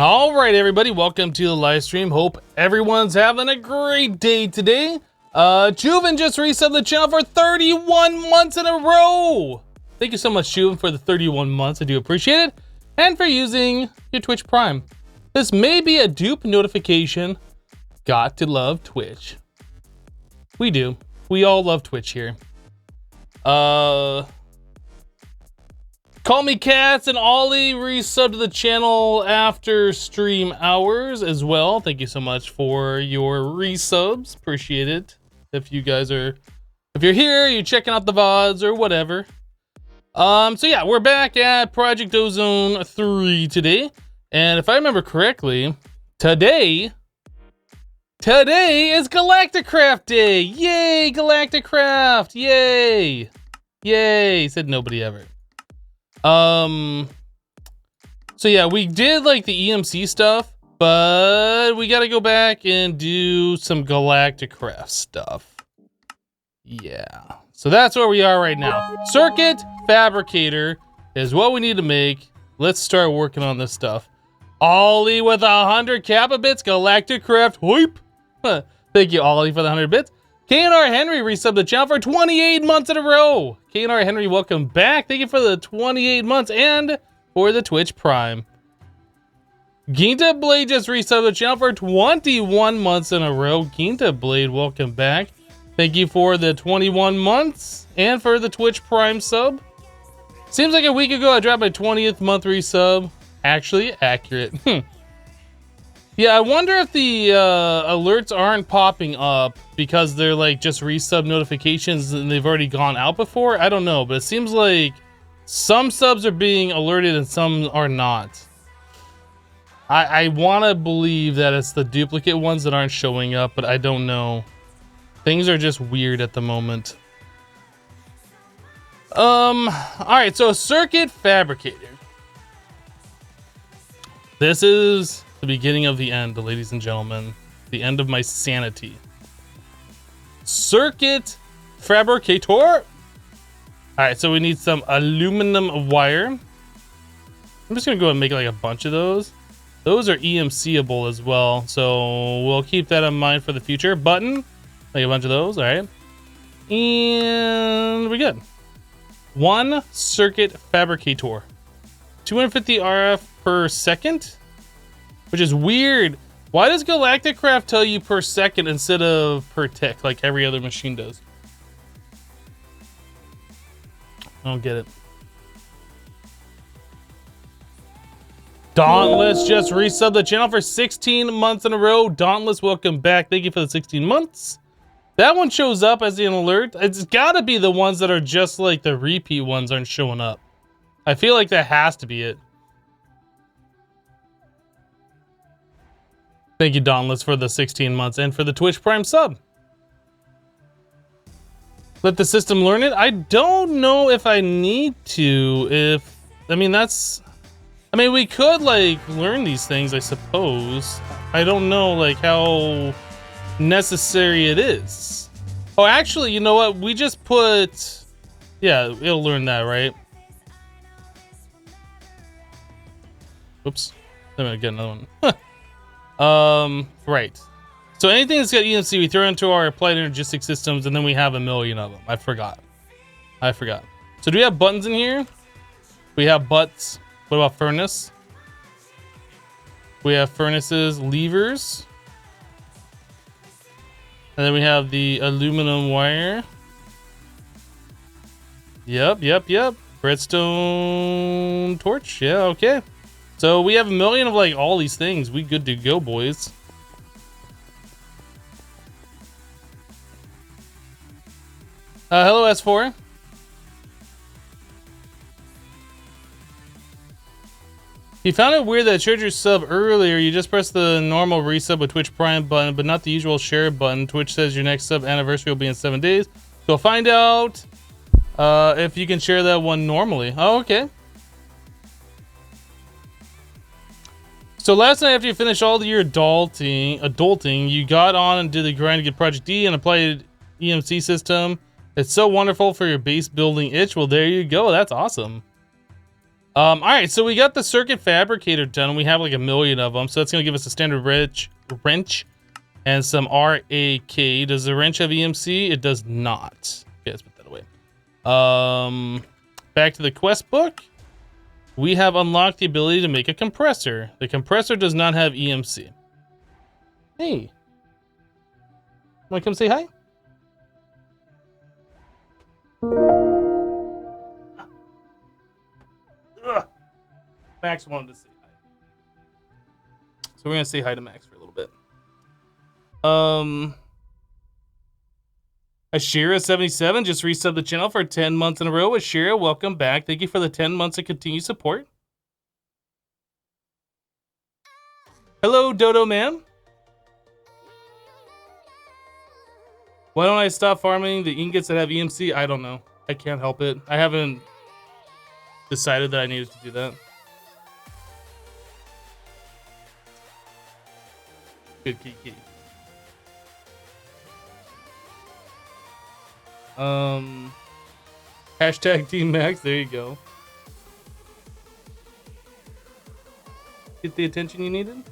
All right, everybody, welcome to the live stream. Hope everyone's having a great day today. Juven just resubbed the channel for 31 months in a row. Thank you so much, Juven, for the 31 months. I do appreciate it. And for using your Twitch Prime. This may be a dupe notification. Got to love Twitch. We do. We all love Twitch here. Call Me Cats and Ollie resubbed to the channel after stream hours as well. Thank you so much for your resubs. Appreciate it. If you guys are, if you're here, you're checking out the VODs or whatever. So yeah, we're back at Project Ozone 3 today. And if I remember correctly, today is Galacticcraft Day. Yay, Galacticcraft. Yay. Yay, said nobody ever. So yeah, we did like the EMC stuff, but we got to go back and do some Galacticcraft stuff. Yeah, so that's where we are right now. Circuit fabricator is what we need to make. Let's start working on this stuff. Ollie with 100 Kappa bits, Galacticcraft, whoop. Thank you, Ollie, for the 100 bits. K&R Henry resubbed the channel for 28 months in a row. K&R Henry, welcome back. Thank you for the 28 months and for the Twitch Prime. Ginta Blade just resubbed the channel for 21 months in a row. Ginta Blade, welcome back. Thank you for the 21 months and for the Twitch Prime sub. Seems like a week ago I dropped my 20th month resub. Actually accurate. Yeah, I wonder if the alerts aren't popping up because they're like just resub notifications and they've already gone out before. I don't know, but it seems like some subs are being alerted and some are not. I want to believe that it's the duplicate ones that aren't showing up, but I don't know. Things are just weird at the moment. All right, so circuit fabricator. This is the beginning of the end, ladies and gentlemen. The end of my sanity. Circuit fabricator. All right, so we need some aluminum wire. I'm just gonna go and make like a bunch of those. Those are EMC-able as well, so we'll keep that in mind for the future. Button, like a bunch of those, all right. And we're good. One circuit fabricator. 250 RF per second. Which is weird. Why does Galacticcraft tell you per second instead of per tick like every other machine does? I don't get it. Dauntless just resubbed the channel for 16 months in a row. Dauntless, welcome back. Thank you for the 16 months. That one shows up as an alert. It's gotta be the ones that are just like the repeat ones aren't showing up. I feel like that has to be it. Thank you, Dauntless, for the 16 months and for the Twitch Prime sub. Let the system learn it. I don't know if I need to. I mean, we could like learn these things, I suppose. I don't know like how necessary it is. Oh, actually, you know what? We just put, yeah, it'll learn that, right? Oops, I'm gonna get another one. Right. So anything that's got EMC, we throw into our applied energistic systems, and then we have a million of them. I forgot. So do we have buttons in here? We have butts. What about furnace? We have furnaces, levers. And then we have the aluminum wire. Yep. Redstone torch. Yeah, okay. So we have a million of like all these things. We good to go, boys. Hello, S4. You found it weird that shared your sub earlier. You just pressed the normal resub with Twitch Prime button, but not the usual share button. Twitch says your next sub anniversary will be in 7 days. So find out if you can share that one normally. Oh, okay. So last night after you finished all your adulting, you got on and did the grind to get Project D and applied EMC system. It's so wonderful for your base building itch. Well, there you go. That's awesome. All right, so we got the circuit fabricator done. We have like 1 million of them, so that's gonna give us a standard wrench and some RAK. Does the wrench have EMC? It does not. Okay, let's put that away. Back to the quest book. We have unlocked the ability to make a compressor. The compressor does not have EMC. Hey, wanna come say hi? Ugh. Max wanted to say hi. So we're gonna say hi to Max for a little bit. Ashira77 just resubbed the channel for 10 months in a row. Ashira, welcome back. Thank you for the 10 months of continued support. Hello, Dodo Man. Why don't I stop farming the ingots that have EMC? I don't know. I can't help it. I haven't decided that I needed to do that. Good Kiki. Hashtag Team Max. There you go. Get the attention you needed.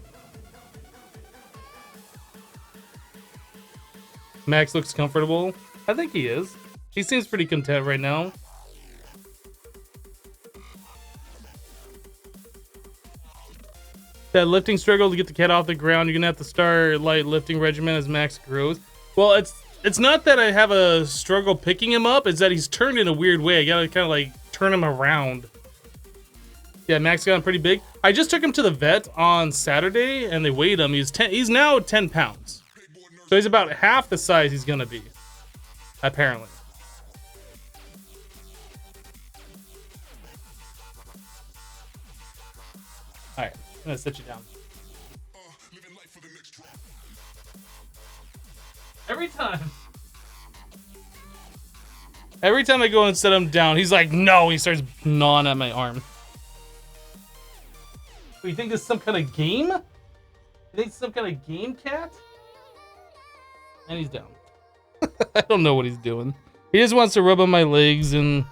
Max looks comfortable. I think he is. He seems pretty content right now. That lifting struggle to get the cat off the ground, you're gonna have to start light lifting regimen as Max grows. Well, it's not that I have a struggle picking him up, it's that he's turned in a weird way. I gotta kind of like turn him around. Yeah, Max got pretty big. I just took him to the vet on Saturday and they weighed him. He's now 10 pounds. So he's about half the size he's gonna be, apparently. All right, I'm gonna sit you down. Every time I go and set him down, he's like, no, he starts gnawing at my arm. You think this is some kind of game? You think it's some kind of game, cat? And he's down. I don't know what he's doing. He just wants to rub on my legs and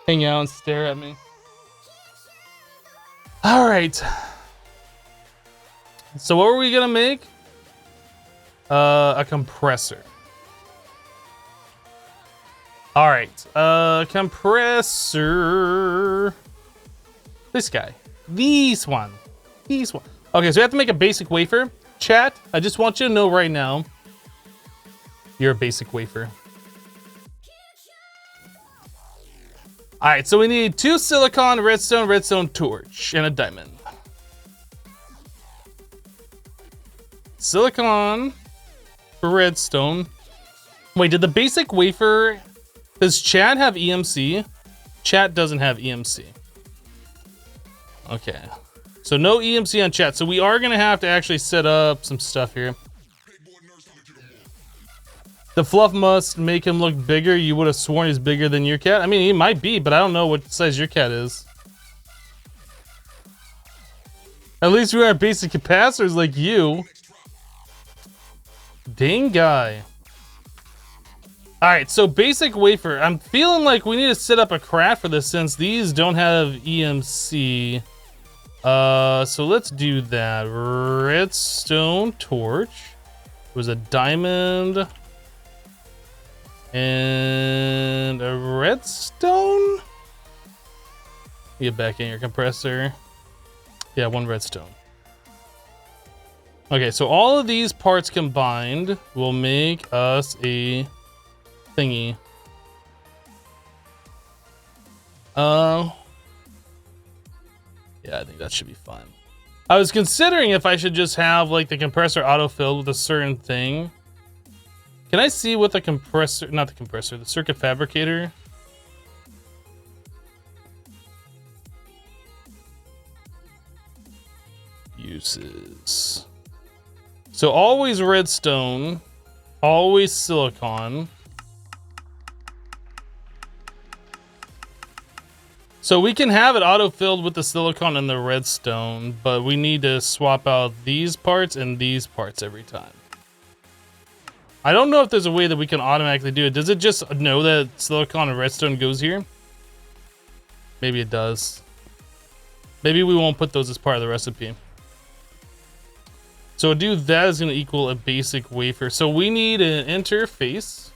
hang out and stare at me. All right. So what were we gonna make? A compressor. All right, compressor. This guy, this one. Okay, so we have to make a basic wafer. Chat, I just want you to know right now, you're a basic wafer. All right, so we need 2 silicon, redstone torch, and a diamond. Silicon for redstone. Wait, did the basic wafer, does chat have EMC? Chat doesn't have EMC. Okay, so no EMC on chat. So we are gonna have to actually set up some stuff here. The fluff must make him look bigger. You would have sworn he's bigger than your cat. I mean, he might be, but I don't know what size your cat is. At least we aren't basic capacitors like you. Dang guy. All right, so basic wafer. I'm feeling like we need to set up a craft for this since these don't have EMC. So let's do that. Redstone torch. It was a diamond and a redstone. Get back in your compressor. Yeah, 1 redstone. Okay, so all of these parts combined will make us a thingy. Yeah, I think that should be fine. I was considering if I should just have like the compressor auto-filled with a certain thing. Can I see what the compressor, not the compressor, the circuit fabricator? Uses. So always redstone, always silicon. So we can have it auto-filled with the silicon and the redstone, but we need to swap out these parts and these parts every time. I don't know if there's a way that we can automatically do it. Does it just know that silicon and redstone goes here? Maybe it does. Maybe we won't put those as part of the recipe. So do that is going to equal a basic wafer. So we need an interface.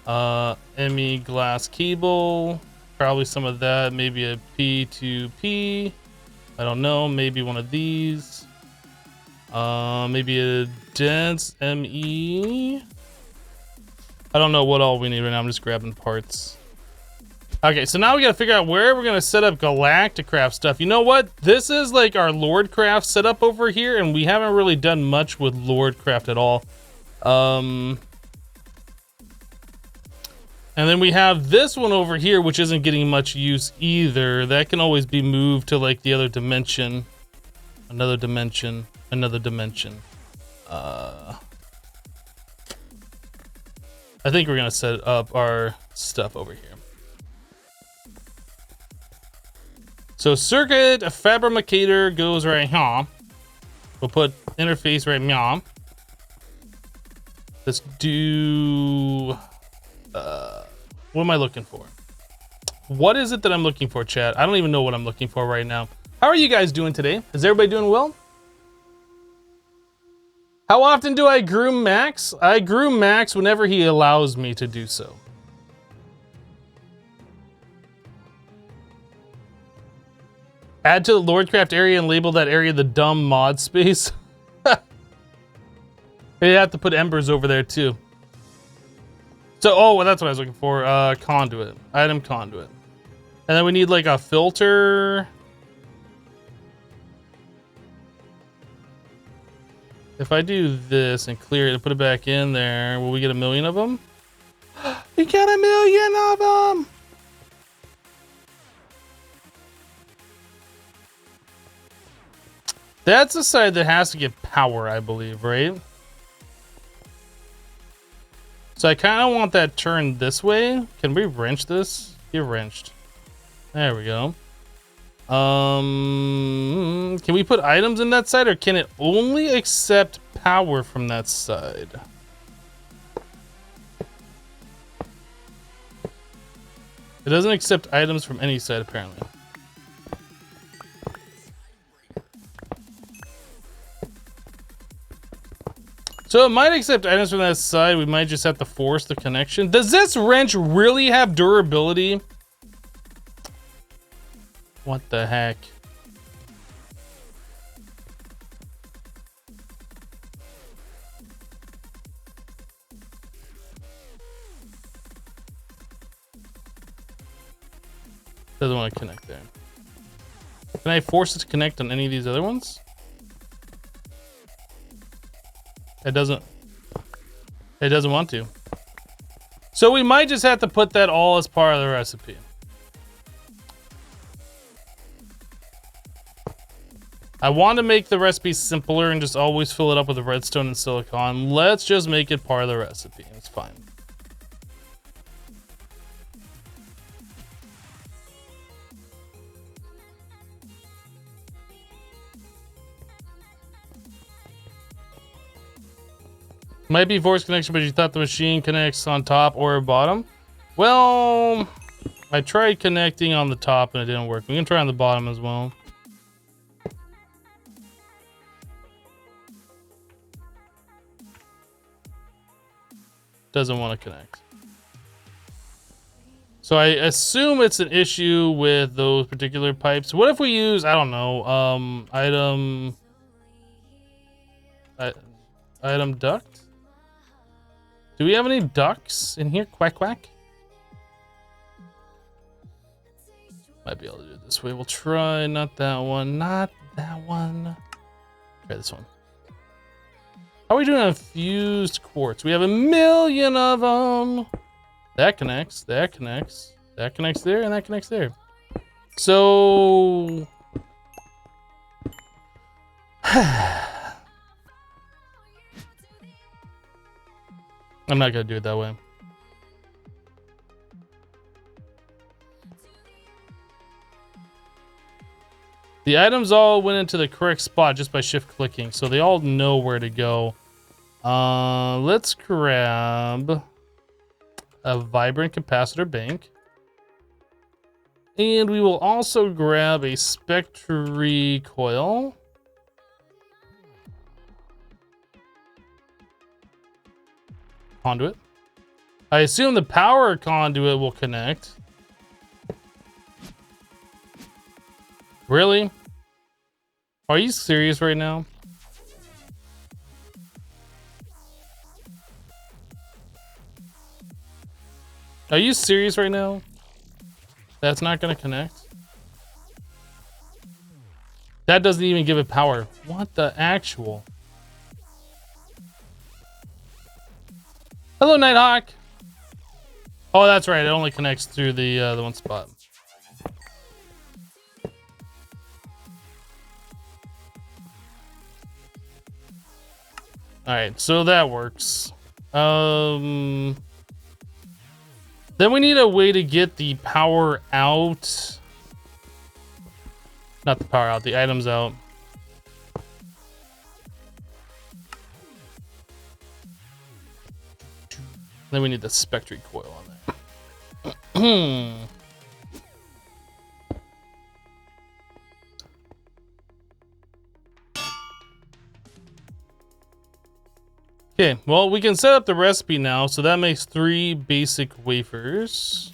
ME glass cable. Probably some of that. Maybe a P2P. I don't know. Maybe one of these. Maybe a dense ME. I don't know what all we need right now. I'm just grabbing parts. Okay, so now we gotta figure out where we're gonna set up Galacticcraft stuff. You know what? This is like our Lordcraft setup over here, and we haven't really done much with Lordcraft at all. And then we have this one over here, which isn't getting much use either. That can always be moved to like the other dimension. Another dimension. Another dimension. I think we're gonna set up our stuff over here. So circuit fabricator goes right here. We'll put interface right here. Let's do... what am I looking for? What is it that I'm looking for, chat? I don't even know what I'm looking for right now. How are you guys doing today? Is everybody doing well? How often do I groom Max? I groom Max whenever he allows me to do so. Add to the Lordcraft area and label that area the dumb mod space. You have to put embers over there too. So, oh, well, that's what I was looking for. Conduit. Item conduit. And then we need like a filter. If I do this and clear it and put it back in there, will we get 1 million of them? We got 1 million of them! That's the side that has to get power, I believe, right? So I kind of want that turned this way. Can we wrench this? Get wrenched. There we go. Can we put items in that side, or can it only accept power from that side? It doesn't accept items from any side, apparently. So it might accept items from that side. We might just have to force the connection. Does this wrench really have durability? What the heck? Doesn't want to connect there. Can I force it to connect on any of these other ones? It doesn't want to. So we might just have to put that all as part of the recipe. I want to make the recipe simpler and just always fill it up with redstone and silicon. Let's just make it part of the recipe. It's fine. Might be voice connection, but you thought the machine connects on top or bottom? Well, I tried connecting on the top and it didn't work. We can try on the bottom as well. Doesn't want to connect. So I assume it's an issue with those particular pipes. What if we use, I don't know, item duct? Do we have any ducks in here? Quack, quack. Might be able to do it this way. We'll try not that one, not that one. Try this one. How are we doing on fused quartz? We have 1 million of them. That connects, that connects, that connects there, and that connects there. So... I'm not gonna do it that way. The items all went into the correct spot just by shift clicking, so they all know where to go. Let's grab a vibrant capacitor bank. And we will also grab a Spectre coil. Conduit. I assume the power conduit will connect. Really? Are you serious right now? Are you serious right now? That's not gonna connect? That doesn't even give it power. What the actual? Hello, Nighthawk. Oh, that's right. It only connects through the one spot. All right, so that works. Then we need a way to get the power out. Not the power out, the items out. Then we need the Spectre coil on there. Okay, well, we can set up the recipe now, so that makes 3 basic wafers.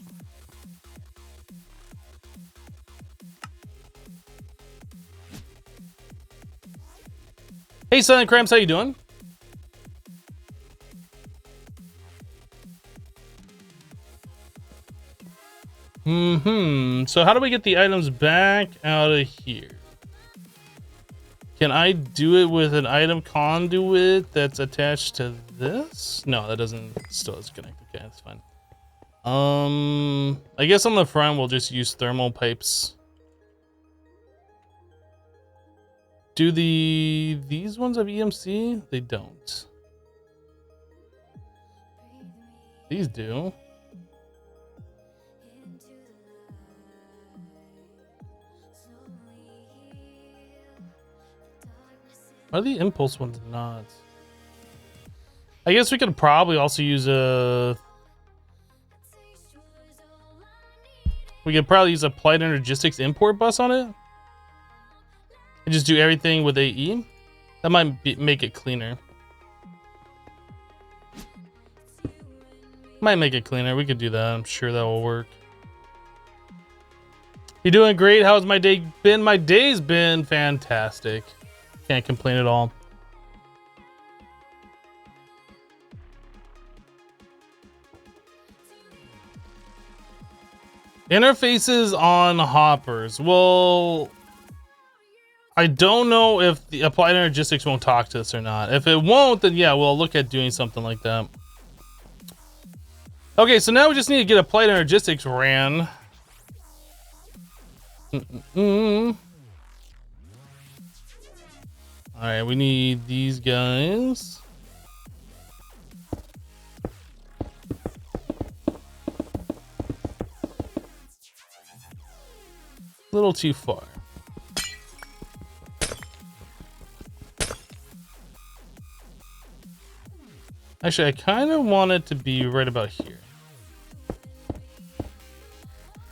Hey, Silent Cramps, how you doing? So how do we get the items back out of here? Can I do it with an item conduit that's attached to this? No, that doesn't, still is connected. Okay, that's fine. I guess on the front we'll just use thermal pipes. Do these ones have EMC? They don't. These do. Why are the impulse ones not? I guess we could probably also use a... We could probably use a Applied Energistics import bus on it. And just do everything with AE. That might make it cleaner. Might make it cleaner. We could do that. I'm sure that will work. You doing great? How's my day been? My day's been fantastic. Can't complain at all. Interfaces on hoppers. Well, I don't know if the Applied Energistics won't talk to us or not. If it won't, then yeah, we'll look at doing something like that. Okay, so now we just need to get Applied Energistics ran. All right, we need these guys. A little too far. Actually, I kind of want it to be right about here.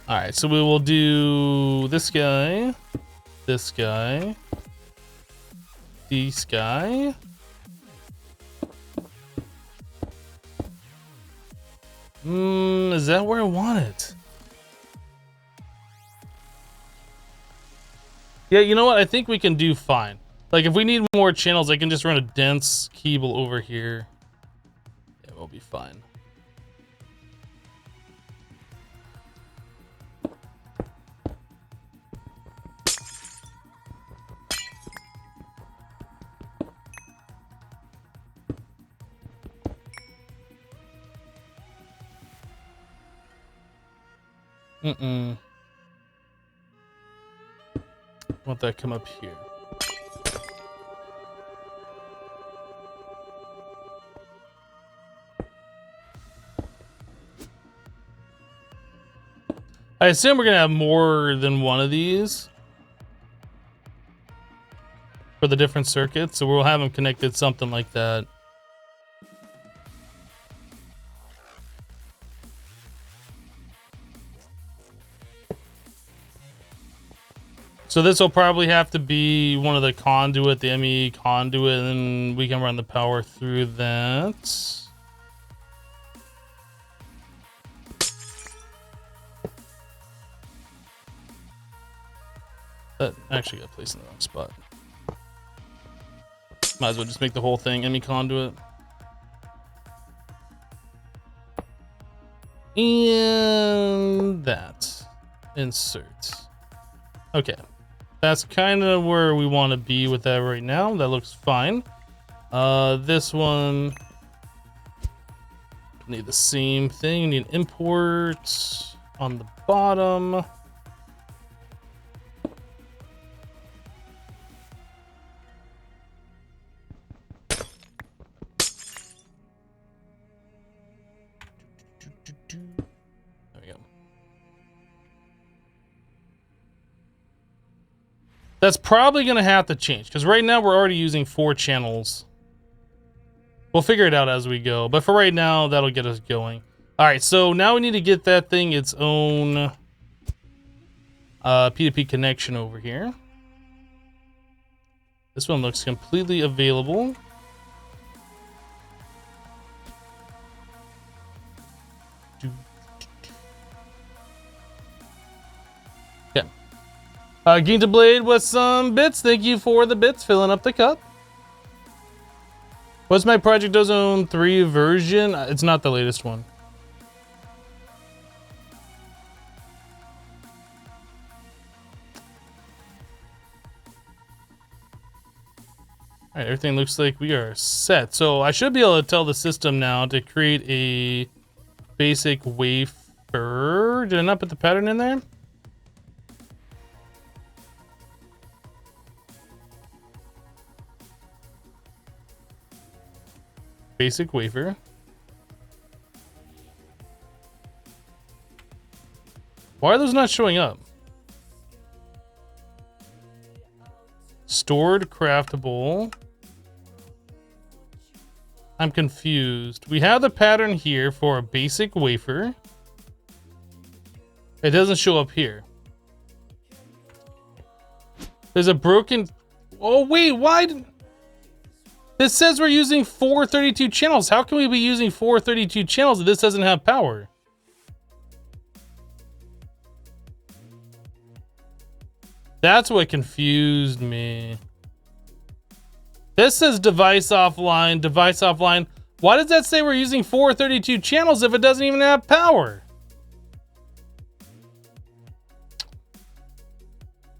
All right, so we will do this guy, this guy, this guy. Is that where I want it? Yeah, you know what? I think we can do fine. Like, if we need more channels, I can just run a dense cable over here. Yeah, we'll be fine. Want that come up here. I assume we're gonna have more than one of these for the different circuits, so we'll have them connected something like that. So this will probably have to be one of the conduit, the ME conduit, and then we can run the power through that. That actually got placed in the wrong spot. Might as well just make the whole thing ME conduit. And that. Insert. Okay. That's kind of where we want to be with that right now. That looks fine. This one. Need the same thing. Need import on the bottom. There we go. That's probably going to have to change because right now we're already using 4 channels. We'll figure it out as we go, but for right now, that'll get us going. All right, so now we need to get that thing its own P2P connection over here. This one looks completely available. Okay. Ginta Blade with some bits. Thank you for the bits, filling up the cup. What's my Project Ozone 3 version? It's not the latest one. All right, everything looks like we are set. So I should be able to tell the system now to create a basic wafer. Did I not put the pattern in there? Basic wafer. Why are those not showing up? Stored craftable. I'm confused. We have the pattern here for a basic wafer. It doesn't show up here. There's a broken... Oh wait, why... This says we're using 432 channels. How can we be using 432 channels if this doesn't have power? That's what confused me. This says device offline, device offline. Why does that say we're using 432 channels if it doesn't even have power?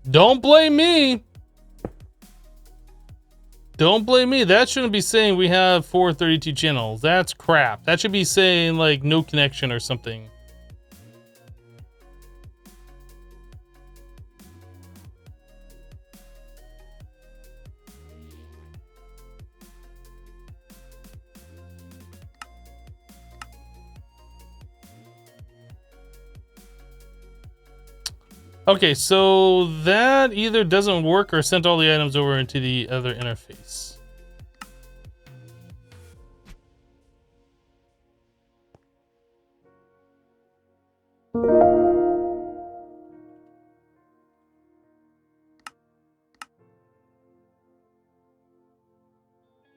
Don't blame me. Don't blame me. That shouldn't be saying we have 432 channels. That's crap. That should be saying like no connection or something. Okay, so that either doesn't work or sent all the items over into the other interface.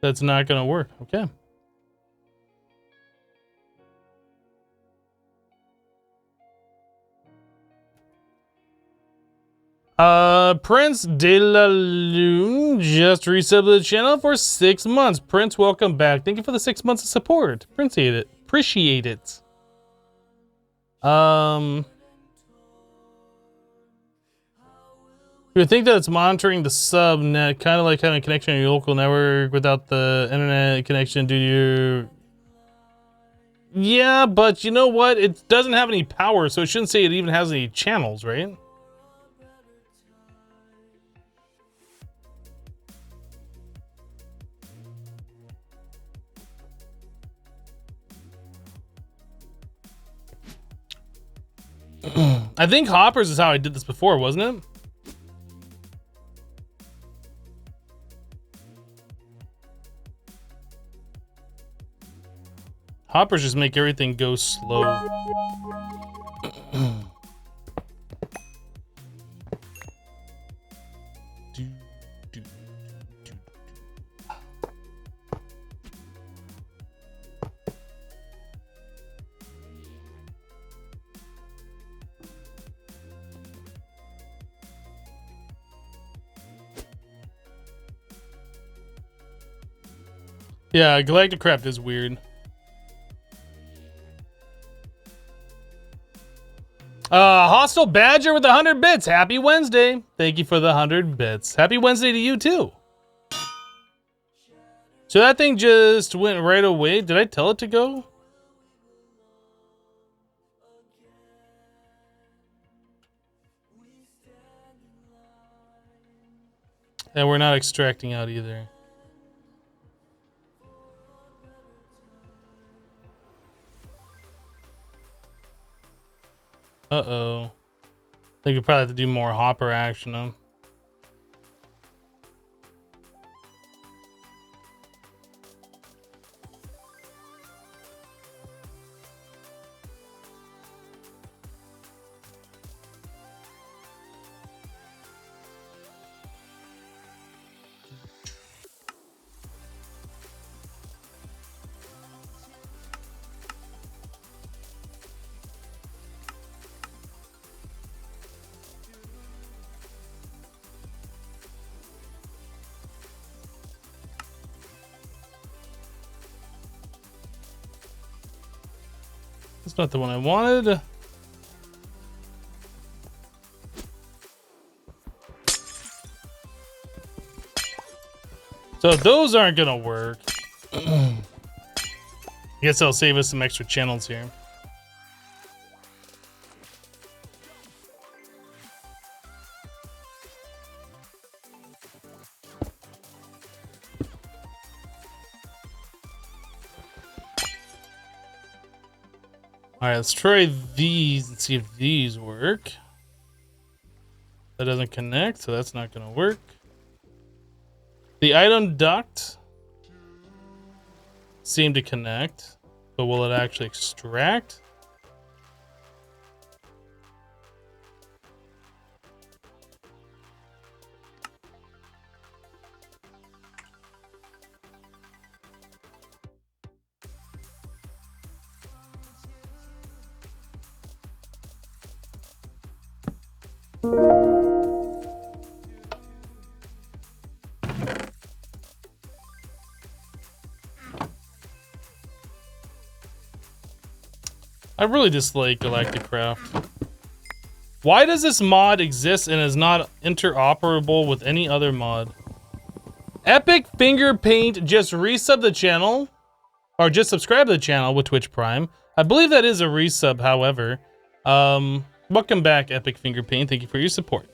That's not gonna work, okay. Prince de la Lune just resubbed the channel for 6 months. Prince, welcome back. Thank you for the 6 months of support. Appreciate it. Appreciate it. You would think that it's monitoring the subnet, kind of like having a connection on your local network without the internet connection due to your... Yeah, but you know what? It doesn't have any power, so it shouldn't say it even has any channels, right? I think Hoppers is how I did this before, wasn't it? Hoppers just make everything go slow. do, do, do. Yeah, Galacticcraft is weird. Hostile Badger with 100 bits. Happy Wednesday. Thank you for the 100 bits. Happy Wednesday to you too. So that thing just went right away. Did I tell it to go? And we're not extracting out either. Uh-oh. I think we probably have to do more hopper action, huh? That's not the one I wanted. So those aren't gonna work. I guess I'll save us some extra channels here. All right, let's try these and see if these work. That doesn't connect, so that's not gonna work. The item duct seemed to connect, but will it actually extract? I really dislike Galacticcraft. Why does this mod exist and is not interoperable with any other mod? Epic Finger Paint just resub the channel, or just subscribe to the channel with Twitch Prime. I believe that is a resub, however. Welcome back, Epic Finger Paint. Thank you for your support.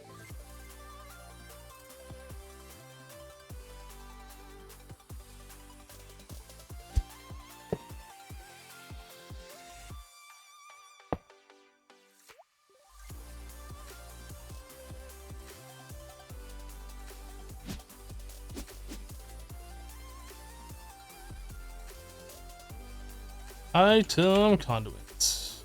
Item conduits.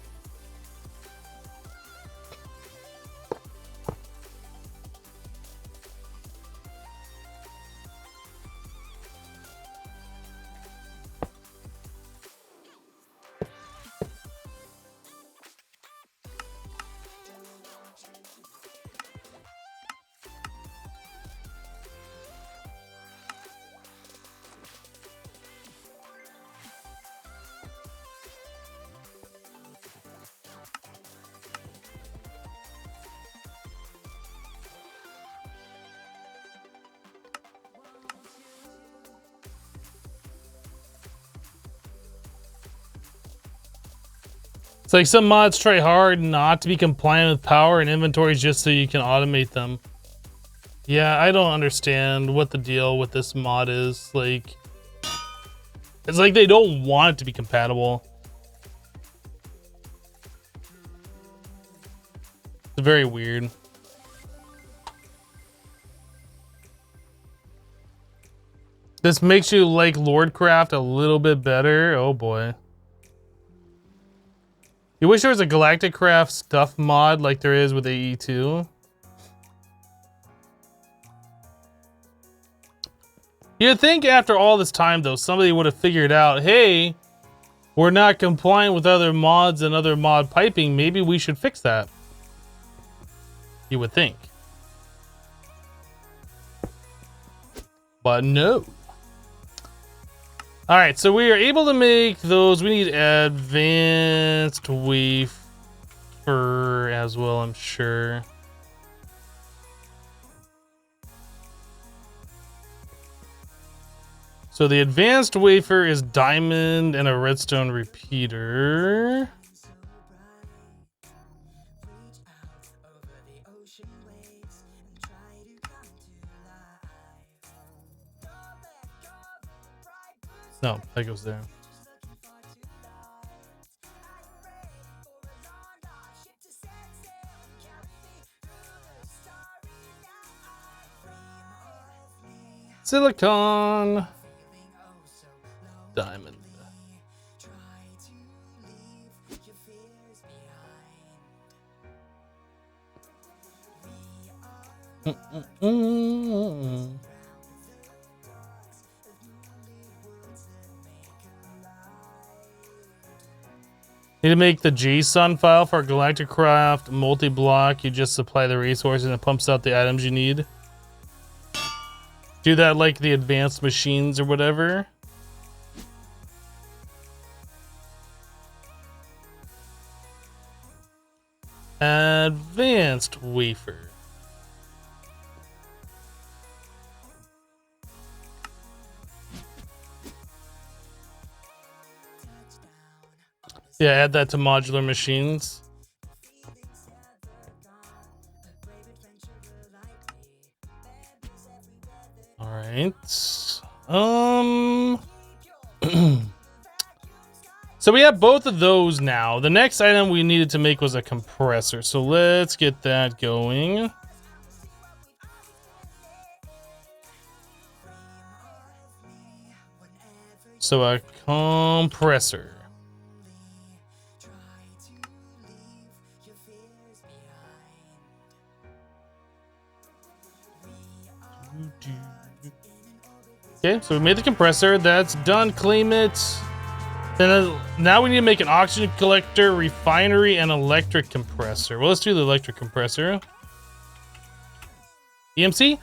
It's like some mods try hard not to be compliant with power and inventories just so you can automate them. Yeah, I don't understand what the deal with this mod is. Like, it's like they don't want it to be compatible. It's very weird. This makes you like Lordcraft a little bit better. Oh boy. You wish there was a Galacticcraft stuff mod like there is with AE2. You'd think after all this time, though, somebody would have figured out, hey, we're not compliant with other mods and other mod piping. Maybe we should fix that. You would think. But no. All right, so we are able to make those. We need advanced wafer as well, I'm sure. So the advanced wafer is diamond and a redstone repeater. No, that goes there. Silicon. Diamond. Need to make the JSON file for Galacticcraft multi-block. You just supply the resources and it pumps out the items you need. Do that like the advanced machines or whatever. Advanced wafer. Yeah, add that to modular machines. All right. So we have both of those now. The next item we needed to make was a compressor. So let's get that going. So a compressor. Okay, so we made the compressor. That's done. Claim it. Then now we need to make an oxygen collector, refinery, and electric compressor. Well, let's do the electric compressor. EMC?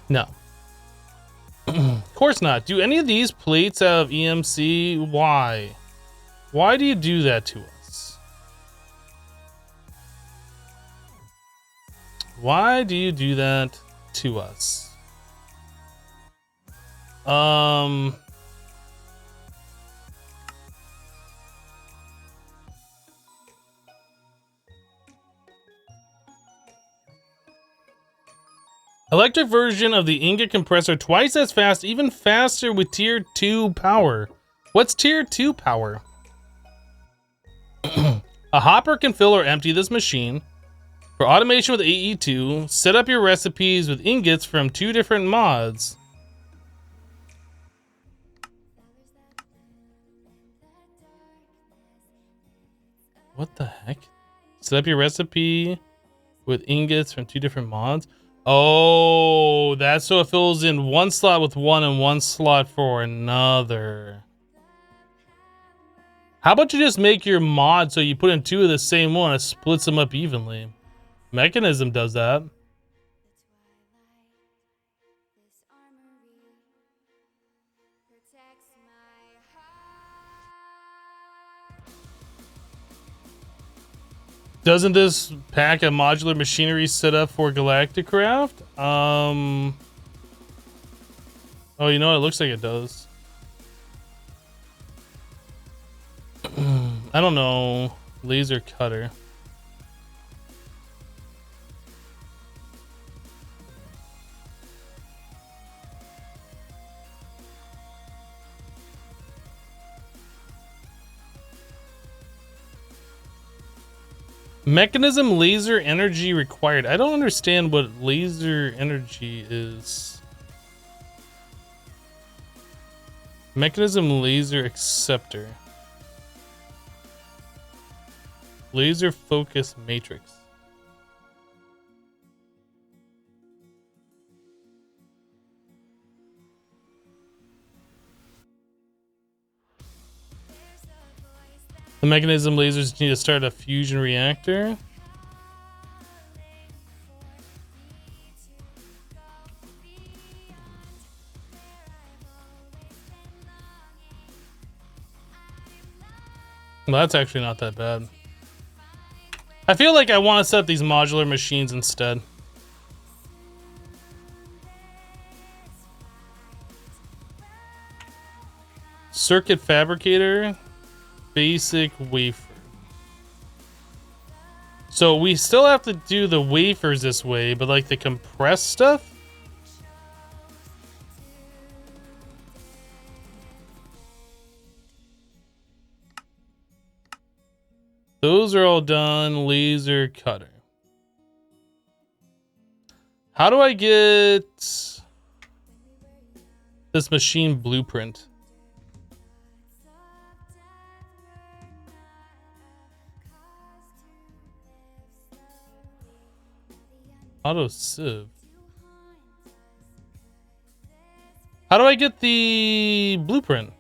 No. Of course not. Do any of these plates have EMC? Why? Why do you do that to us? Why do you do that to us? Electric version of the ingot compressor, twice as fast, even faster with tier 2 power. What's tier 2 power? A hopper can fill or empty this machine. For automation with AE2, set up your recipes with ingots from 2 different mods. What the heck? Set up your recipe with ingots from 2 different mods. Oh, that's so it fills in one slot with one and one slot for another. How about you just make your mod so you put in 2 of the same one, it splits them up evenly. Mechanism does that. Doesn't this pack a modular machinery set up for Galacticcraft? Oh, you know what? It looks like it does. I don't know. Laser cutter. Mechanism laser energy required. I don't understand what laser energy is. Mechanism laser acceptor. Laser focus matrix. The mechanism lasers need to start a fusion reactor. Well, that's actually not that bad. I feel like I want to set up these modular machines instead. Circuit fabricator, basic wafer. So we still have to do the wafers this way, but like the compressed stuff? Those are all done. Laser cutter. How do I get this machine blueprint? Auto sieve. How do I get the blueprint?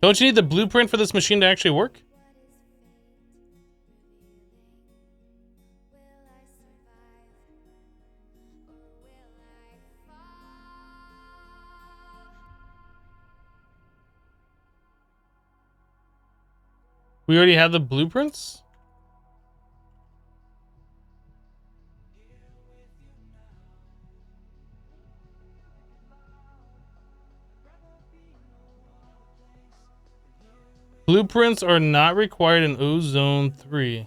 Don't you need the blueprint for this machine to actually work? We already have the blueprints? Blueprints are not required in Ozone 3.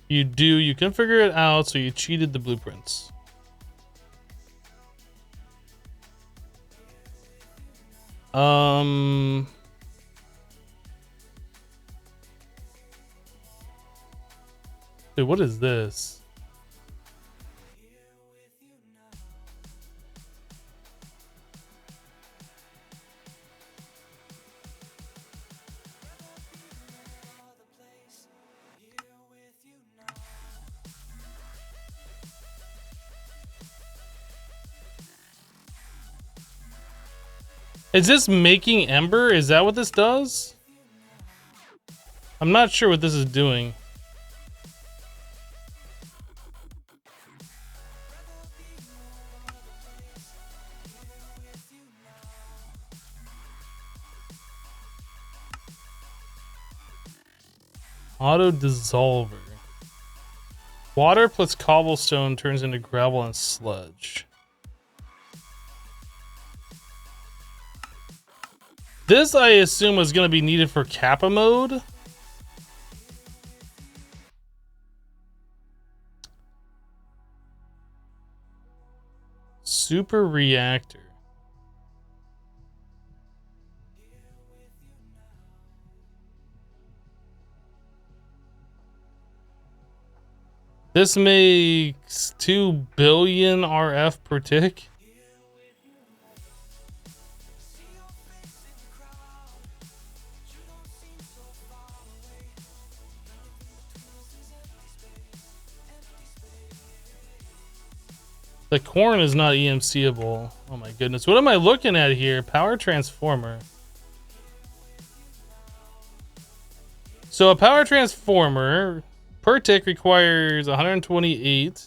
You do, you can figure it out, so you cheated the blueprints. Dude, what is this? Is this making Ember? Is that what this does? I'm not sure what this is doing. Auto dissolver. Water plus cobblestone turns into gravel and sludge. This, I assume, was going to be needed for Kappa mode. Super reactor. This makes 2 billion RF per tick. The corn is not EMCable. Oh my goodness. What am I looking at here? Power transformer. So a power transformer per tick requires 128.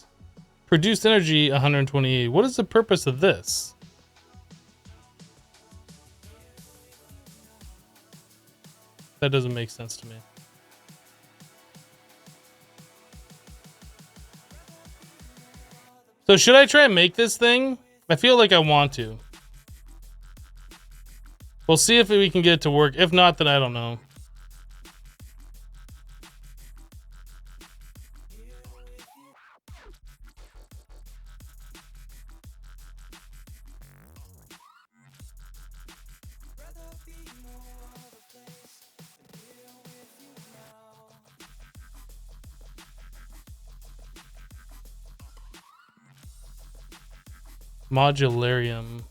Produced energy 128. What is the purpose of this? That doesn't make sense to me. So should I try and make this thing? I feel like I want to. We'll see if we can get it to work. If not, then I don't know. Modularium.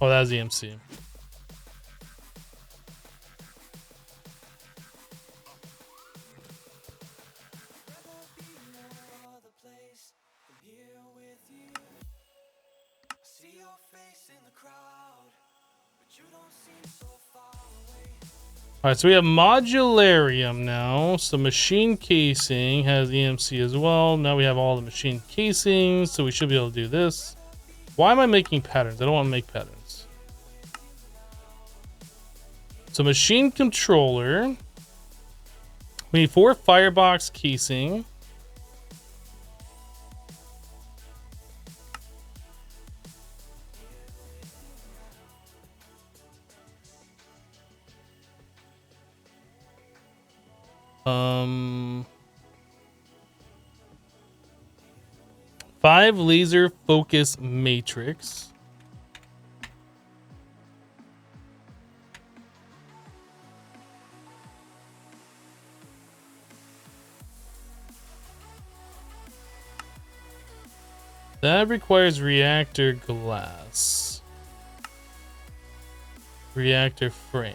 Oh, that's EMC. All right, so we have modularium now. So machine casing has EMC as well. Now we have all the machine casings, so we should be able to do this. Why am I making patterns? I don't want to make patterns. So machine controller. We need 4 firebox casing. Five laser focus matrix. That requires reactor glass. Reactor frame.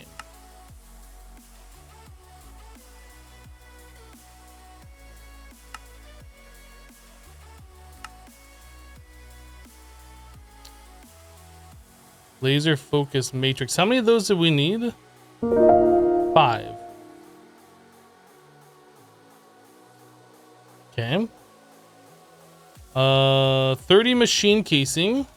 Laser focus matrix. How many of those do we need? 5. Okay. 30 machine casing.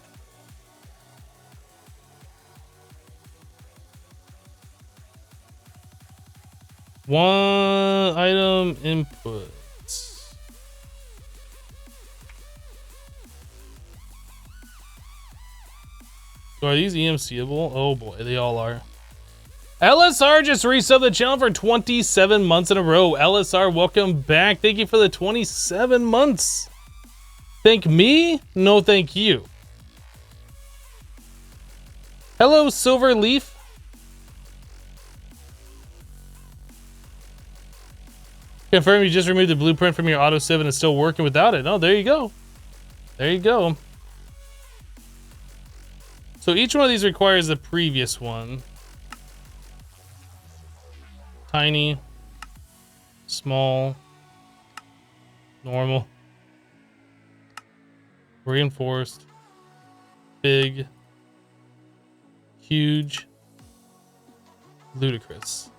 One item input. So are these EMCable? Oh boy, they all are. LSR just resubbed the channel for 27 months in a row. LSR, welcome back. Thank you for the 27 months. Thank me? No, thank you. Hello, Silver Leaf. Confirm you just removed the blueprint from your Auto 7 and it's still working without it. Oh, there you go. There you go. So each one of these requires the previous one. Tiny, small, normal, reinforced, big, huge, ludicrous.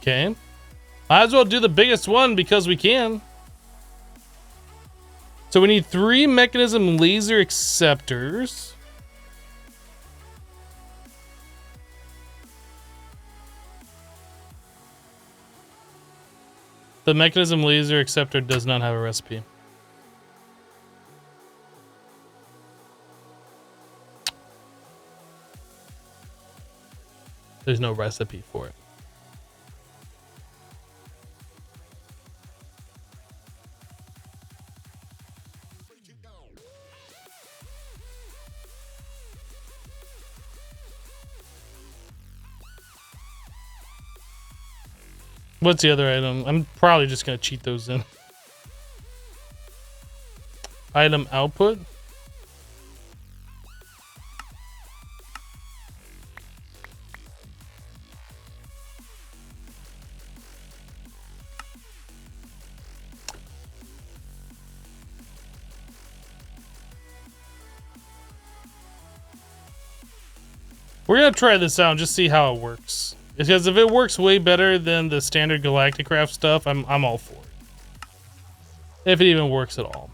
Okay. Might as well do the biggest one because we can. So we need 3 mechanism laser acceptors. The mechanism laser acceptor does not have a recipe. There's no recipe for it. What's the other item? I'm probably just gonna cheat those in. Item output. We're gonna try this out and just see how it works. Because if it works way better than the standard Galacticcraft stuff, I'm all for it. If it even works at all.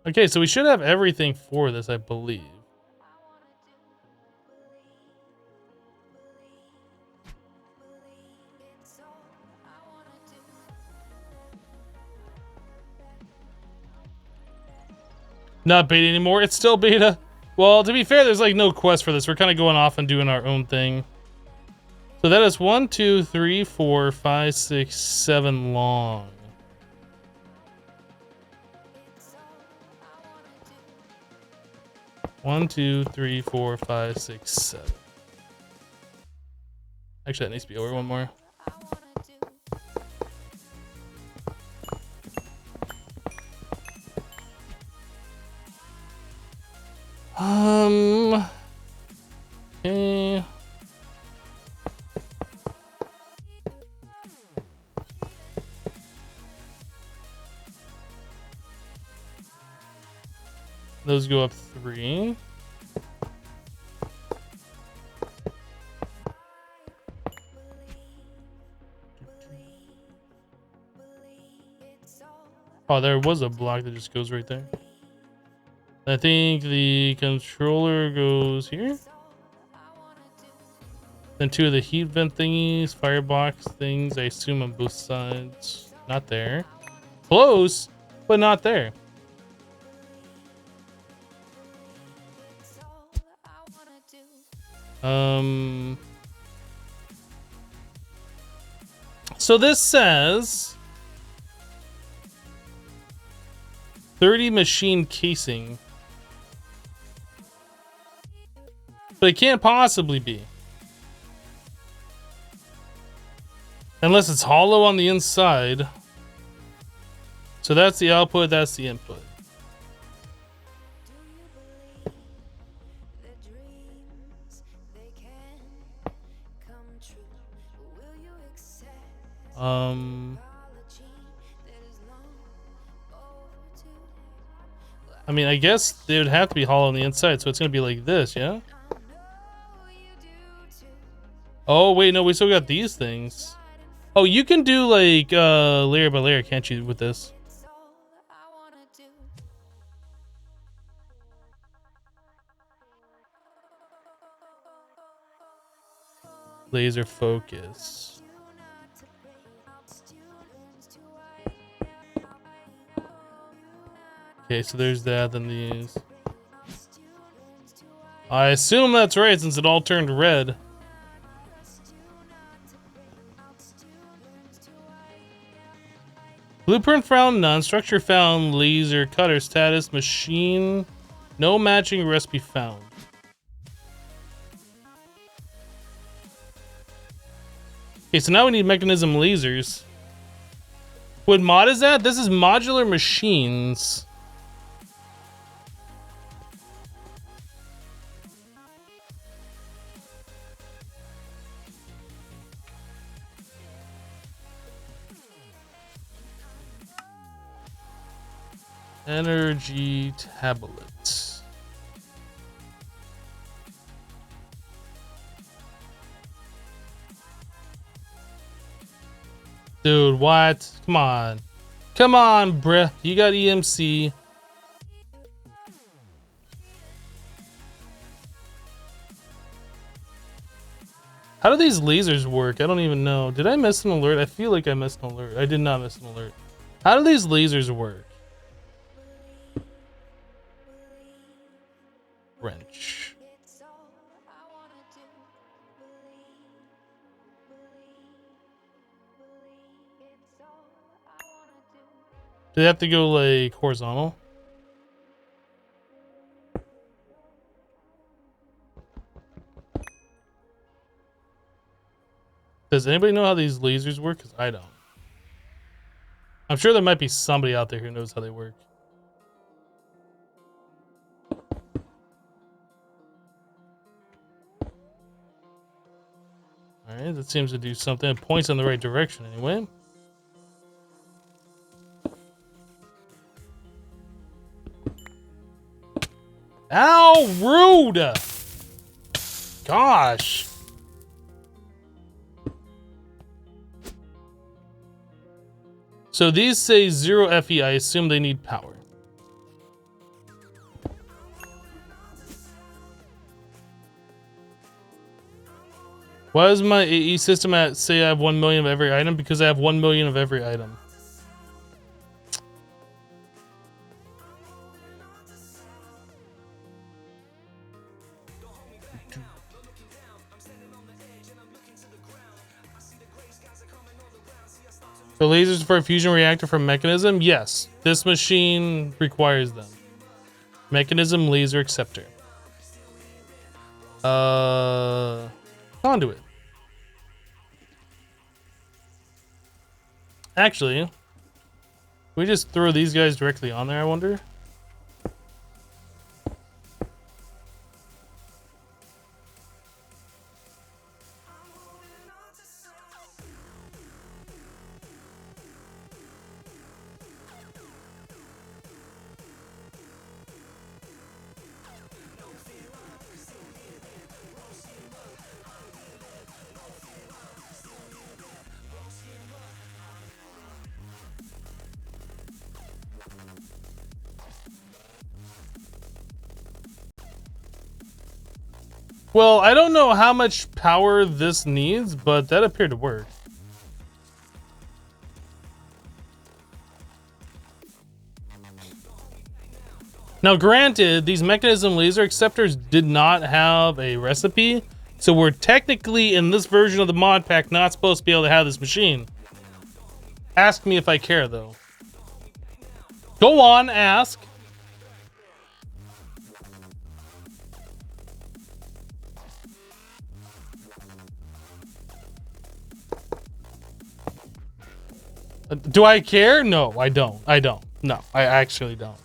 Okay, so we should have everything for this, I believe. Not beta anymore. It's still beta. Well, to be fair, there's like no quest for this. We're kind of going off and doing our own thing. So that is 1, 2, 3, 4, 5, 6, 7 long. One, 2, 3, 4, 5, 6, 7. Actually, that needs to be over one more. Okay. Those go up 3. Oh, there was a block that just goes right there. I think the controller goes here. Then 2 of the heat vent thingies, firebox things, I assume on both sides. Not there. Close, but not there. So this says 30 machine casing. But it can't possibly be. Unless it's hollow on the inside. So that's the output, that's the input. I mean, I guess they would have to be hollow on the inside, so it's gonna be like this, yeah? Oh, wait, no, we still got these things. Oh, you can do like layer by layer, can't you, with this? Laser focus. Okay, so there's that, then these. I assume that's right since it all turned red. Blueprint found none. Structure found. Laser cutter status. Machine. No matching recipe found. Okay, so now we need mechanism lasers. What mod is that? This is modular machines. Energy tablet. Dude, what? Come on. Come on, bruh. You got EMC. How do these lasers work? I don't even know. Did I miss an alert? I feel like I missed an alert. I did not miss an alert. How do these lasers work? Wrench. Do they have to go like horizontal? Does anybody know how these lasers work? Because I don't. I'm sure there might be somebody out there who knows how they work. Alright, that seems to do something. It points in the right direction anyway. Ow, rude! Gosh. So these say 0 FE. I assume they need power. Why does my AE system say I have 1 million of every item? Because I have 1 million of every item. The lasers for a fusion reactor from mechanism? Yes, this machine requires them. Mechanism laser acceptor. Conduit. Actually, we just throw these guys directly on there, I wonder? Well, I don't know how much power this needs, but that appeared to work. Now, granted, these mechanism laser acceptors did not have a recipe, so we're technically, in this version of the mod pack, not supposed to be able to have this machine. Ask me if I care, though. Go on, ask. Do I care? No, I don't. I don't. No, I actually don't.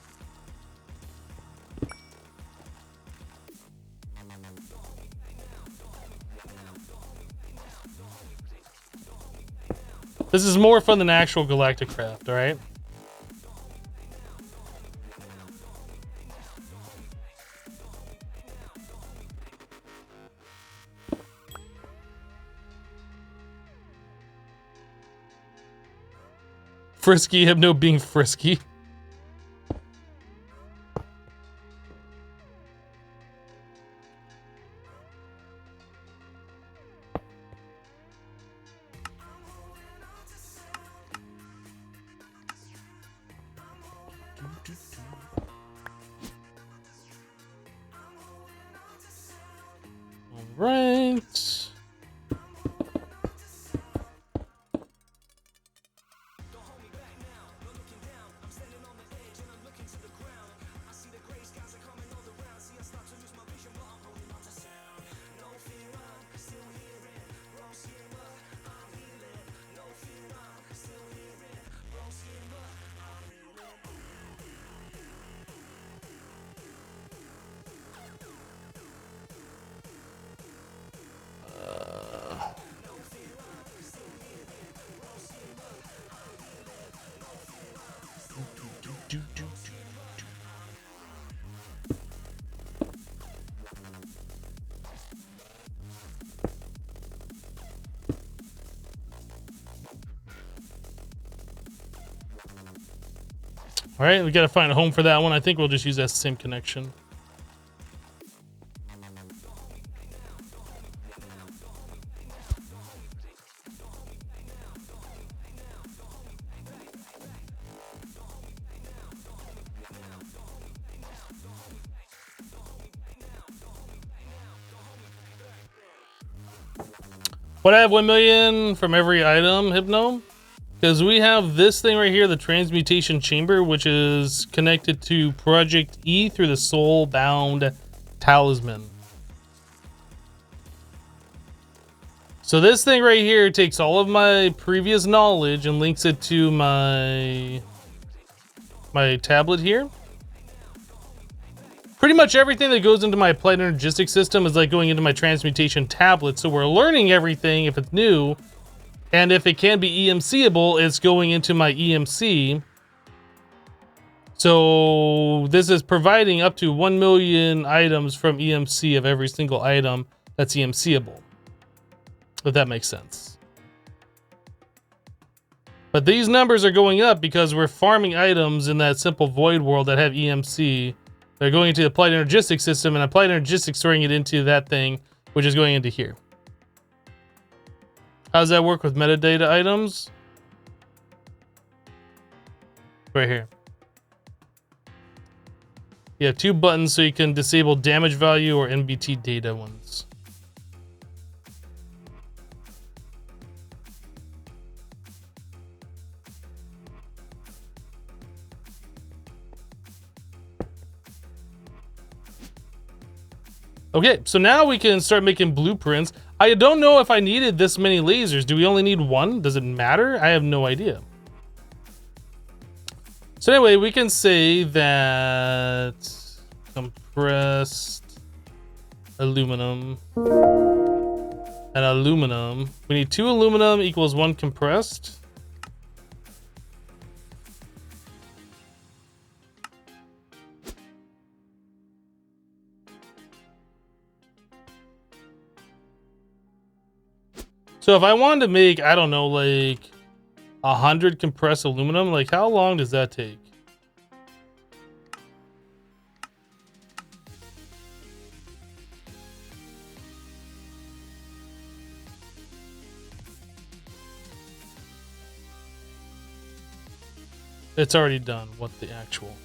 This is more fun than actual Galacticcraft, all right? Frisky, Hypno being frisky. All right. All right, we gotta find a home for that one. I think we'll just use that same connection. What, I have 1 million from every item, Hypno? Because we have this thing right here, the transmutation chamber, which is connected to Project E through the soul-bound talisman. So this thing right here takes all of my previous knowledge and links it to my tablet here. Pretty much everything that goes into my applied energistic system is like going into my transmutation tablet. So we're learning everything if it's new. And if it can be EMCable, it's going into my EMC. So this is providing up to 1 million items from EMC of every single item that's EMCable. If that makes sense. But these numbers are going up because we're farming items in that simple void world that have EMC. They're going into the applied energistic system, and applied energistic storing it into that thing, which is going into here. How does that work with metadata items? Right here. You have 2 buttons so you can disable damage value or NBT data ones. Okay, so now we can start making blueprints. I don't know if I needed this many lasers. Do we only need 1? Does it matter? I have no idea. So anyway, we can say that compressed aluminum and aluminum. We need 2 aluminum equals 1 compressed. So if I wanted to make, I don't know, like 100 compressed aluminum, like how long does that take? It's already done. What the actual?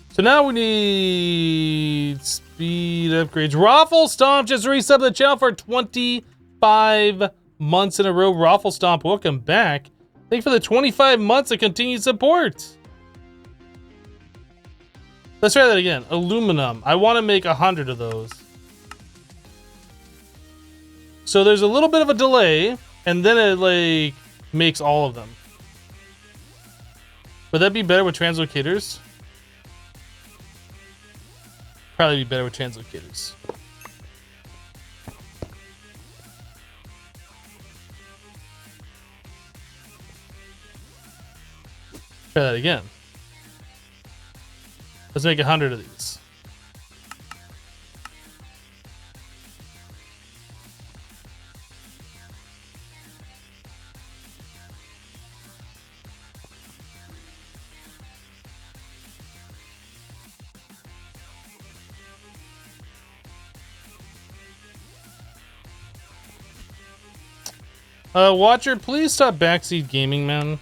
So now we need speed upgrades. Raffle Stomp just resubbed the channel for 25 months in a row. Raffle Stomp, welcome back. Thank you for the 25 months of continued support. Let's try that again. Aluminum. I want to make 100 of those. So there's a little bit of a delay, and then it like makes all of them. Would that be better with translocators? Probably be better with translocators. Try that again. Let's make 100 of these. Watcher, please stop backseat gaming, man.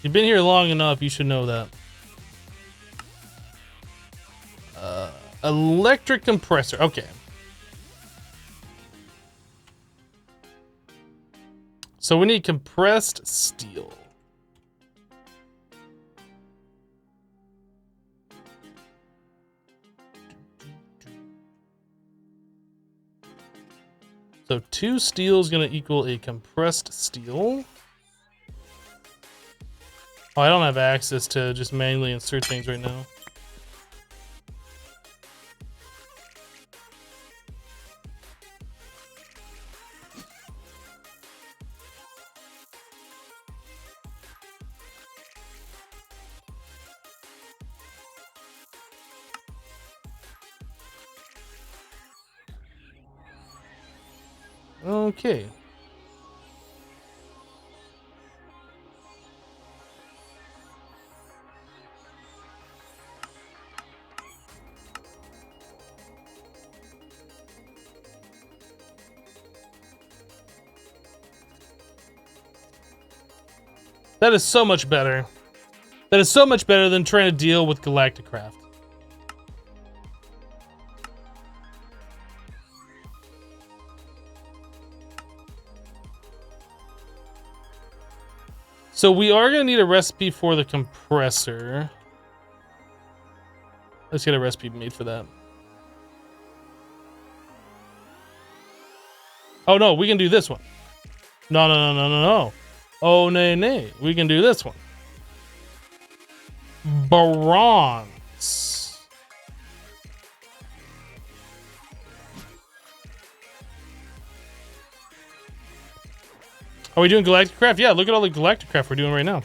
You've been here long enough, you should know that. Electric compressor, okay. So we need compressed steel. So 2 steel is going to equal a compressed steel. Oh, I don't have access to just manually insert things right now. Okay. That is so much better. That is so much better than trying to deal with Galacticcraft. So we are going to need a recipe for the compressor. Let's get a recipe made for that. Oh no, we can do this one. No, no, no, no, no, no. Oh, nay, nay. We can do this one. Bronze. Are we doing Galacticcraft? Yeah, look at all the Galacticcraft we're doing right now.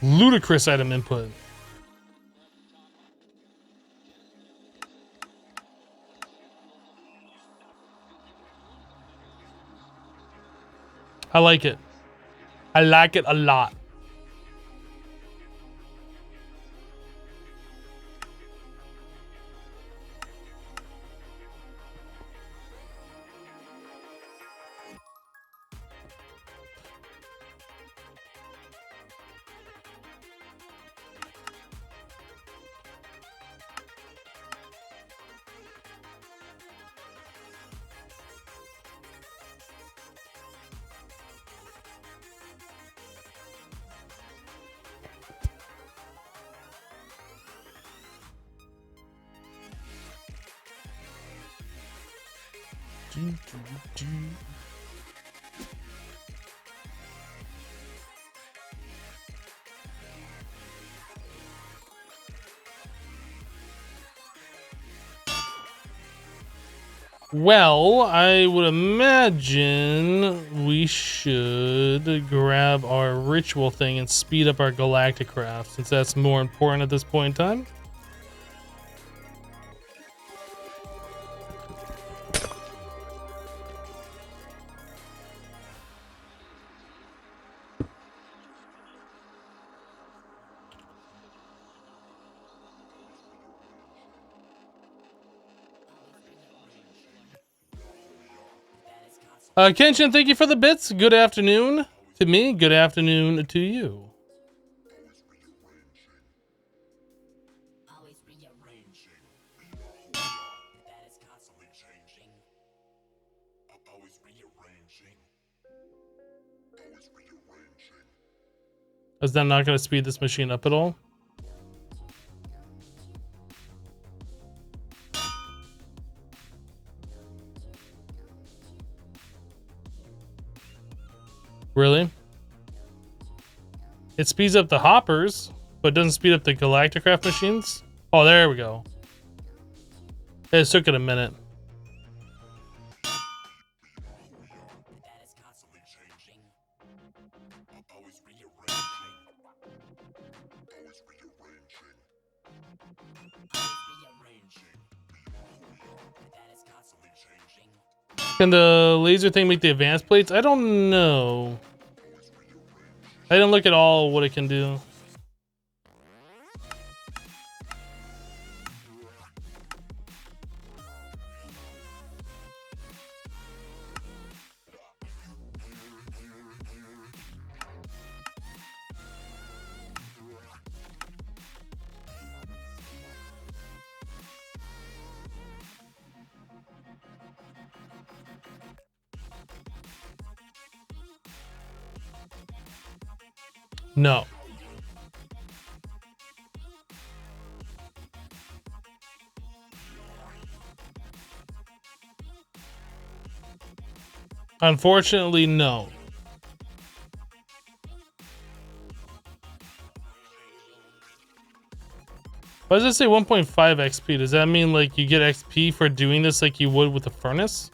Ludicrous item input. I like it. I like it a lot. Well, I would imagine we should grab our ritual thing and speed up our Galacticcraft, since that's more important at this point in time. Kenshin, thank you for the bits. Good afternoon to me. Good afternoon to you. Is that not going to speed this machine up at all? Really? It speeds up the hoppers, but doesn't speed up the Galacticcraft machines? Oh, there we go. It took it a minute. Can the laser thing make the advanced plates? I don't know. I didn't look at all what it can do. No. Unfortunately, no. Why does it say 1.5 XP? Does that mean like you get XP for doing this like you would with the furnace?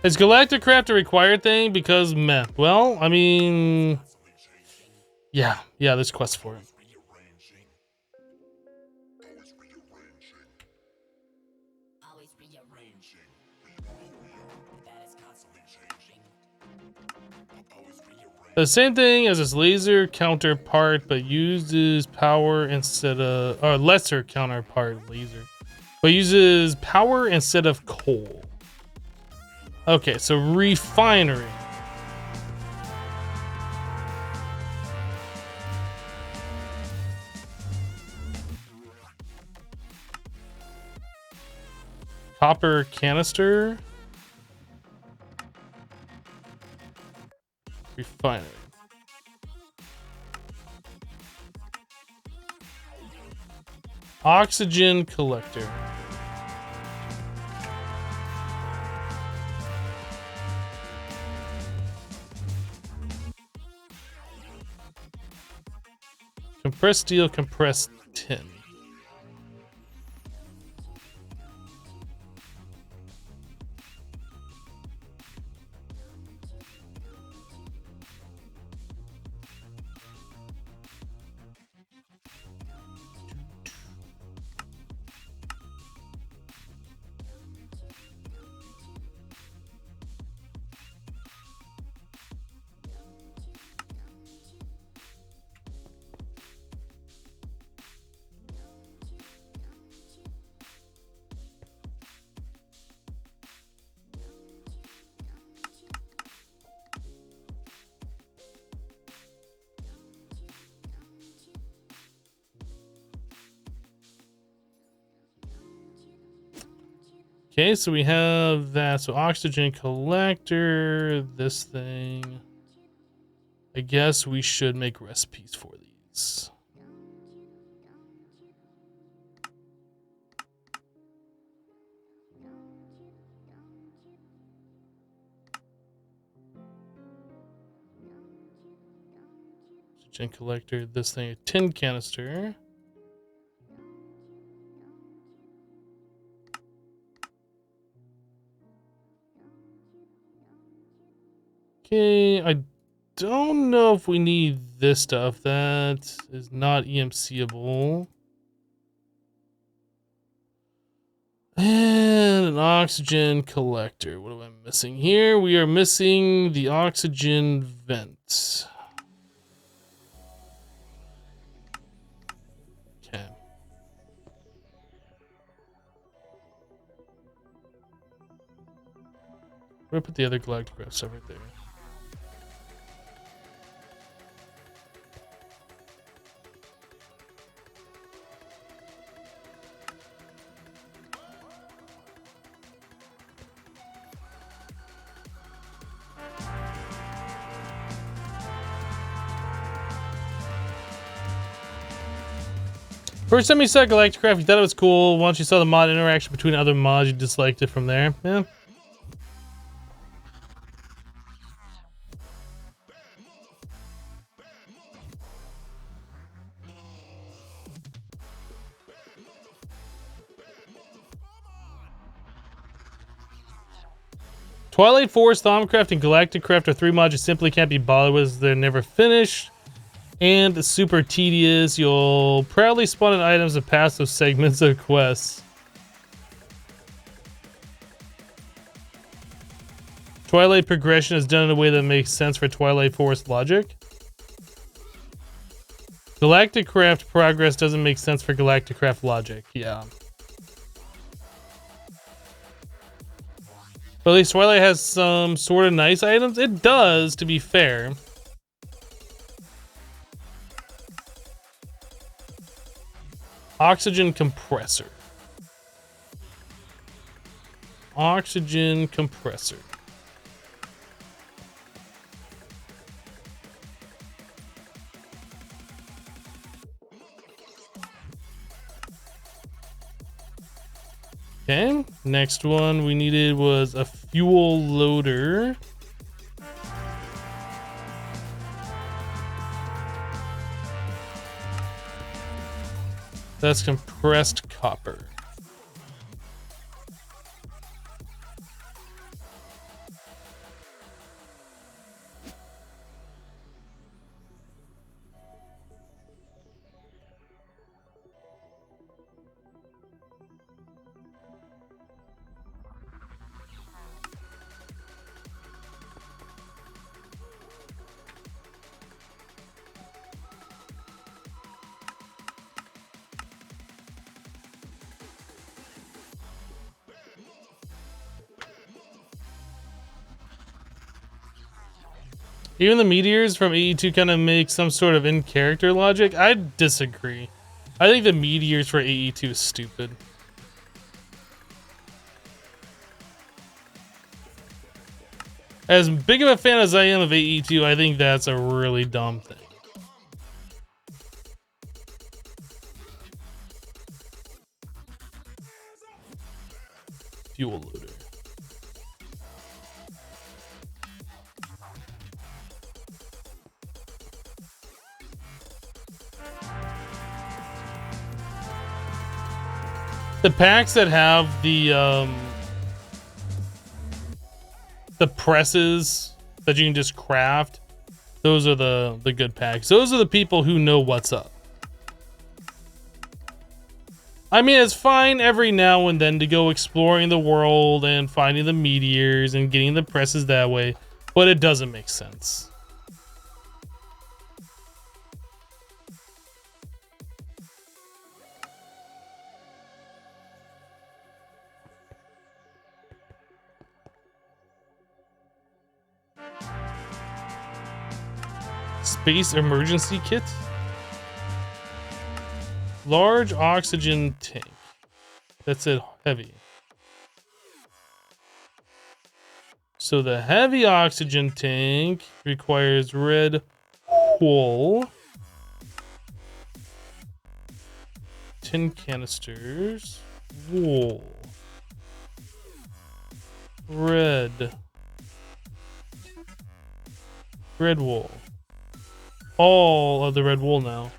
Is Galacticcraft a required thing? Because meh. Well, I mean, yeah, there's quests for it. The same thing as its laser counterpart, but uses power instead of, or lesser counterpart laser, but uses power instead of coal. Okay, so Refinery. Copper canister. Refinery. Oxygen collector. Compressed steel, compressed tin. Okay, so we have that. So oxygen collector, this thing. I guess we should make recipes for these. Oxygen collector, this thing, a tin canister. Okay, I don't know if we need this stuff. That is not EMCable. And an oxygen collector. What am I missing here? We are missing the oxygen vent. Okay. I'm gonna put the other Galacticcraft stuff right there. First time you saw Galacticcraft, you thought it was cool. Once you saw the mod interaction between other mods, you disliked it from there. Yeah. Twilight Force, Thaumcraft, and Galacticcraft are 3 mods you simply can't be bothered with. They're never finished and super tedious. You'll proudly spawn in items and pass those segments of quests. Twilight progression is done in a way that makes sense for Twilight Force logic. Galacticcraft progress doesn't make sense for Galacticcraft logic. Yeah. But at least Twilight has some sort of nice items. It does, to be fair. Oxygen compressor. Oxygen compressor. Okay, next one we needed was a fuel loader. That's compressed copper. Even the meteors from AE2 kind of make some sort of in-character logic. I disagree. I think the meteors for AE2 is stupid. As big of a fan as I am of AE2, I think that's a really dumb thing. Fuel loader. The packs that have the presses that you can just craft, those are the good packs. Those are the people who know what's up. I mean, it's fine every now and then to go exploring the world and finding the meteors and getting the presses that way, but it doesn't make sense. Space emergency kit. Large oxygen tank. That's it. Heavy. So the heavy oxygen tank requires red wool, 10 canisters, wool, red wool, all of the red wool now.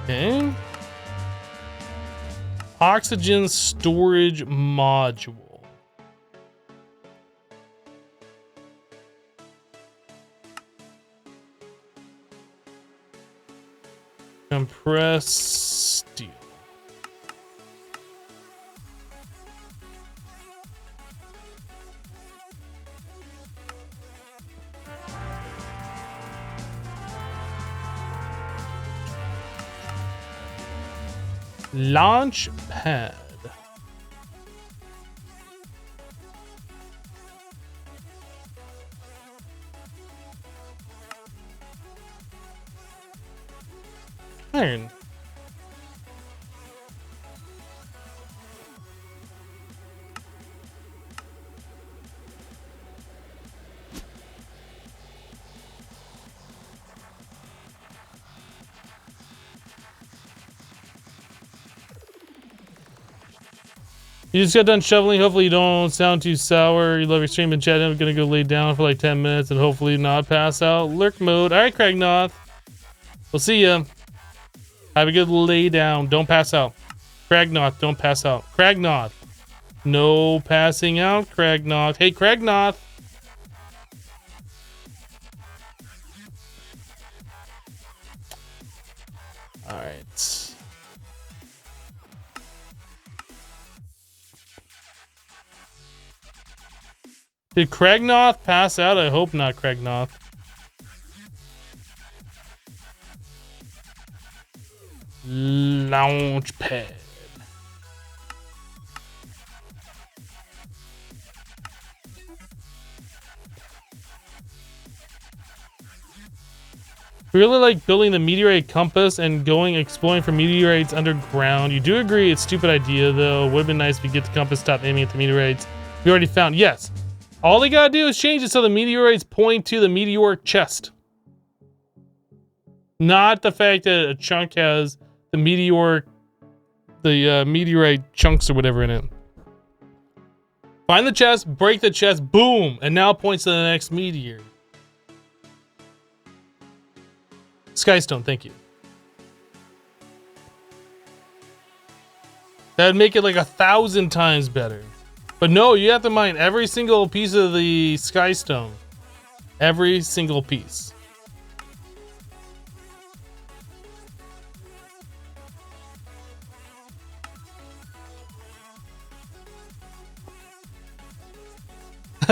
Okay. Oxygen storage module. Compressed steel. Launchpad. Iron. You just got done shoveling. Hopefully you don't sound too sour. You love your stream and chat. I'm gonna go lay down for like 10 minutes and hopefully not pass out. Lurk mode. All right, Craignoth. We'll see ya. Have a good lay down. Don't pass out. Craignoth, don't pass out. Craignoth. No passing out, Craignoth. Hey, Craignoth. All right. Did Craignoth pass out? I hope not, Craignoth. Launchpad. Really like building the meteorite compass and going exploring for meteorites underground. You do agree it's a stupid idea though. Would have been nice if we get the compass, stop aiming at the meteorites. We already found, yes. All they gotta do is change it so the meteorites point to the meteoric chest. Not the fact that a chunk has the meteoric, meteorite chunks or whatever in it. Find the chest, break the chest, boom, and now points to the next meteor. Skystone, thank you. That'd make it like 1,000 times better. But no, you have to mine every single piece of the Skystone. Every single piece.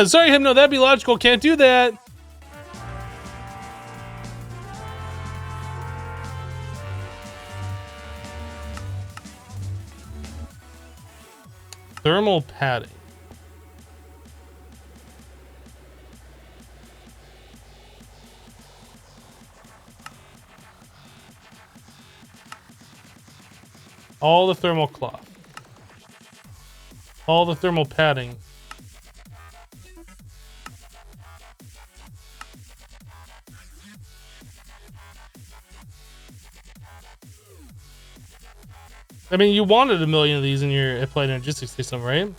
Sorry, Hypno, that'd be logical. Can't do that. Thermal padding. All the thermal cloth. All the thermal padding. I mean, you wanted 1 million of these in your applied energistics system, right?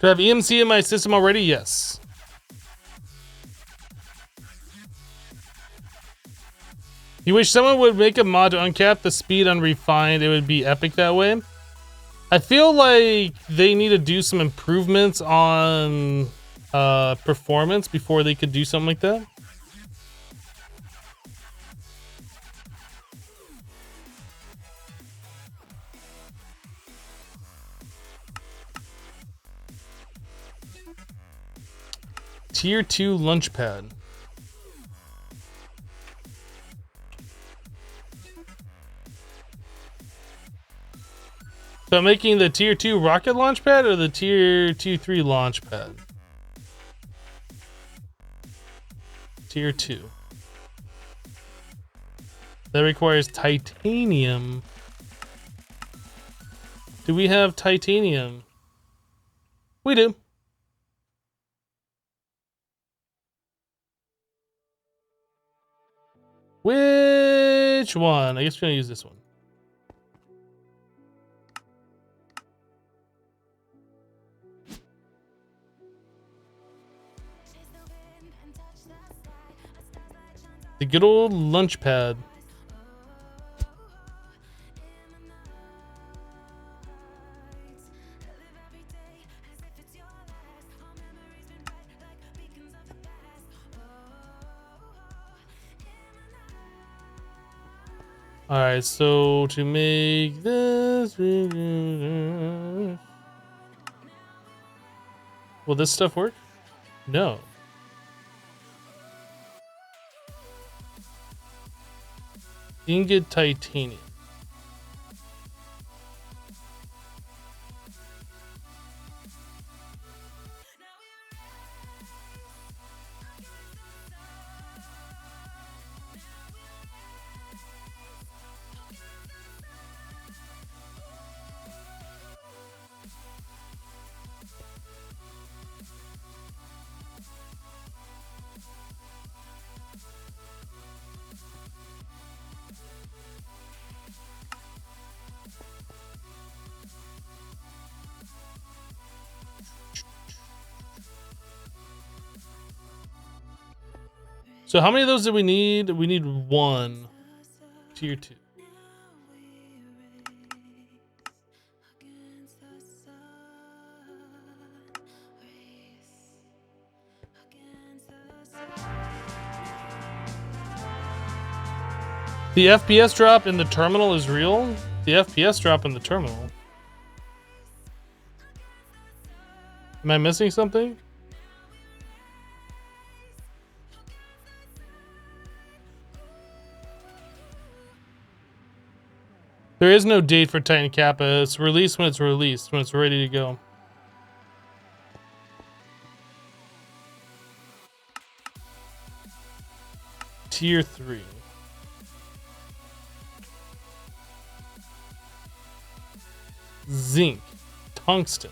Do I have EMC in my system already? Yes. You wish someone would make a mod to uncap the speed on refined. It would be epic that way. I feel like they need to do some improvements on performance before they could do something like that. Tier 2 Launchpad. So I'm making the tier 2 rocket launch pad or the tier 2-3 launch pad? Tier 2. That requires titanium. Do we have titanium? We do. Which one? I guess we're gonna use this one. The good old lunch pad. All right, so to make this, will this stuff work? No. Ingot titanium. So how many of those do we need? We need one. Tier 2. The FPS drop in the terminal is real? The FPS drop in the terminal. Am I missing something? There is no date for Titan Kappa. It's released when it's released, when it's ready to go. Tier 3. Zinc. Tungsten.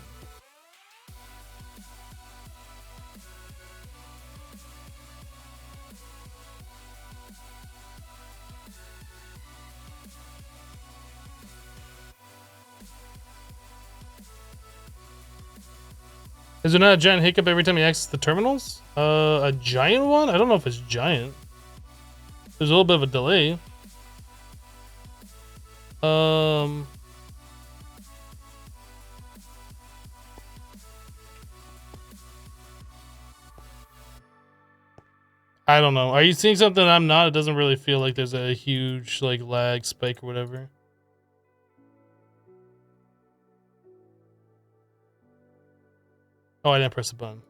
Is there not a giant hiccup every time you access the terminals? A giant one? I don't know if it's giant. There's a little bit of a delay. I don't know. Are you seeing something I'm not? It doesn't really feel like there's a huge like lag spike or whatever. Oh, I didn't press the button.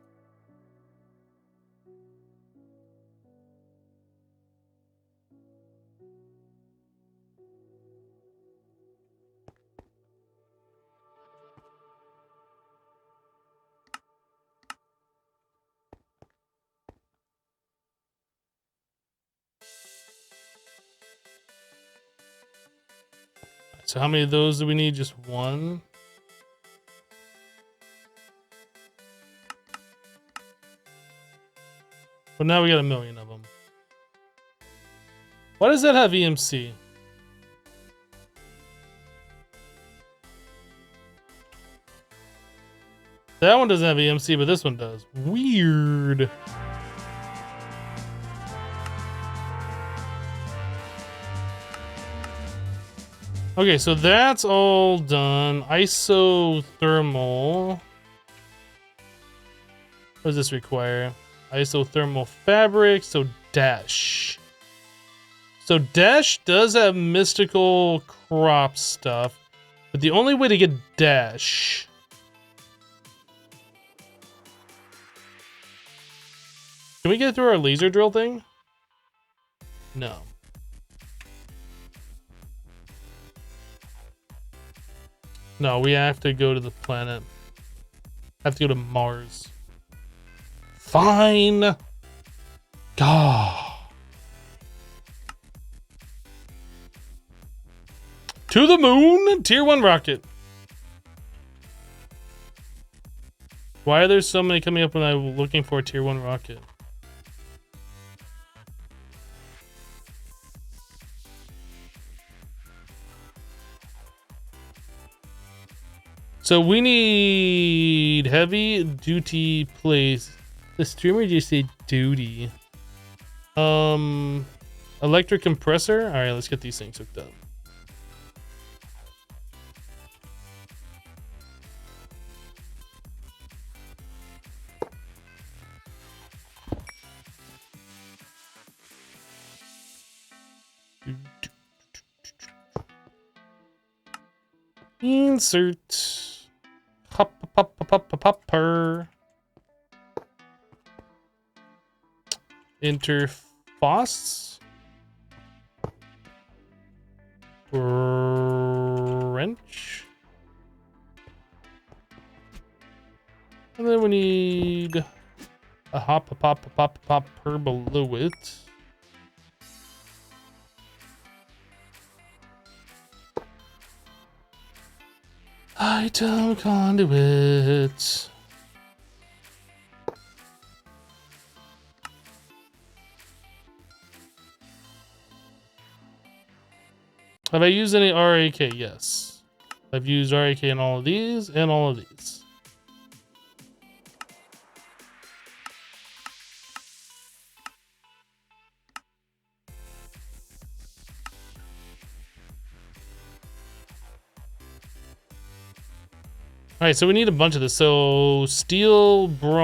So how many of those do we need? Just one? But now we got 1 million of them. Why does that have EMC? That one doesn't have EMC, but this one does. Weird. Okay, so that's all done. Isothermal. What does this require? Isothermal fabric, so dash. So dash does have mystical crop stuff, but the only way to get dash Can we get through our laser drill thing? No. No, we have to go to the planet. Have to go to Mars. Fine. Gah. To the moon, tier 1 rocket. Why are there so many coming up when I'm looking for a tier 1 rocket? So we need heavy duty place. The streamer just said duty. Electric compressor. All right, let's get these things hooked up. Insert hopper interface wrench, and then we need a hopper below it. Item conduit. Have I used any RAK? Yes. I've used RAK in all of these and all of these. All right, so we need a bunch of this. So steel, bronze,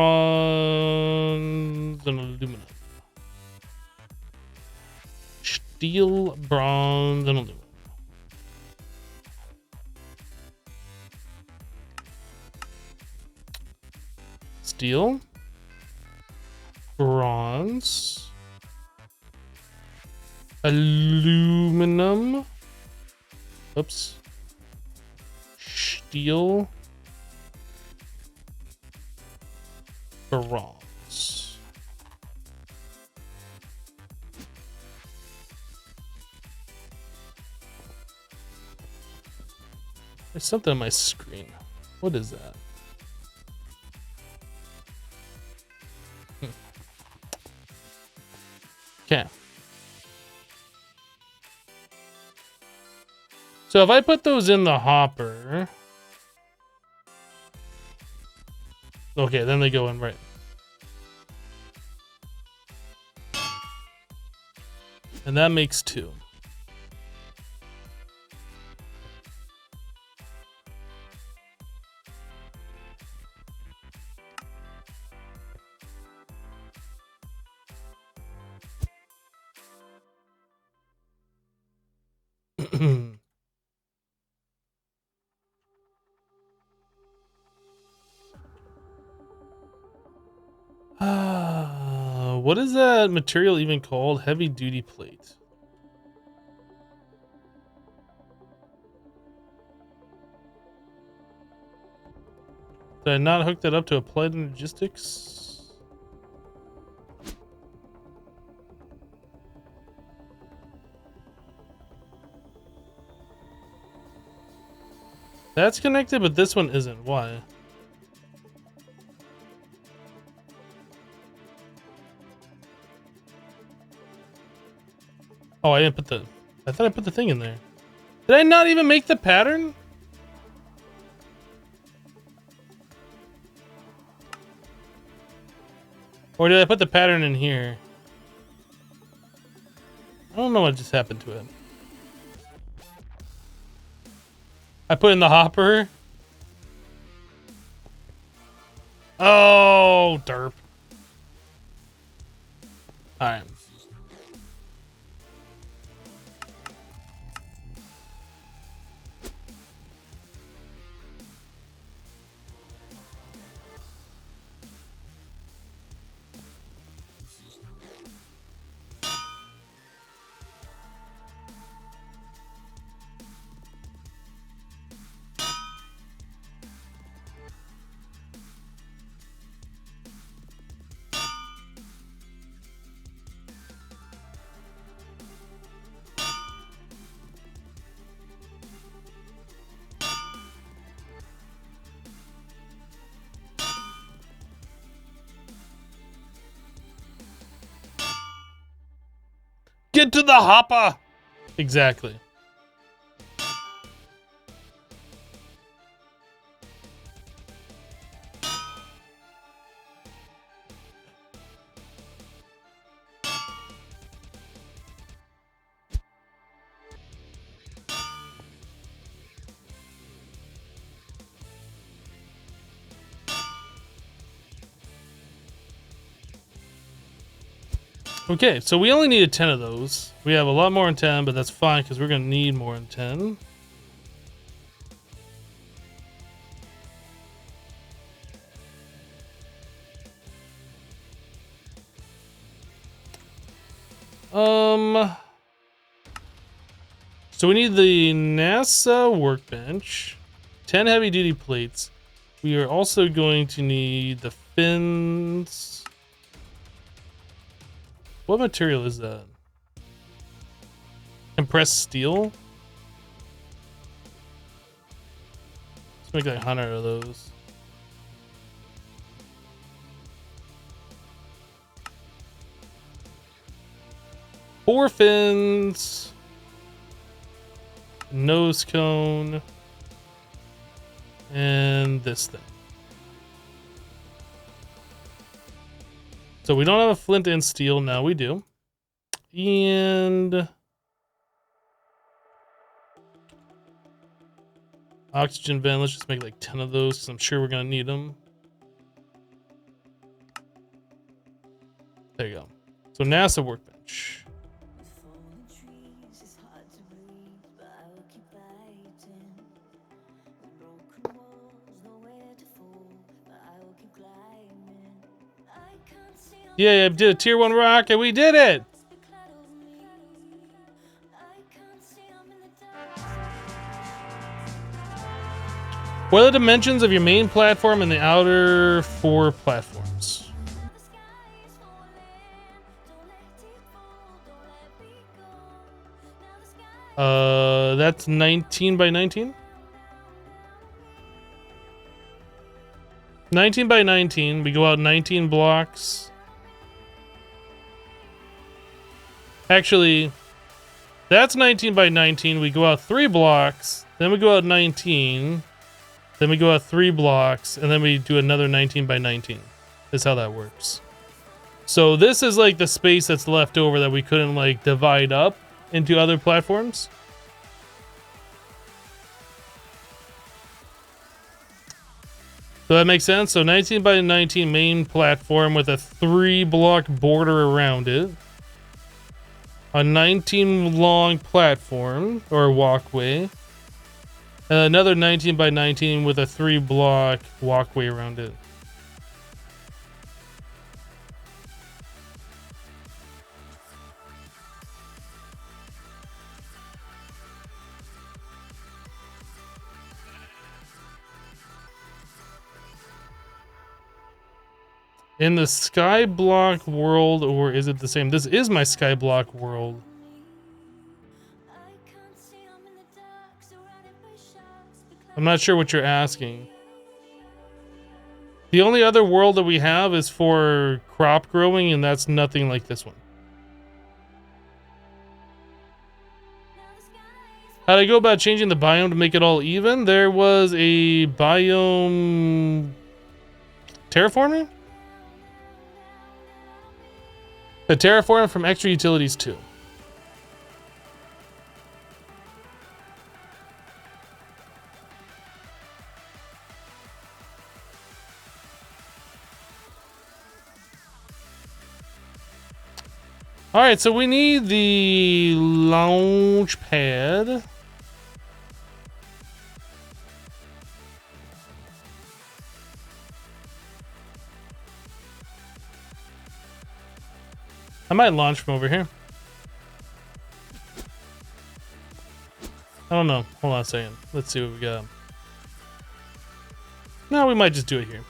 and aluminum. Steel, bronze, and aluminum. Steel, bronze, aluminum. Oops. Steel, bronze. There's something on my screen. What is that? Okay. So if I put those in the hopper, okay, then they go in right. And that makes 2. What is that material even called? Heavy duty plate. Did I not hook that up to applied logistics? That's connected, but this one isn't. Why? Oh, I didn't put the... I thought I put the thing in there. Did I not even make the pattern? Or did I put the pattern in here? I don't know what just happened to it. I put in the hopper. Oh, derp. Alright. Get to the hopper! Exactly. Okay, so we only needed 10 of those. We have a lot more than 10, but that's fine because we're going to need more than 10. So we need the NASA workbench, 10 heavy duty plates. We are also going to need the fins. What material is that? Compressed steel? Let's make like 100 of those. Four fins. Nose cone. And this thing. So we don't have a flint and steel. Now we do. And oxygen vent. Let's just make like 10 of those because I'm sure we're going to need them. There you go. So NASA workbench. Yeah, I did a tier 1 rock and we did it! What are the dimensions of your main platform and the outer 4 platforms? That's 19 by 19? 19 by 19, we go out 19 blocks. Actually, that's 19 by 19, we go out 3 blocks, then we go out 19, then we go out 3 blocks, and then we do another 19 by 19. That's how that works. So this is like the space that's left over that we couldn't like divide up into other platforms. So that makes sense. So 19 by 19 main platform with a 3 block border around it. A 19 long platform or walkway. And another 19 by 19 with a 3 block walkway around it. In the Skyblock world, or is it the same? This is my Skyblock world. I'm not sure what you're asking. The only other world that we have is for crop growing, and that's nothing like this one. How did I go about changing the biome to make it all even? There was a biome terraforming? A terraform from extra utilities too. All right, so we need the Launchpad. I might launch from over here. I don't know. Hold on a second. Let's see what we got. No, we might just do it here.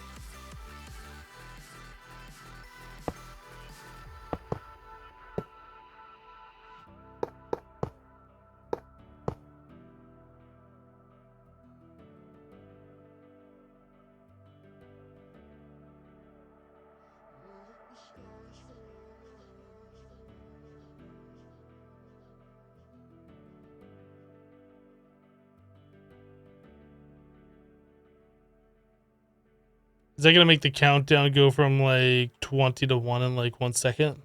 Is that gonna make the countdown go from like 20 to 1 in like 1 second?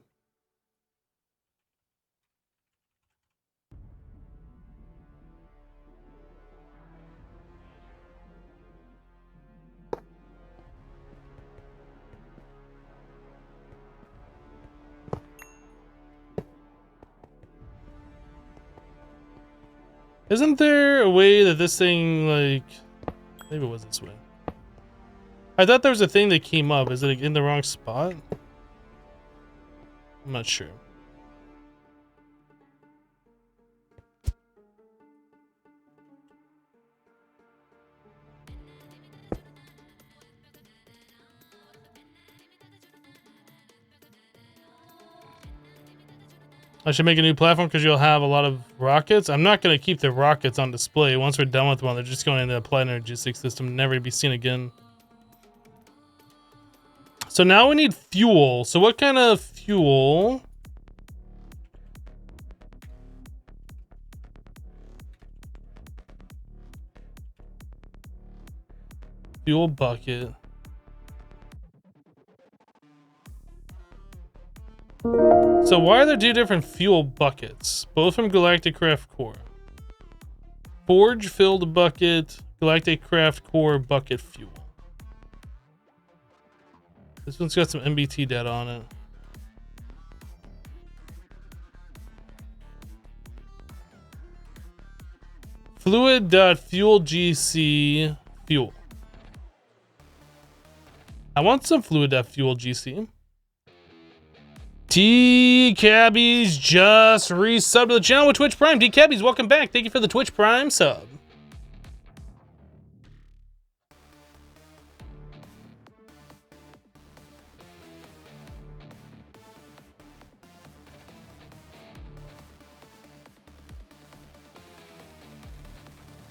Isn't there a way that this thing, like, maybe it was this way. I thought there was a thing that came up. Is it in the wrong spot? I'm not sure. I should make a new platform because you'll have a lot of rockets. I'm not going to keep the rockets on display. Once we're done with one, they're just going into the applied logistics system, never to be seen again. So now we need fuel. So what kind of fuel? Fuel bucket. So why are there 2 different fuel buckets? Both from Galacticcraft core. Forge filled bucket, Galacticcraft core bucket fuel. This one's got some MBT data on it. Fluid.fuelgc fuel. I want some fluid.fuelgc. T-Cabbies just resubbed to the channel with Twitch Prime. T-Cabbies, welcome back. Thank you for the Twitch Prime sub.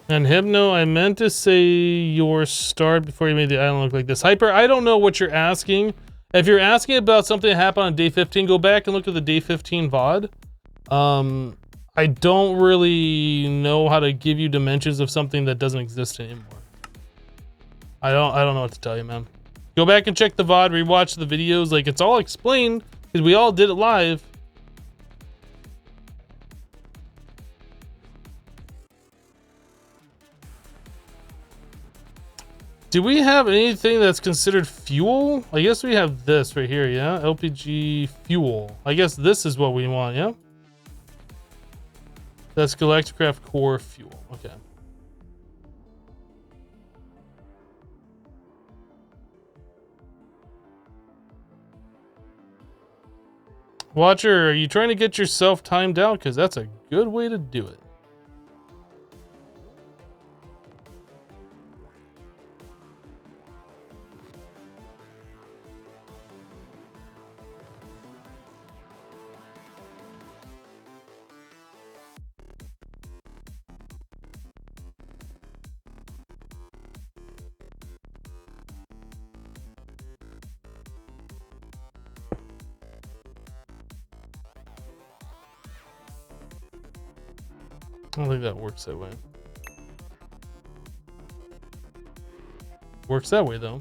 And Hypno, I meant to say your start before you made the island look like this. Hyper, I don't know what you're asking. If you're asking about something that happened on day 15, go back and look at the day 15 VOD. I don't really know how to give you dimensions of something that doesn't exist anymore. I don't know what to tell you, man. Go back and check the VOD, rewatch the videos. Like, it's all explained because we all did it live. Do we have anything that's considered fuel? I guess we have this right here, yeah? LPG fuel. I guess this is what we want, yeah? That's Galacticcraft core fuel, okay. Watcher, are you trying to get yourself timed out? Because that's a good way to do it. I don't think that works that way. Works that way, though.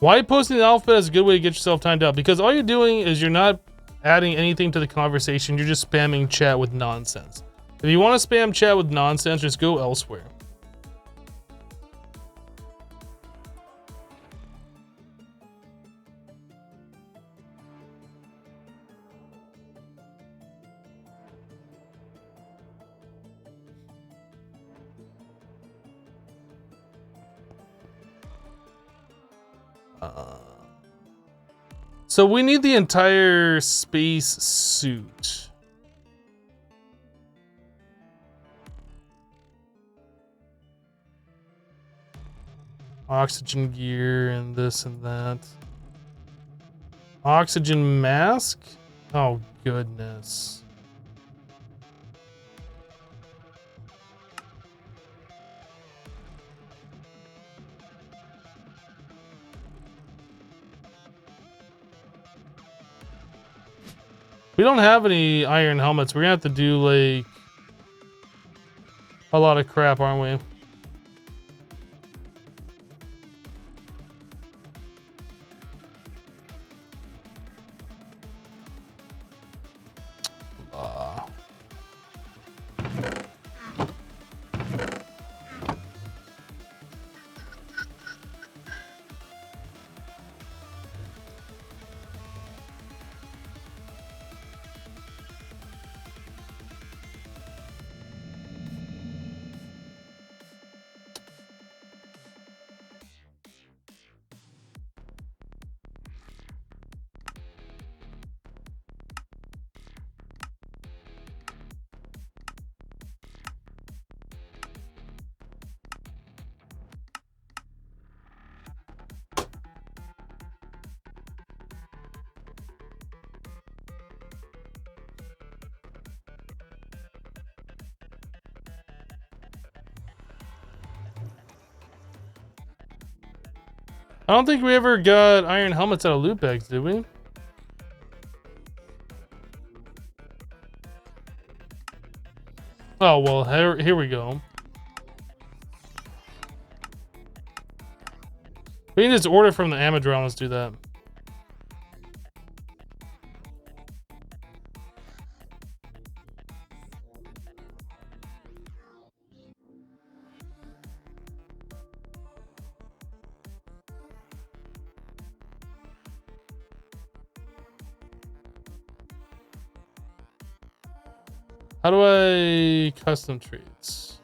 Why posting the alphabet is a good way to get yourself timed out? Because all you're doing is you're not adding anything to the conversation. You're just spamming chat with nonsense. If you want to spam chat with nonsense, just go elsewhere. So we need the entire space suit. Oxygen gear and this and that. Oxygen mask? Oh, goodness. We don't have any iron helmets. We're gonna have to do like a lot of crap, aren't we? I don't think we ever got iron helmets out of loot bags, did we? Oh, well, here we go. We can just order from the Amadron. Let's do that. How do I custom traits?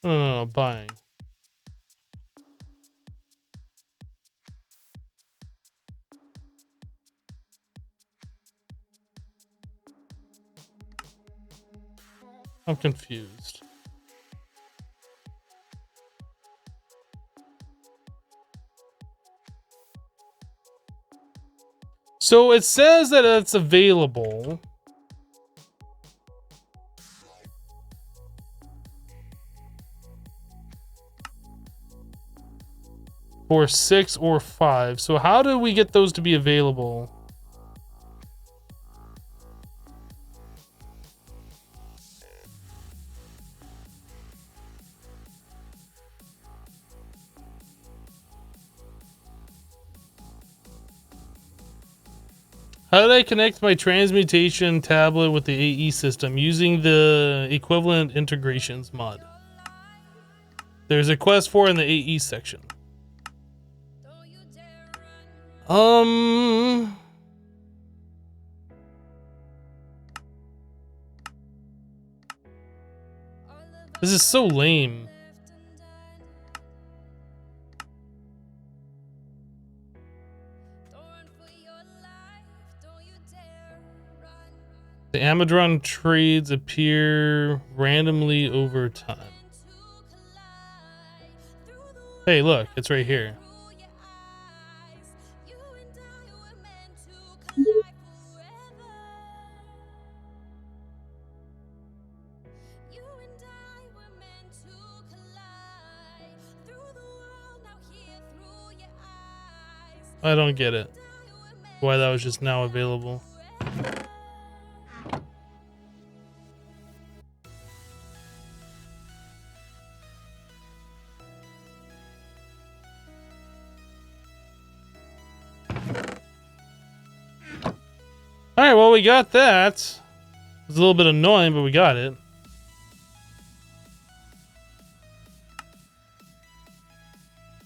No, buying. I'm confused. So it says that it's available. For 6 or 5. So how do we get those to be available? How did I connect my transmutation tablet with the AE system using the equivalent integrations mod? There's a quest for in the AE section. This is so lame. The Amadron trades appear randomly over time. Hey, look, it's right here. I don't get it. Why that was just now available. Alright, well, we got that. It was a little bit annoying, but we got it.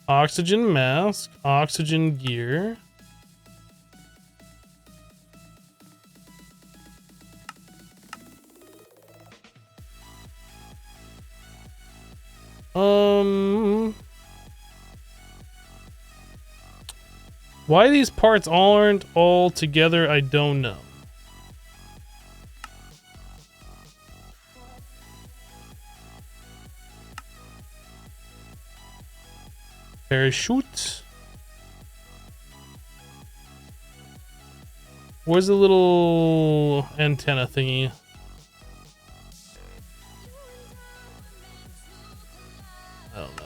Oxygen mask, oxygen gear. Why these parts aren't all together, I don't know. Parachute. Where's the little antenna thingy? I don't know.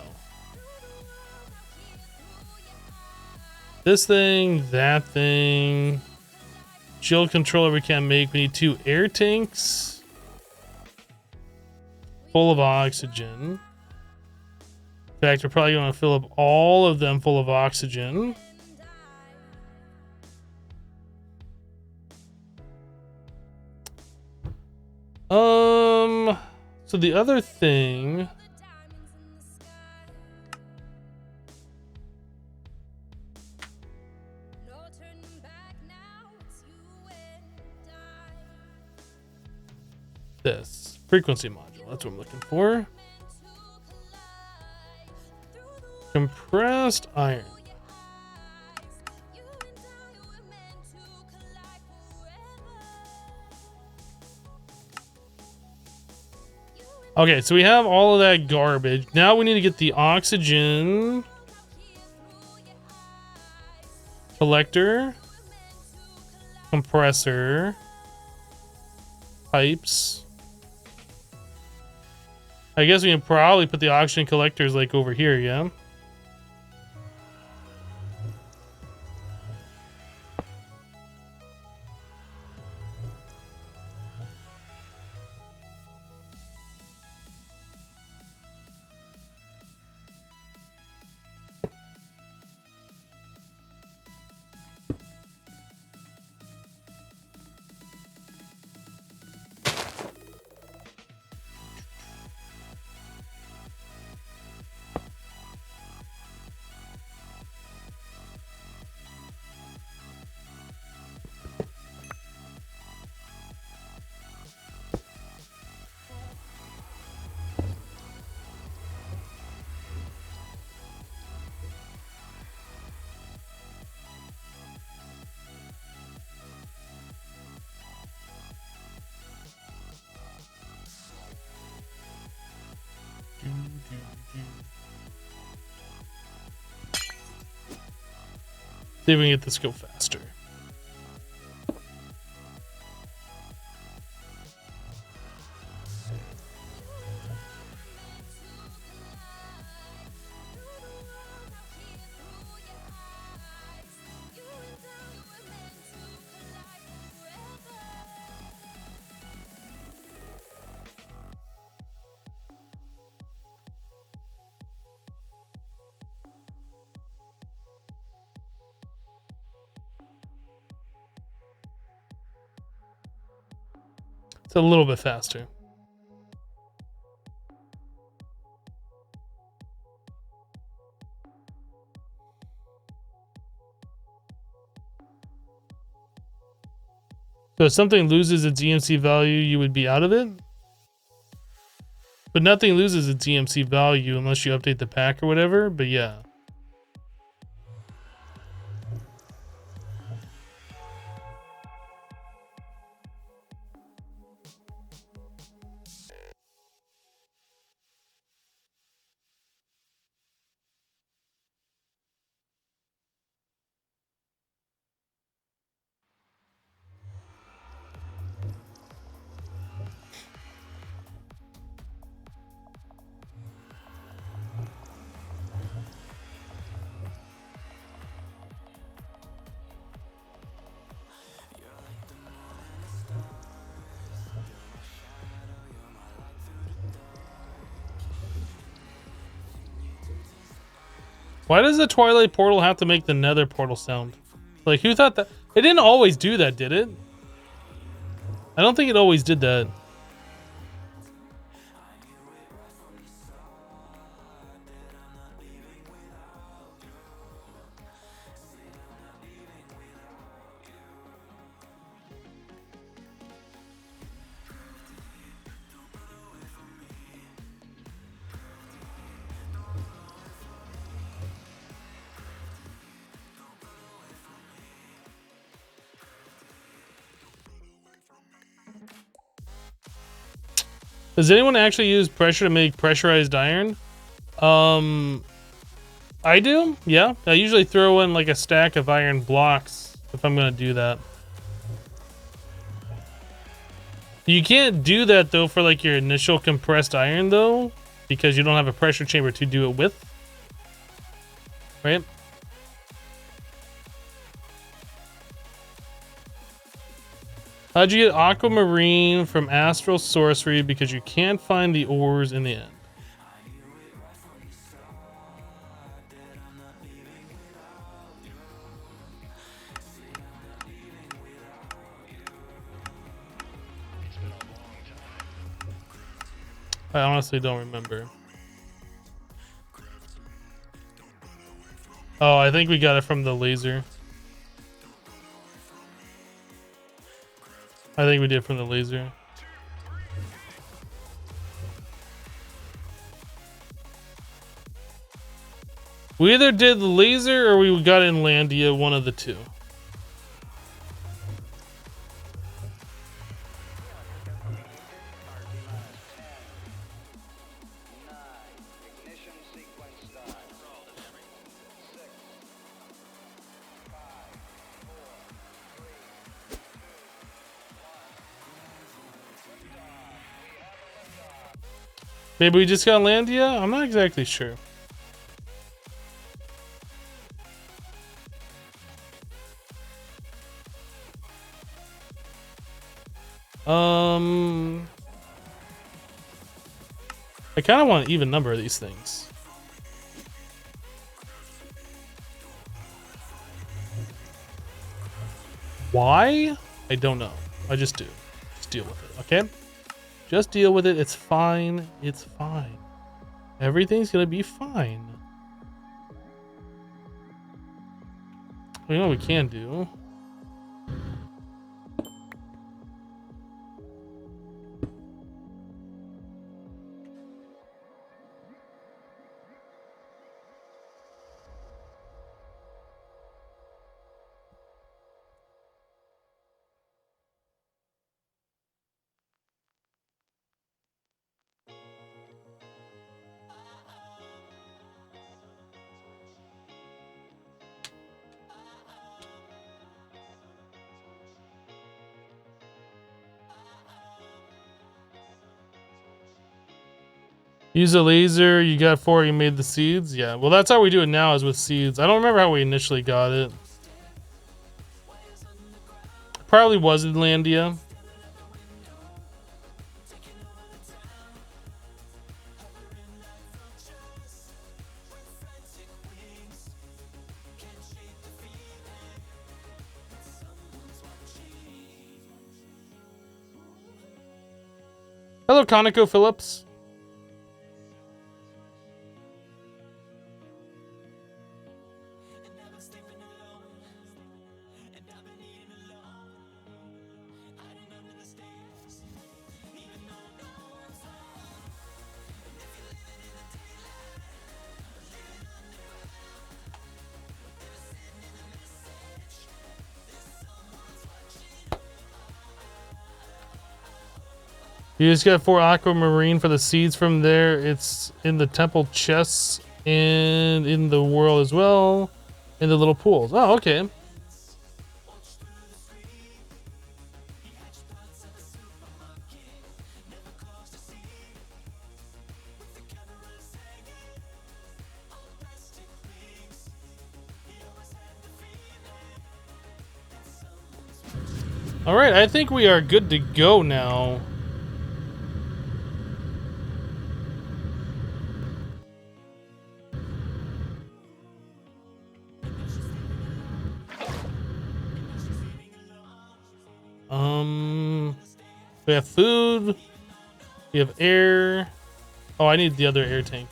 This thing, that thing. Shield controller we can't make. We need 2 air tanks. Full of oxygen. In fact, we're probably going to fill up all of them full of oxygen. So the other thing. This frequency module, that's what I'm looking for. Compressed iron. Okay, so we have all of that garbage. Now we need to get the oxygen collector, compressor, pipes. I guess we can probably put the oxygen collectors like over here, yeah? See if we can get this go faster. It's a little bit faster. So if something loses its EMC value, you would be out of it? But nothing loses its EMC value unless you update the pack or whatever, but yeah. Why does the Twilight portal have to make the Nether portal sound? Like, who thought that? It didn't always do that, did it? I don't think it always did that. Does anyone actually use pressure to make pressurized iron? I I do, yeah. I usually throw in like a stack of iron blocks if I'm gonna do that. You can't do that though for like your initial compressed iron though, because you don't have a pressure chamber to do it with, right? How'd you get aquamarine from astral sorcery? Because you can't find the ores in the end. I honestly don't remember. Oh, I think we got it from the laser. I think we did from the laser. We either did the laser or we got in Landia, one of the two. Maybe we just got Landia? I'm not exactly sure. I kind of want an even number of these things. Why? I don't know. I just do. Just deal with it, okay? Just deal with it. It's fine. It's fine. Everything's gonna be fine. You know what we can do? Use a laser, you got 4, you made the seeds? Yeah, well that's how we do it now, is with seeds. I don't remember how we initially got it. Probably was in Landia. Hello, Conoco Phillips. You just got 4 aquamarine for the seeds from there. It's in the temple chests and in the world as well. In the little pools. Oh, okay. All right, I think we are good to go now. We have food. We have air. Oh, I need the other air tank.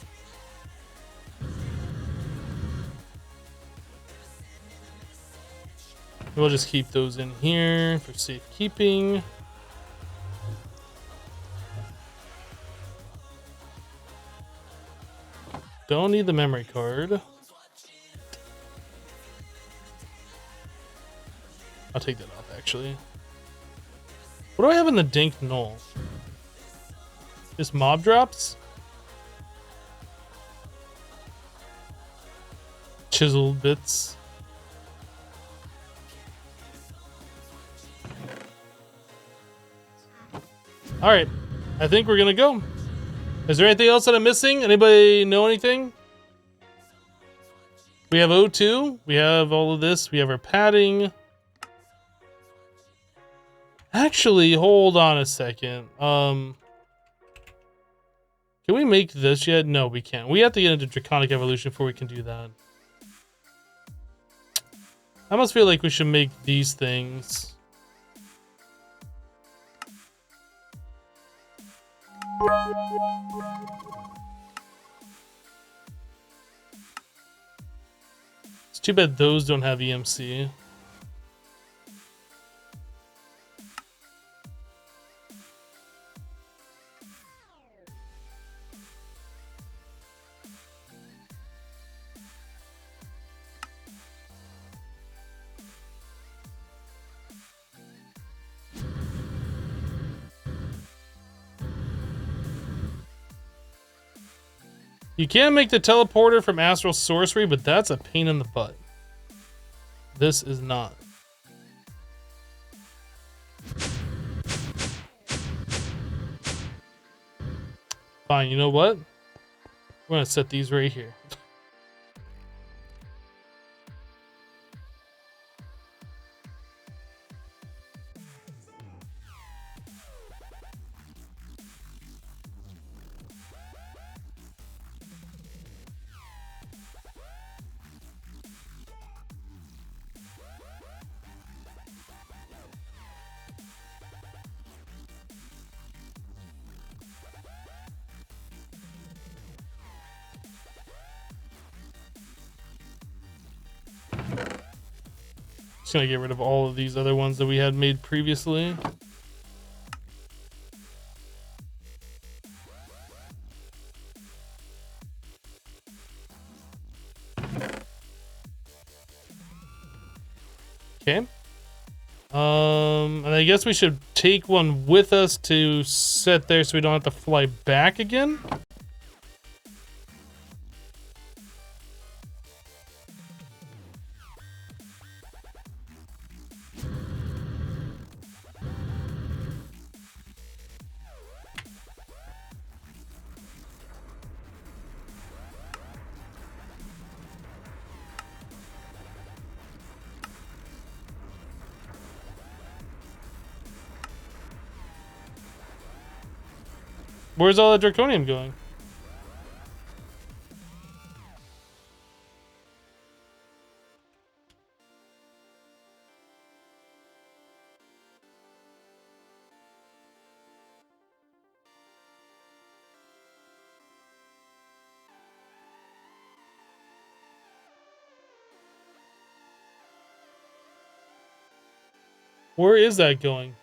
We'll just keep those in here for safekeeping. Don't need the memory card. I'll take that off, actually. What do I have in the Dink Knoll? Just mob drops? chiseled bits. All right, I think we're gonna go. Is there anything else that I'm missing? Anybody know anything? We have O2. We have all of this. We have our padding. Actually, hold on a second. Can we make this yet? No, we can't. We have to get into Draconic Evolution before we can do that. I almost feel like we should make these things. It's too bad those don't have EMC. You can make the teleporter from Astral Sorcery, but that's a pain in the butt. This is not. Fine, you know what? We're gonna set these right here. Just gonna get rid of all of these other ones that we had made previously. Okay. And I guess we should take one with us to set there so we don't have to fly back again. Where's all the draconium going? Where is that going?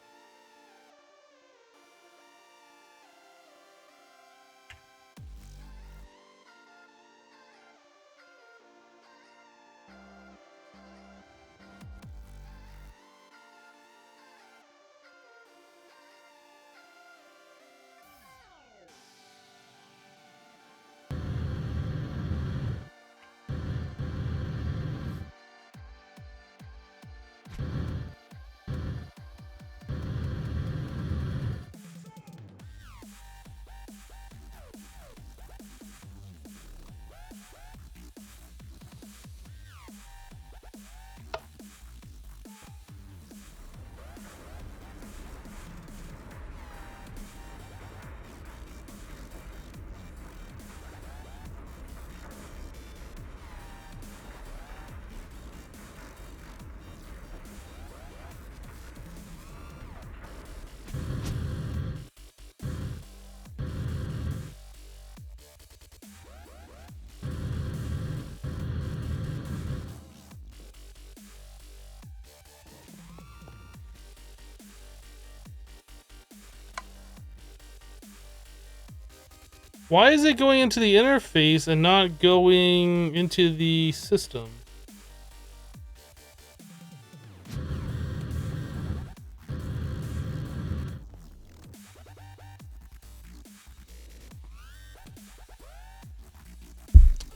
Why is it going into the interface and not going into the system?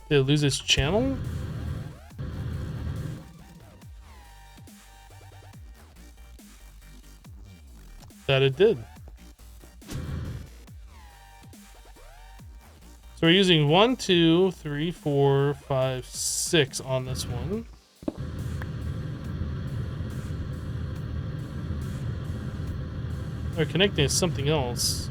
Did it lose its channel? That it did. So we're using 1, 2, 3, 4, 5, 6 on this one. We're connecting to something else.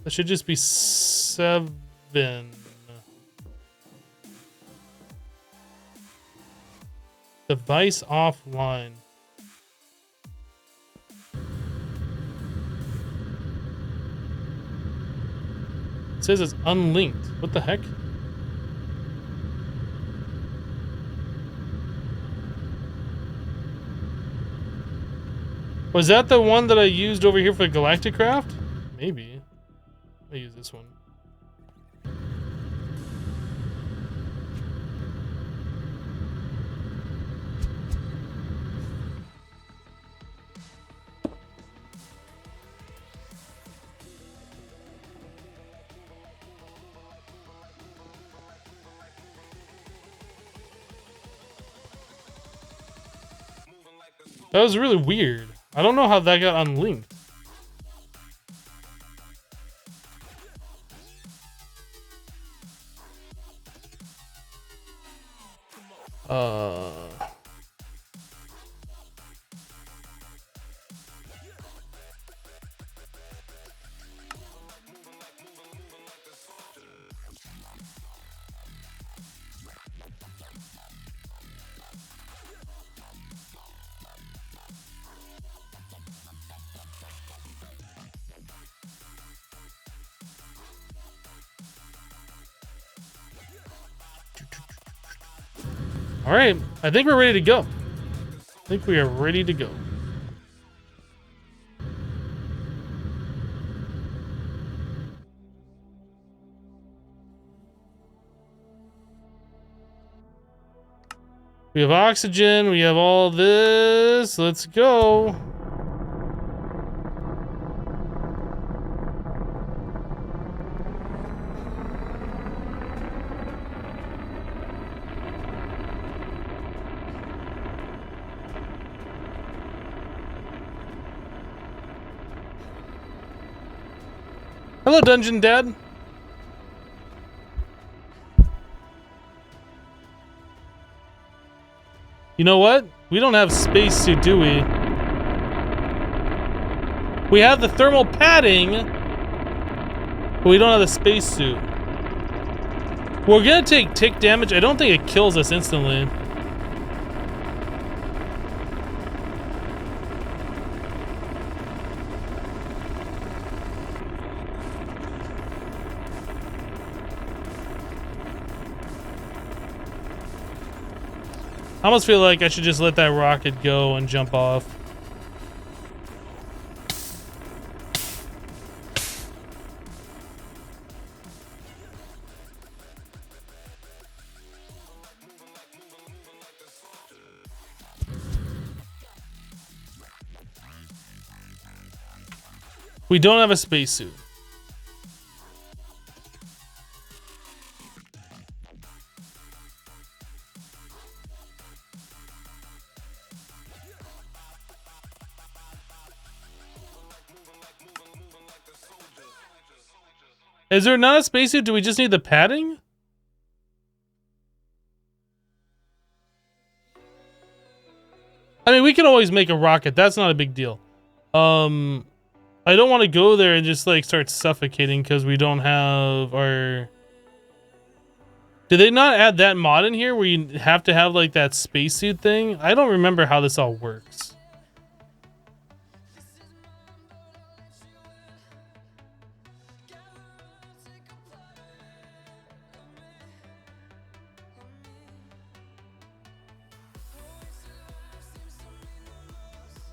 That should just be 7. Device offline. It says it's unlinked. What the heck? Was that the one that I used over here for Galacticcraft? Maybe. I'll use this one. That was really weird. I don't know how that got unlinked. All right, I think we're ready to go. I think we are ready to go. We have oxygen, we have all this. Let's go. Hello, Dungeon Dad. You know what? We don't have spacesuit, do we? We have the thermal padding, but we don't have the spacesuit. We're gonna take tick damage. I don't think it kills us instantly. I almost feel like I should just let that rocket go and jump off. We don't have a spacesuit. Is there not a spacesuit? Do we just need the padding? I mean, we can always make a rocket. That's not a big deal. I don't want to go there and just like start suffocating because we don't have our... Did they not add that mod in here where you have to have like that spacesuit thing? I don't remember how this all works.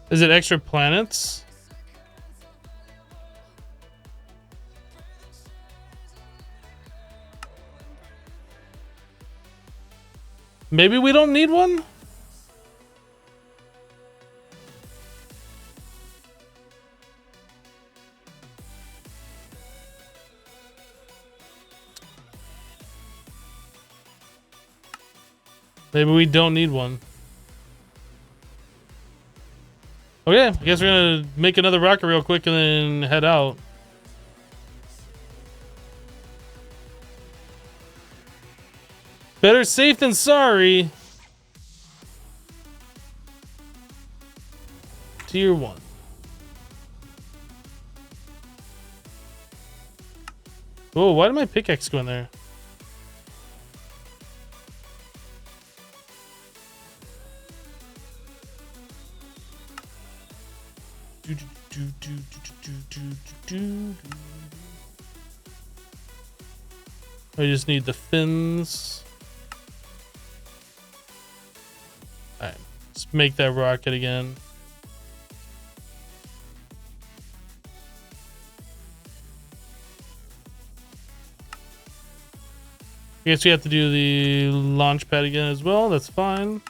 Is it extra planets? Maybe we don't need one? Maybe we don't need one. Okay, I guess we're gonna make another rocket real quick and then head out. Better safe than sorry. Tier 1. Oh, why did my pickaxe go in there? I just need the fins. Alright, let's make that rocket again. I guess we have to do the launch pad again as well. That's fine.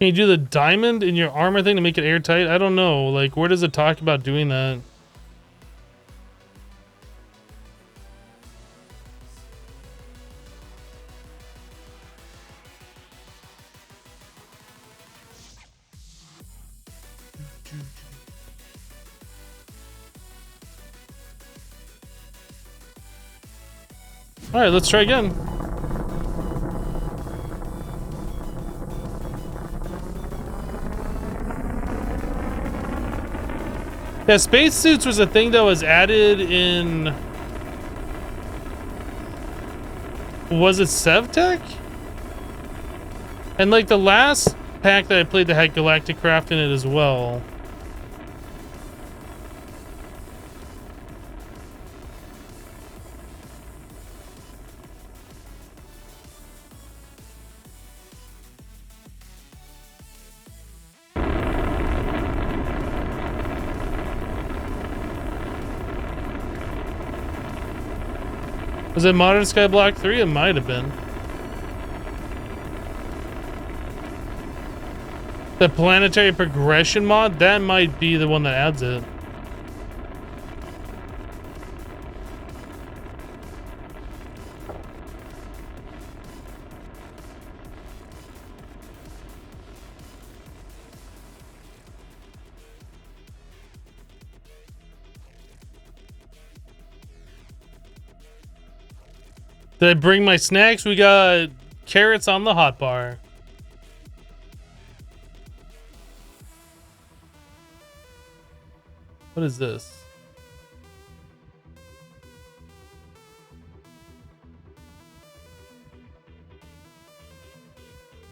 Can you do the diamond in your armor thing to make it airtight? I don't know. Like, where does it talk about doing that? All right, let's try again. Yeah, spacesuits was a thing that was added in... Was it SevTech? And like the last pack that I played that had Galacticcraft in it as well. Was it Modern Skyblock 3? It might have been. The planetary progression mod? That might be the one that adds it. Did I bring my snacks? We got carrots on the hot bar. What is this?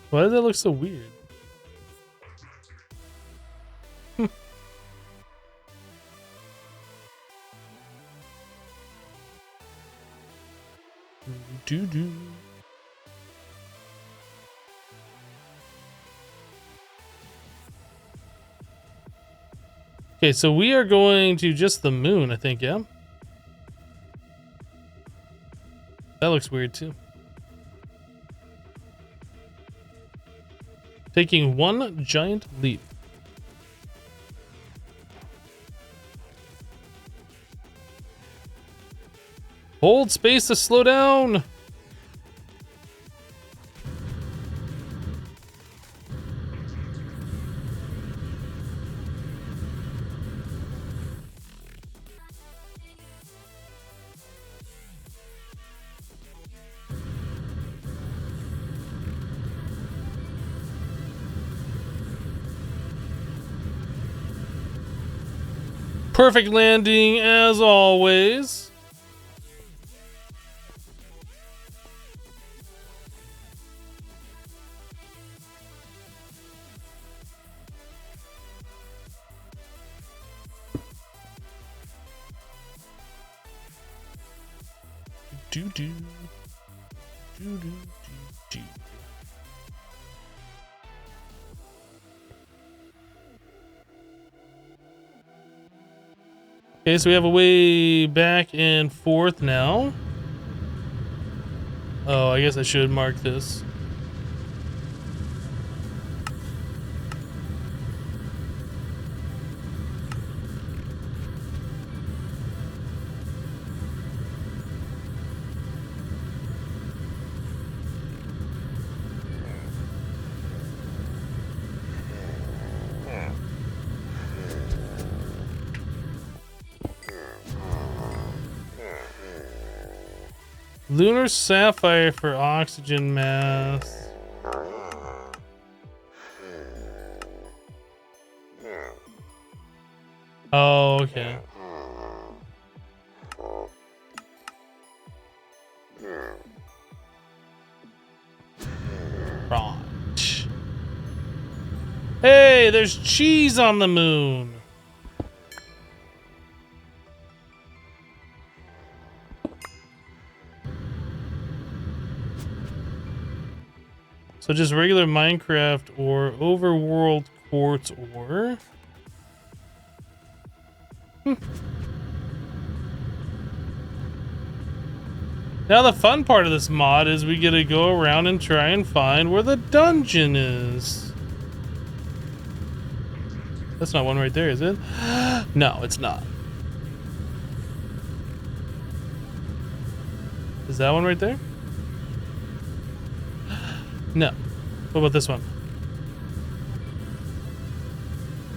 Why does that look so weird? Do. Okay, so we are going to just the moon, I think, yeah? That looks weird too. Taking one giant leap. Hold space to slow down. Perfect landing as always. Do. Okay, so we have a way back and forth now. Oh, I guess I should mark this. Lunar sapphire for oxygen mass. Oh, okay. Right. Hey, there's cheese on the moon. So just regular Minecraft or overworld quartz ore. Now the fun part of this mod is we get to go around and try and find where the dungeon is. That's not one right there, is it? No, it's not. Is that one right there? No. What about this one?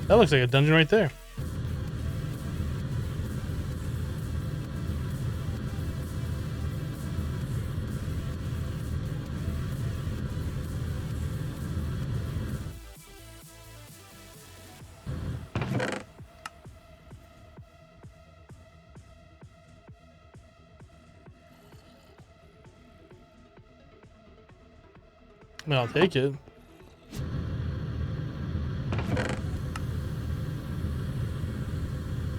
That looks like a dungeon right there. I mean, I'll take it.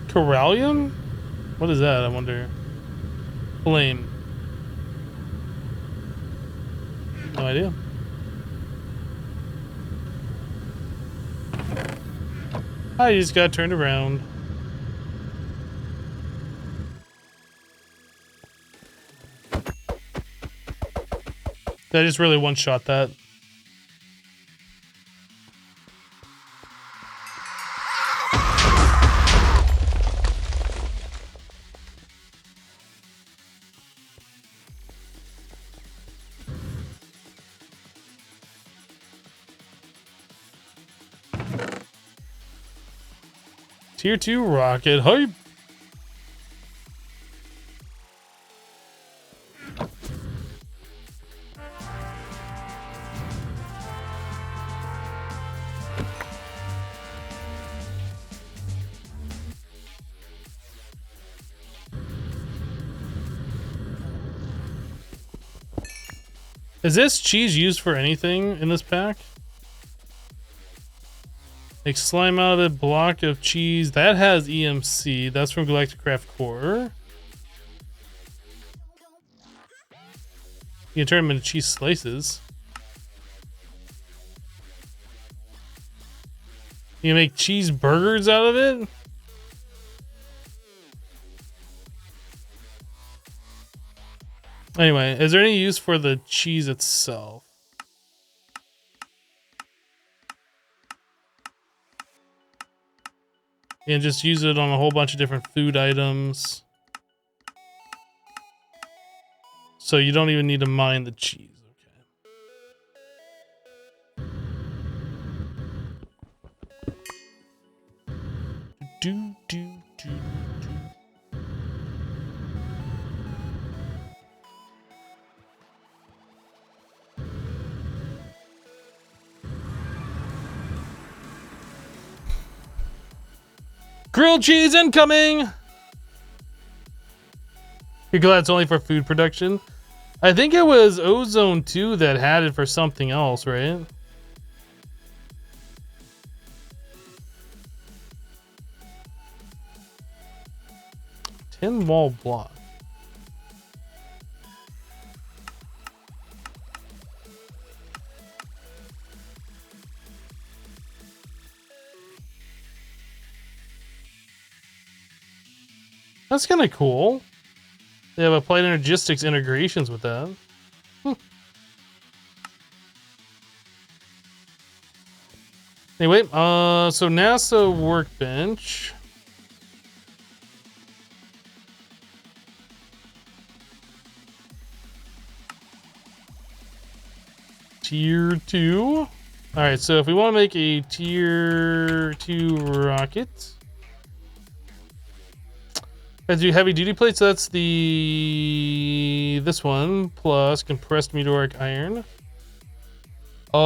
Corallium? What is that, I wonder? Flame. No idea. I just got turned around. I just really one-shot that. Tier 2 rocket hype. Is this cheese used for anything in this pack? Make slime out of it, block of cheese. That has EMC. That's from Galacticcraft Core. You can turn them into cheese slices. You can make cheeseburgers out of it? Anyway, is there any use for the cheese itself? And just use it on a whole bunch of different food items. So you don't even need to mine the cheese. Okay. Do. Grilled cheese incoming! You're glad it's only for food production? I think it was Ozone 2 that had it for something else, right? Tin wall block. That's kind of cool. They have applied energistics integrations with that. Anyway, so NASA workbench. Tier 2. Alright, so if we want to make a tier 2 rocket, let's do heavy duty plates. So that's this one plus compressed meteoric iron. Oh,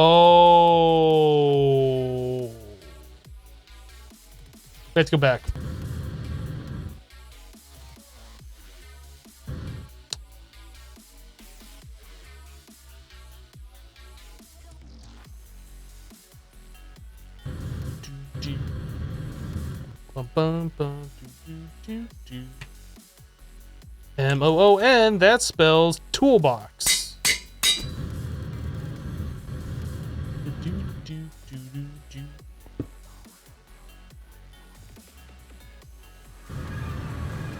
let's go back. MOON, that spells toolbox.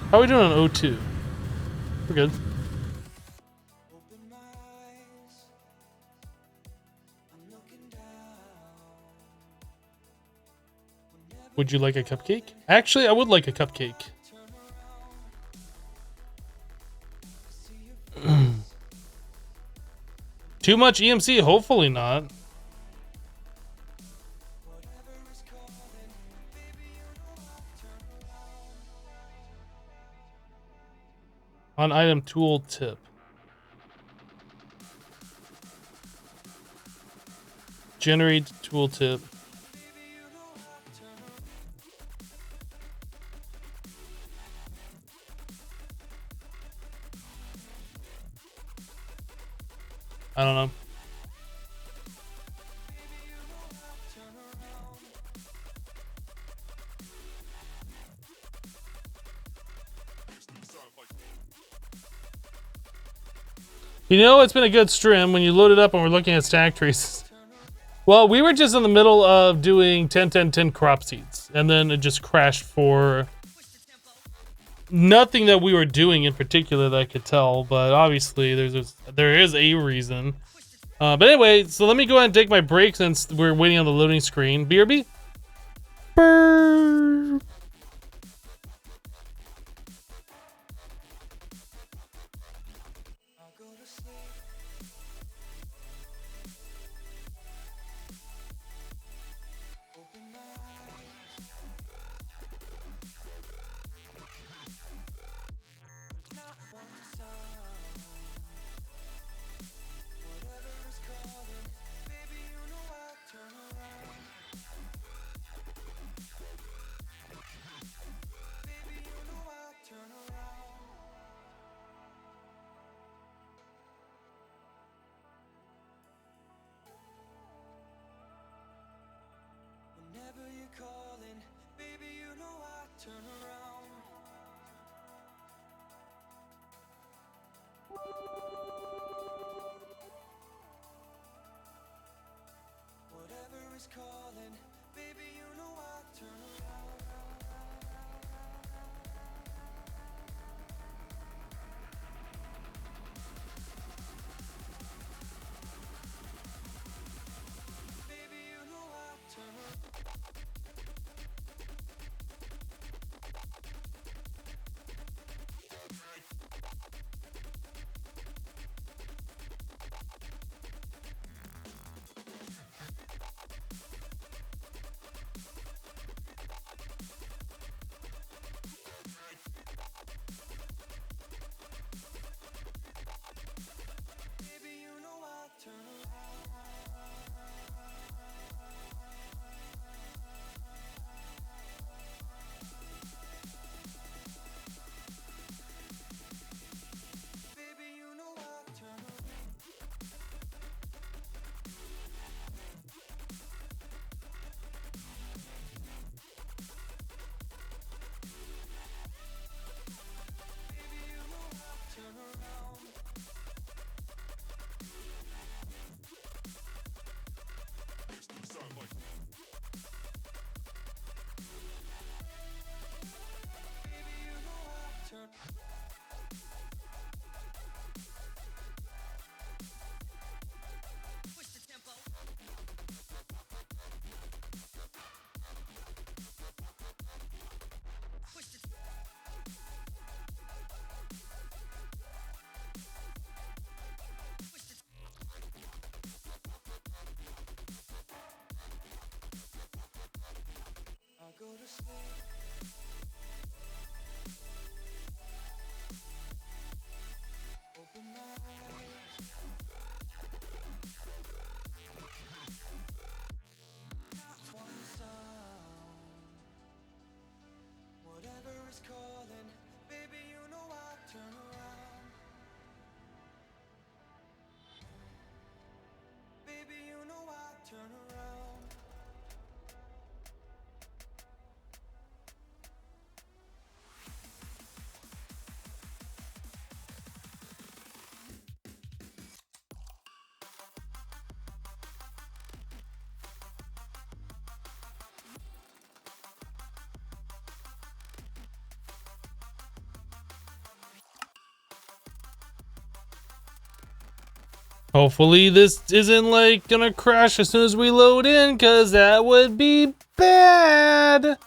How are we doing on O2? We're good. Would you like a cupcake? Actually, I would like a cupcake. Too much EMC? Hopefully not. On item tool tip. Generate tooltip. I don't know. You know, it's been a good stream when you load it up and we're looking at stack traces. Well, we were just in the middle of doing 10-10-10 crop seeds, and then it just crashed for nothing that we were doing in particular that I could tell, but obviously there is a reason. But anyway, so let me go ahead and take my break since we're waiting on the loading screen. BRB? Burr. Hopefully this isn't like gonna crash as soon as we load in, cause that would be bad.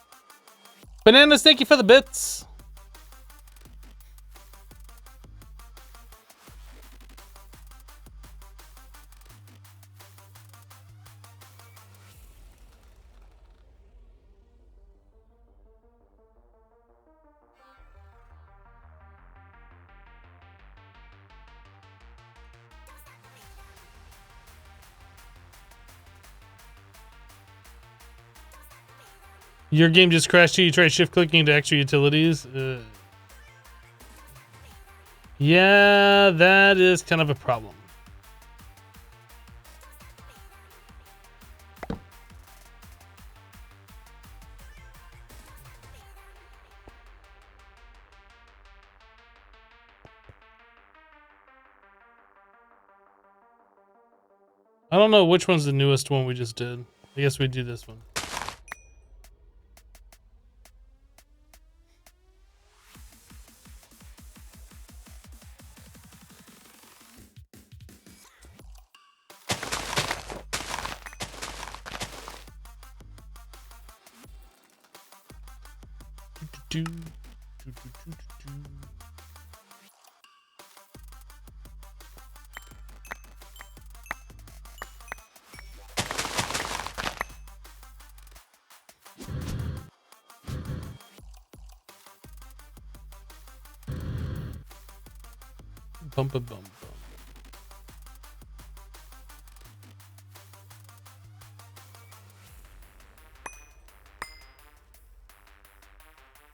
Bananas, thank you for the bits. Your game just crashed you tried shift clicking to extra utilities. Yeah, that is kind of a problem. I don't know which one's the newest one we just did. I guess we do this one. Bum, bum, bum, bum.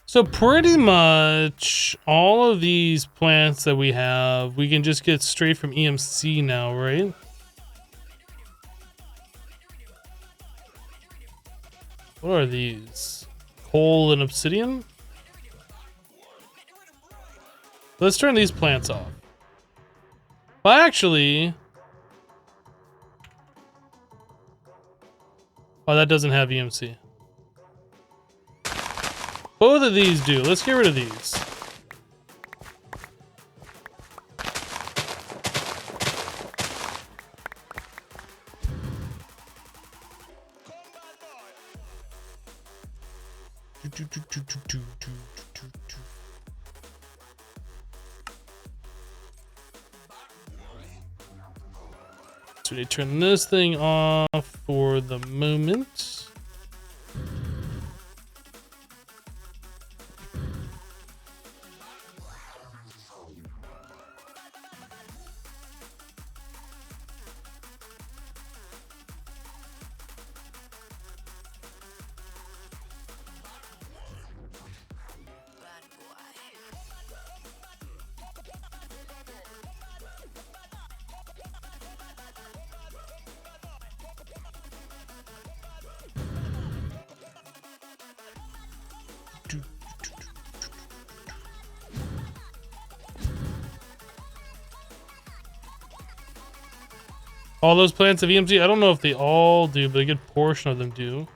So pretty much all of these plants that we have, we can just get straight from EMC now, right? What are these? Coal and obsidian? Let's turn these plants off. Well, actually... Oh, that doesn't have EMC. Both of these do. Let's get rid of these. So we need to turn this thing off for the moment. All those plants have EMC? I don't know if they all do, but a good portion of them do.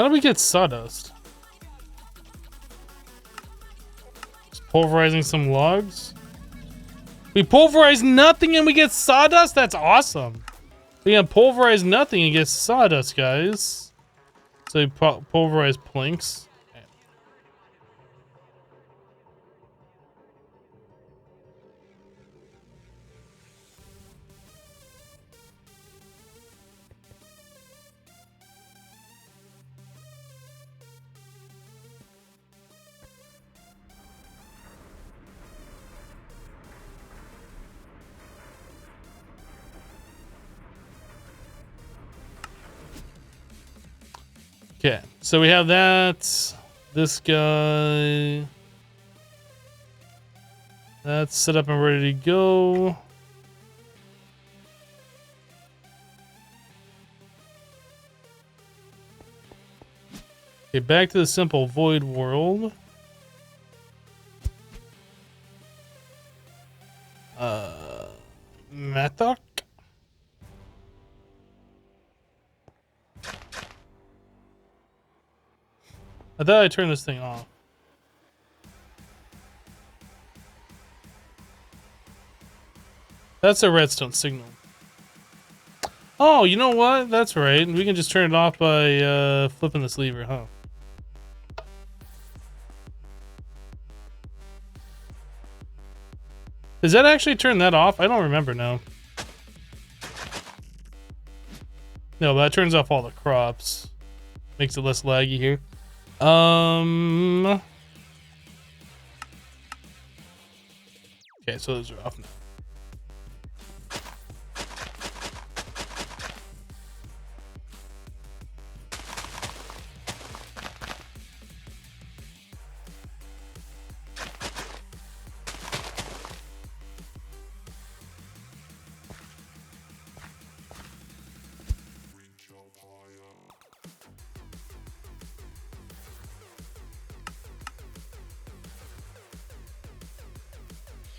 How do we get sawdust? Just pulverizing some logs. We pulverize nothing and we get sawdust? That's awesome. We can pulverize nothing and get sawdust, guys. So we pulverize planks. Okay, so we have that. This guy. That's set up and ready to go. Okay, back to the simple void world. Mathock? I thought I turned this thing off. That's a redstone signal. Oh, you know what? That's right. We can just turn it off by flipping this lever, huh? Does that actually turn that off? I don't remember now. No, but that turns off all the crops. Makes it less laggy here. Okay, so those are off now.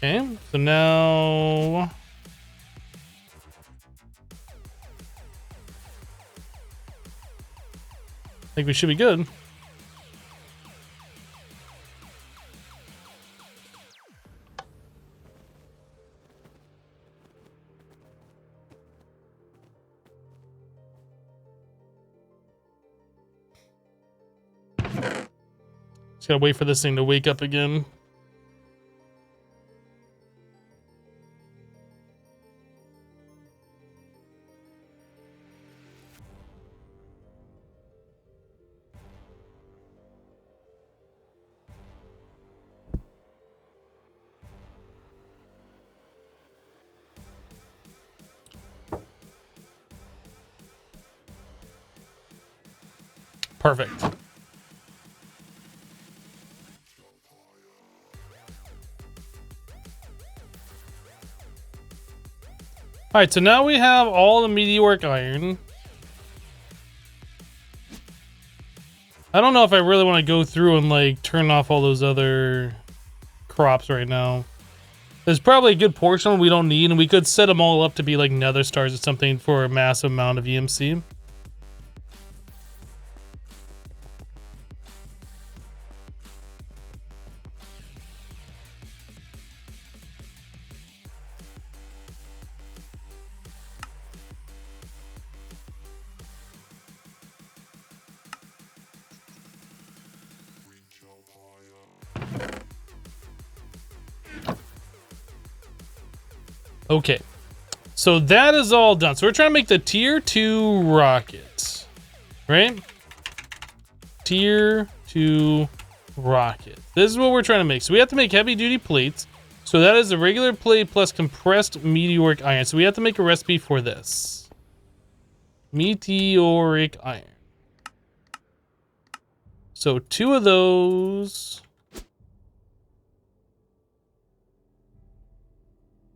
Okay, so now I think we should be good. Just gotta wait for this thing to wake up again. Perfect. All right, so now we have all the meteoric iron. I don't know if I really want to go through and like turn off all those other crops right now. There's probably a good portion we don't need, and we could set them all up to be like nether stars or something for a massive amount of EMC. Okay, so that is all done. So we're trying to make the tier 2 rocket, right? Tier 2 rocket. This is what we're trying to make. So we have to make heavy duty plates. So that is a regular plate plus compressed meteoric iron. So we have to make a recipe for this. Meteoric iron. So 2 of those.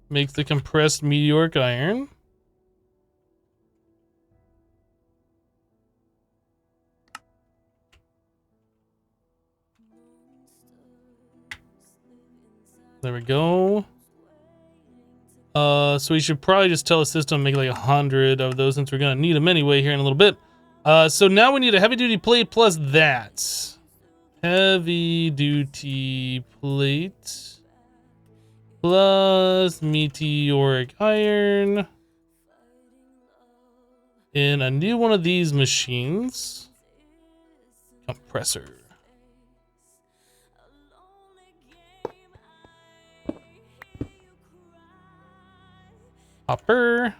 Makes the compressed meteoric iron. There we go. So we should probably just tell the system to make like 100 of those since we're gonna need them anyway here in a little bit. So now we need a heavy duty plate plus that. Heavy duty plate plus meteoric iron in a new one of these machines. Compressor. Hopper.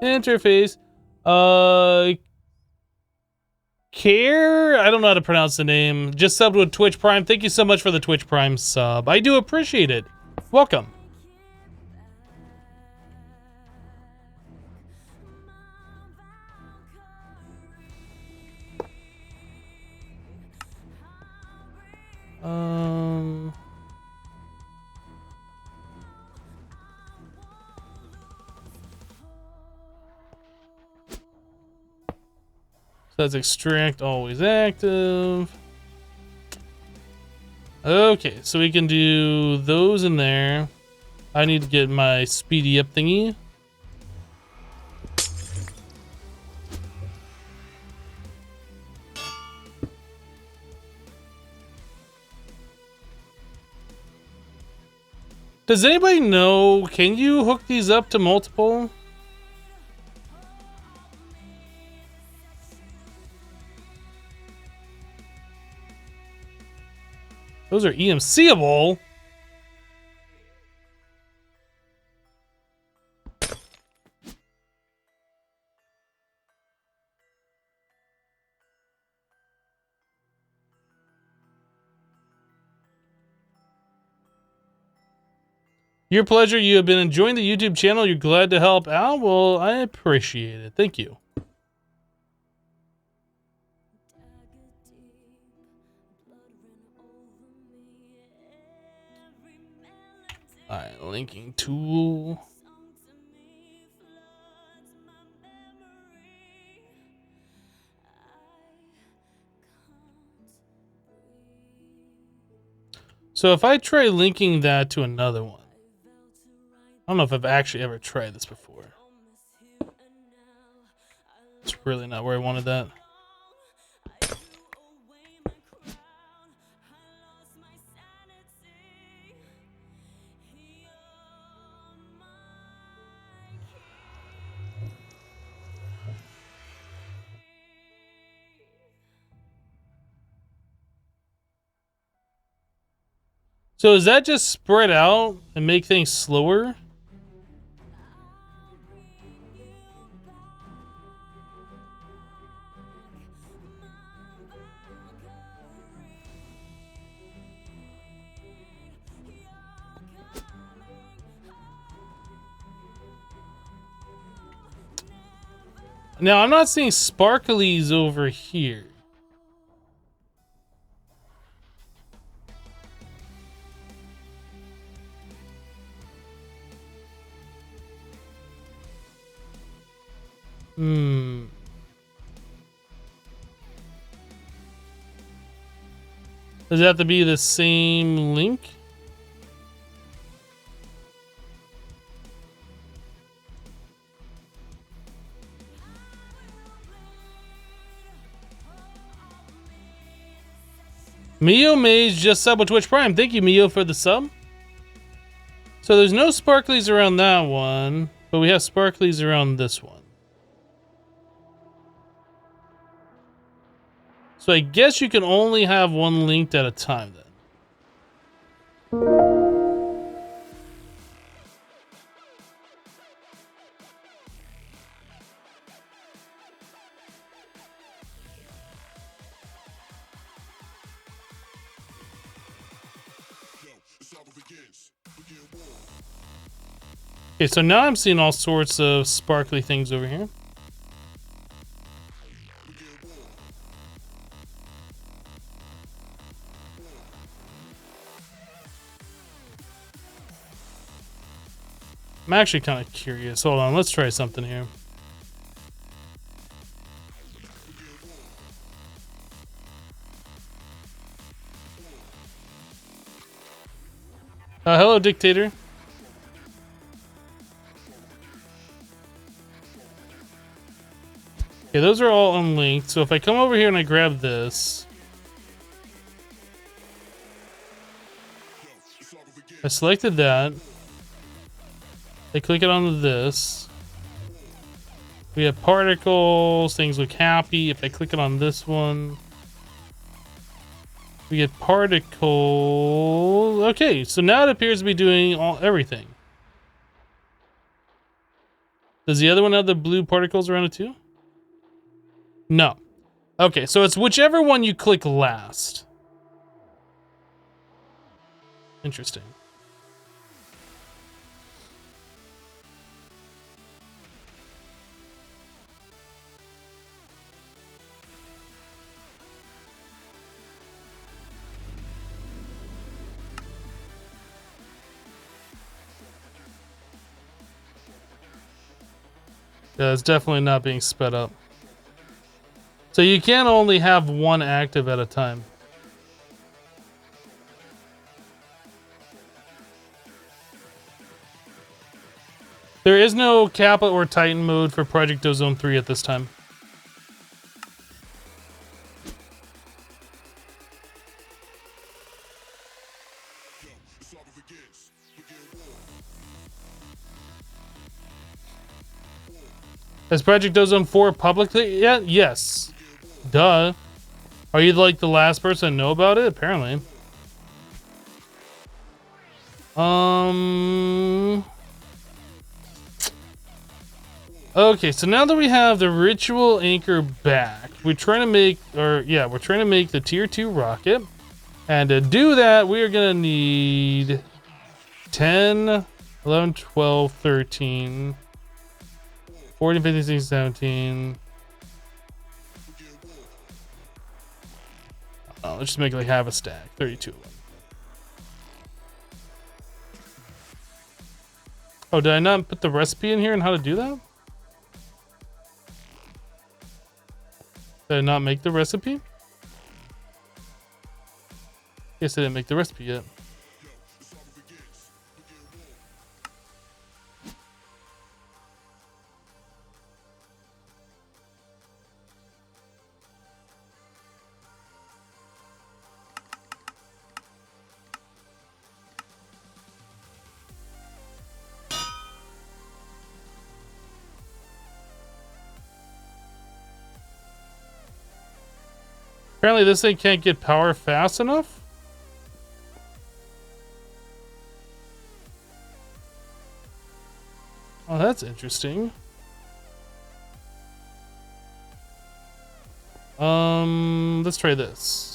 Interface. Care? I don't know how to pronounce the name. Just subbed with Twitch Prime. Thank you so much for the Twitch Prime sub. I do appreciate it. Welcome. So that's extract always active. Okay, so we can do those in there. I need to get my speedy up thingy. Does anybody know, can you hook these up to multiple? Those are EMC-able. Your pleasure. You have been enjoying the YouTube channel. You're glad to help out. Well, I appreciate it. Thank you. All right, linking tool. So if I try linking that to another one, I don't know if I've actually ever tried this before. It's really not where I wanted that. So does that just spread out and make things slower? Now, I'm not seeing sparklies over here. Does it have to be the same link? Mio Maze just sub with Twitch Prime. Thank you, Mio, for the sub. So there's no sparklies around that one, but we have sparklies around this one. So I guess you can only have one linked at a time then. Okay, so now I'm seeing all sorts of sparkly things over here. I'm actually kind of curious. Hold on, let's try something here. Hello, Dictator. Okay, those are all unlinked. So if I come over here and I grab this, I selected that. I click it onto this. We have particles, things look happy. If I click it on this one, we get particles. Okay, so now it appears to be doing everything. Does the other one have the blue particles around it too? No. Okay, so it's whichever one you click last. Interesting. Yeah, it's definitely not being sped up. So you can only have one active at a time. There is no Kappa or Titan mode for Project Ozone 3 at this time. Has Project Ozone 4 publicly yet? Yes. Duh. Are you like the last person to know about it? Apparently. Okay, so now that we have the ritual anchor back, we're trying to make, we're trying to make the tier 2 rocket. And to do that, we are gonna need 10, 11, 12, 13, 14, 15, 16, 17. Oh, let's just make like half a stack, 32 of them. Oh, did I not put the recipe in here and how to do that? Did I not make the recipe? Guess I didn't make the recipe yet. Apparently this thing can't get power fast enough. Oh, that's interesting. Let's try this.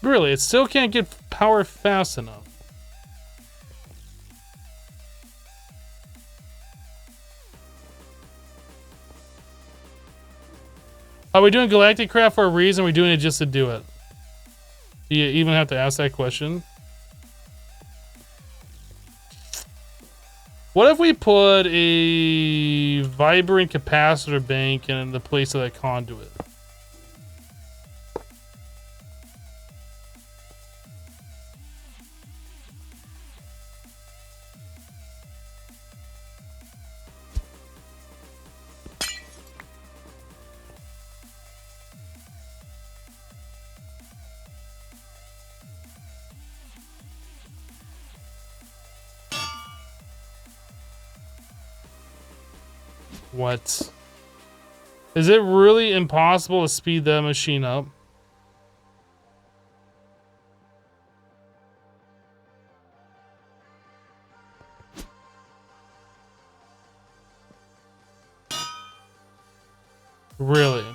Really, it still can't get power fast enough. Are we doing Galacticcraft for a reason? Or are we doing it just to do it? Do you even have to ask that question? What if we put a vibrant capacitor bank in the place of that conduit? What? Is it really impossible to speed that machine up? Really?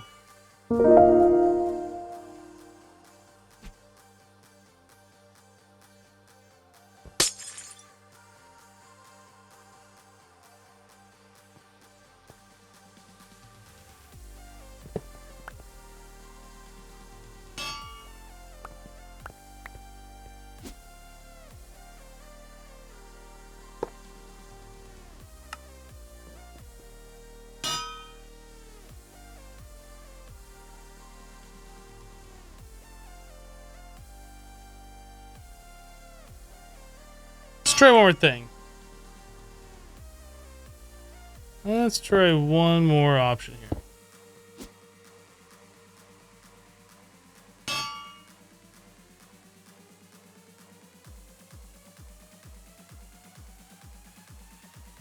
Let's try one more thing. Let's try one more option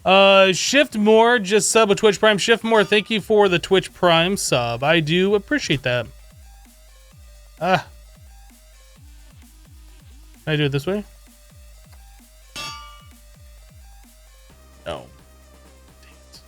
here. Shift More just sub a Twitch Prime. Shift More, thank you for the Twitch Prime sub. I do appreciate that. Can I do it this way? No. Dang it.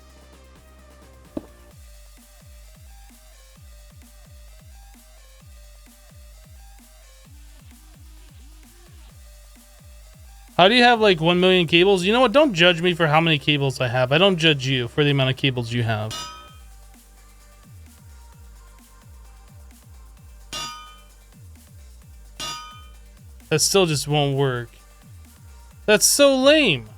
How do you have like 1 million cables? You know what? Don't judge me for how many cables I have. I don't judge you for the amount of cables you have. That still just won't work. That's so lame.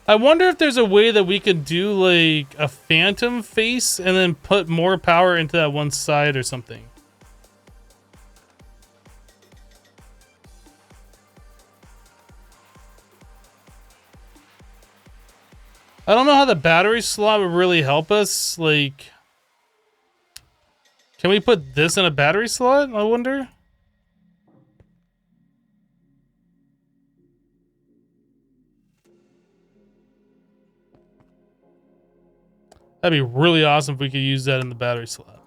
I wonder if there's a way that we could do like a phantom face and then put more power into that one side or something. I don't know how the battery slot would really help us. Like, can we put this in a battery slot? I wonder. That'd be really awesome if we could use that in the battery slot.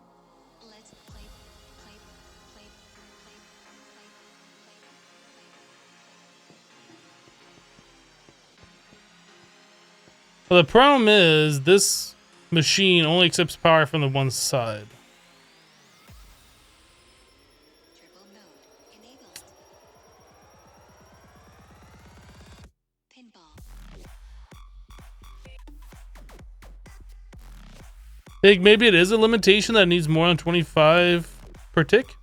Well, the problem is this machine only accepts power from the one side. I think maybe it is a limitation that needs more than 25 per tick.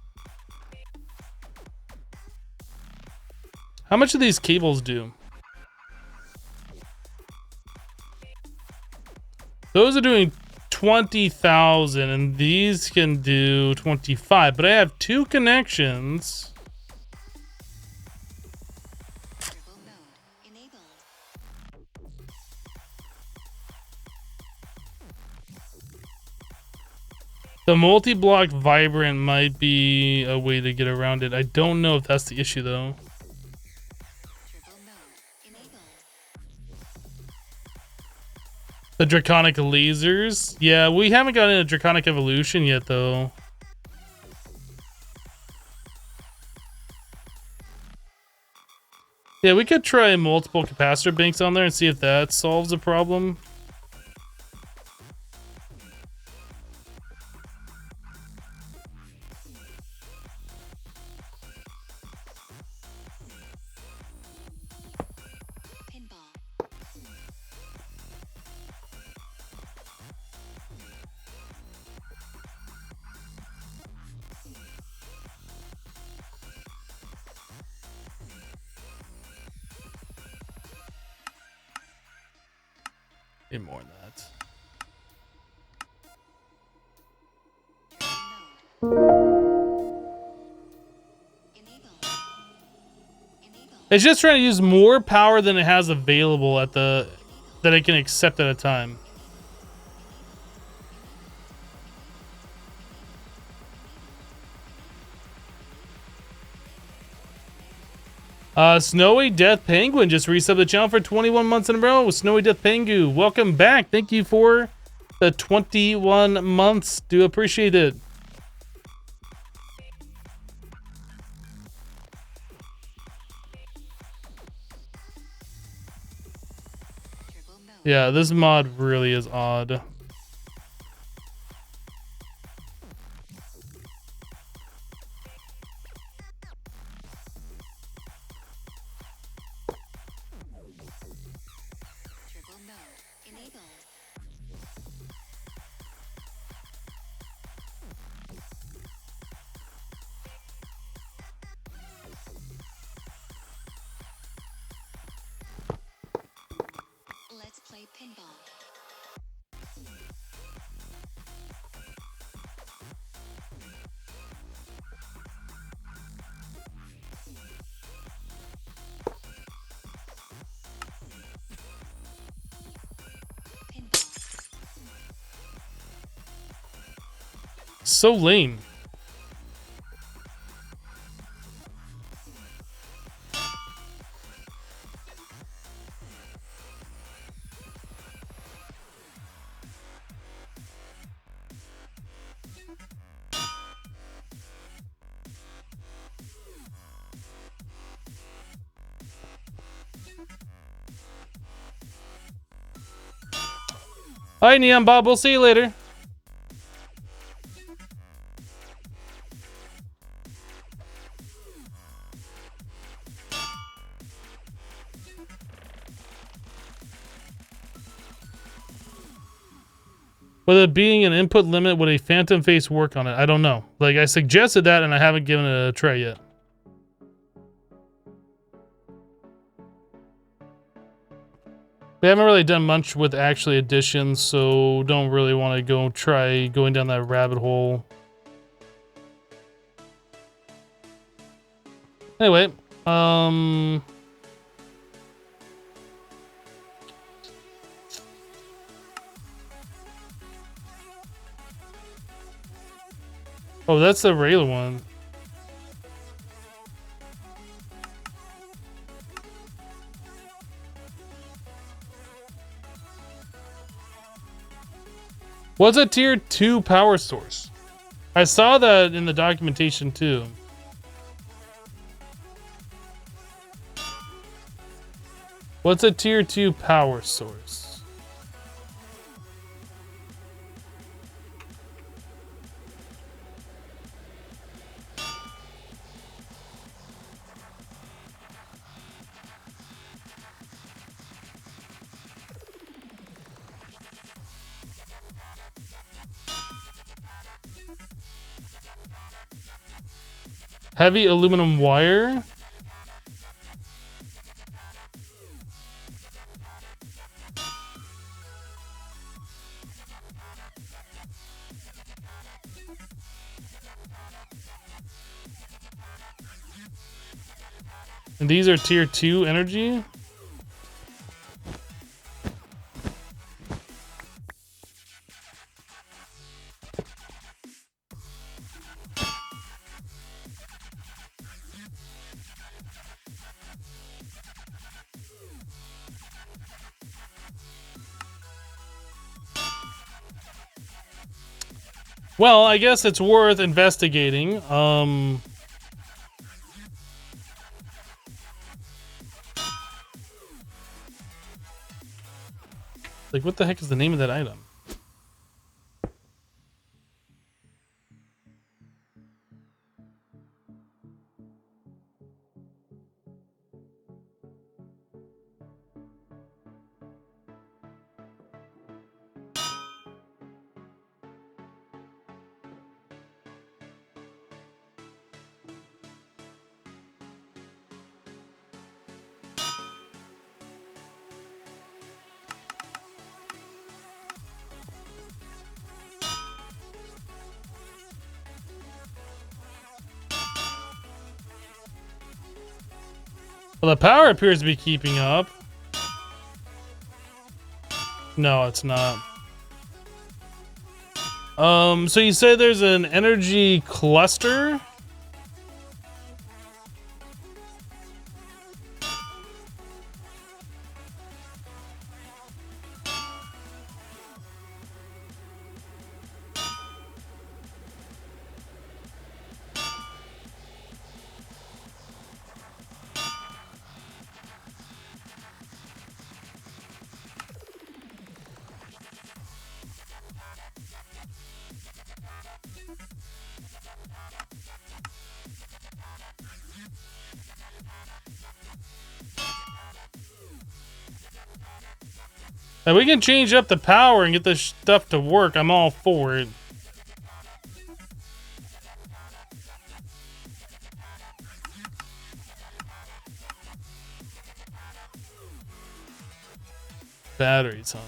How much do these cables do? Those are doing 20,000 and these can do 25, but I have two connections. The multi-block vibrant might be a way to get around it. I don't know if that's the issue though. The draconic lasers. Yeah, we haven't gotten a draconic evolution yet though. Yeah, we could try multiple capacitor banks on there and see if that solves the problem. Need more than that. It's just trying to use more power than it has available at the that it can accept at a time. Snowy Death Penguin just resubbed the channel for 21 months in a row. Snowy Death Pengu, welcome back. Thank you for the 21 months. Do appreciate it. Yeah, this mod really is odd. So lame. All right, Neon Bob, we'll see you later. With it being an input limit, would a phantom face work on it? I don't know. Like, I suggested that and I haven't given it a try yet. We haven't really done much with actually additions, so don't really want to go try going down that rabbit hole. Anyway, oh, that's the regular one. What's a tier 2 power source? I saw that in the documentation too. What's a tier 2 power source? Heavy aluminum wire? And these are tier 2 energy? Well, I guess it's worth investigating. Like, what the heck is the name of that item? Well, the power appears to be keeping up. No, it's not. So you say there's an energy cluster? If we can change up the power and get this stuff to work, I'm all for it. Batteries, huh?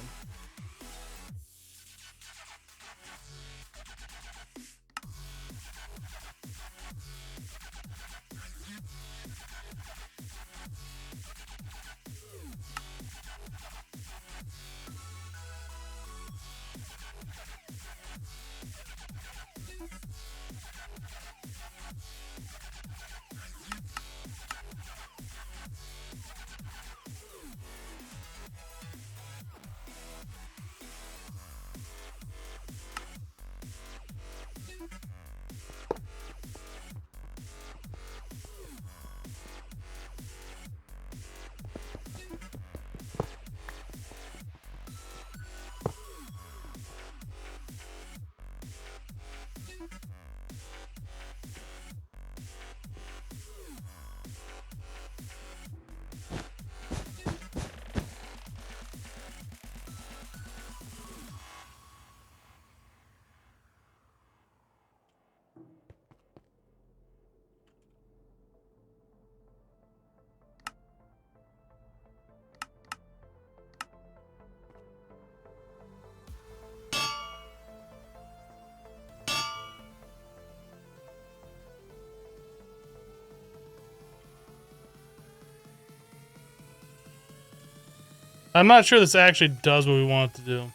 I'm not sure this actually does what we want it to do.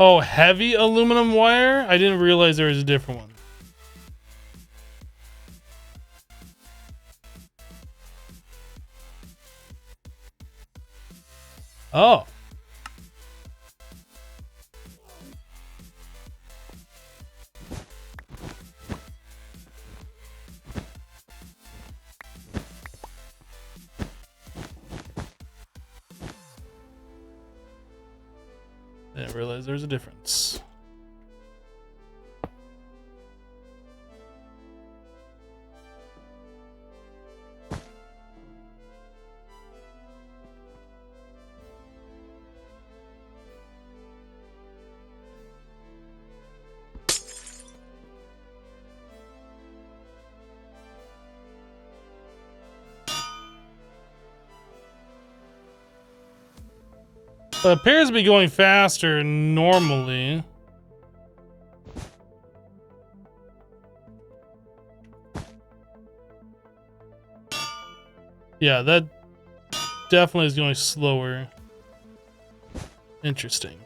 Oh, heavy aluminum wire? I didn't realize there was a different one. Oh. I didn't realize there's a difference. It appears to be going faster normally. Yeah, that definitely is going slower. Interesting.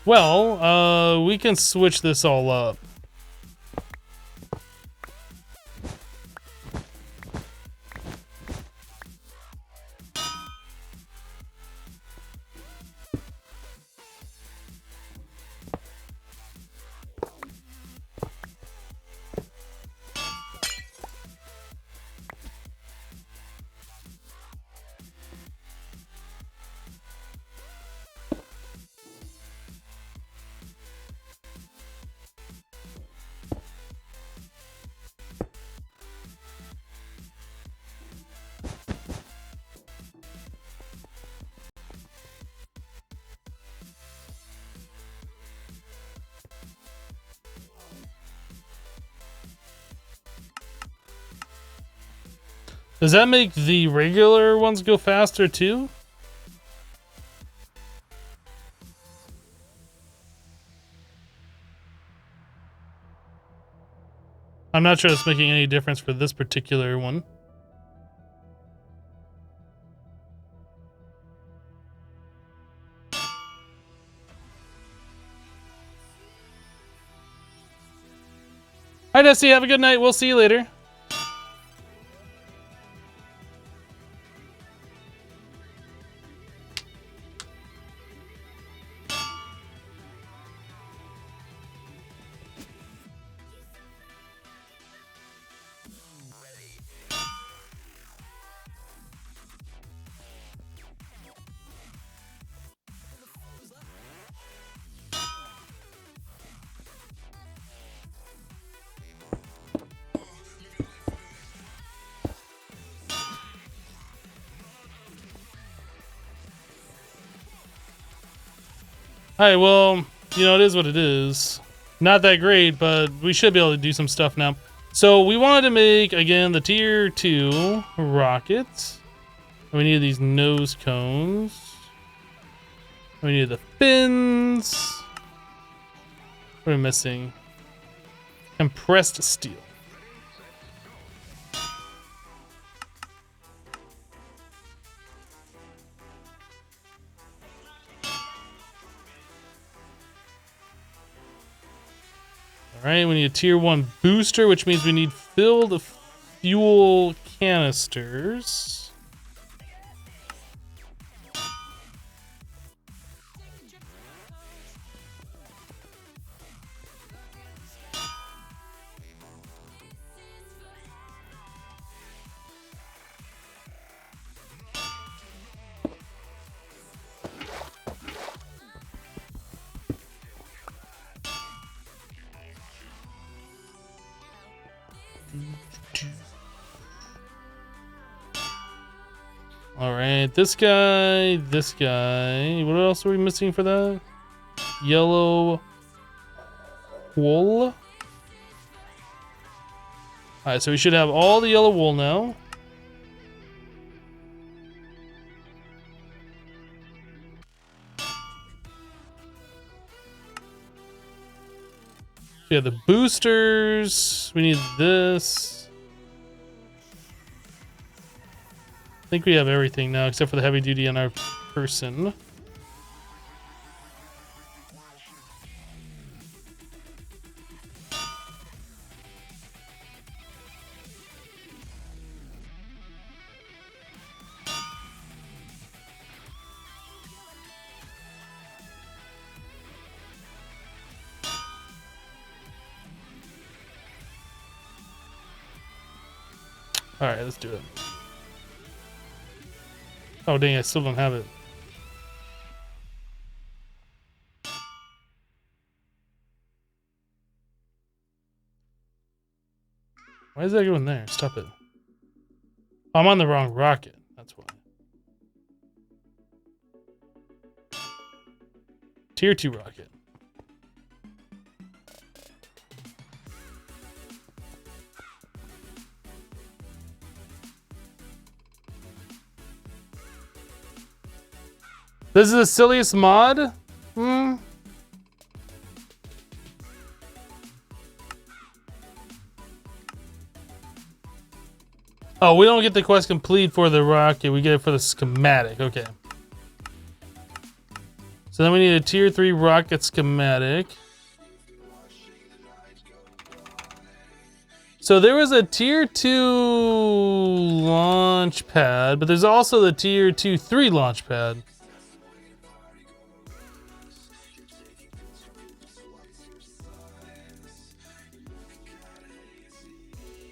Well, we can switch this all up. Does that make the regular ones go faster too? I'm not sure it's making any difference for this particular one. Hi, Dusty. Have a good night. We'll see you later. Alright, well, you know, it is what it is. Not that great, but we should be able to do some stuff now. So we wanted to make, again, the tier 2 rockets. We need these nose cones. We need the fins. What are we missing? Compressed steel. Alright, we need a tier 1 booster, which means we need filled fuel canisters. All right, this guy, this guy. What else are we missing for that? Yellow wool. All right, so we should have all the yellow wool now. Yeah, the boosters. We need this. I think we have everything now except for the heavy duty on our person. All right, let's do it. Oh, dang, I still don't have it. Why is that going there? Stop it. Oh, I'm on the wrong rocket. That's why. Tier 2 rocket. This is the silliest mod? Hmm. Oh, we don't get the quest complete for the rocket. We get it for the schematic. Okay. So then we need a tier 3 rocket schematic. So there was a tier 2 launch pad, but there's also the tier 2-3 launch pad.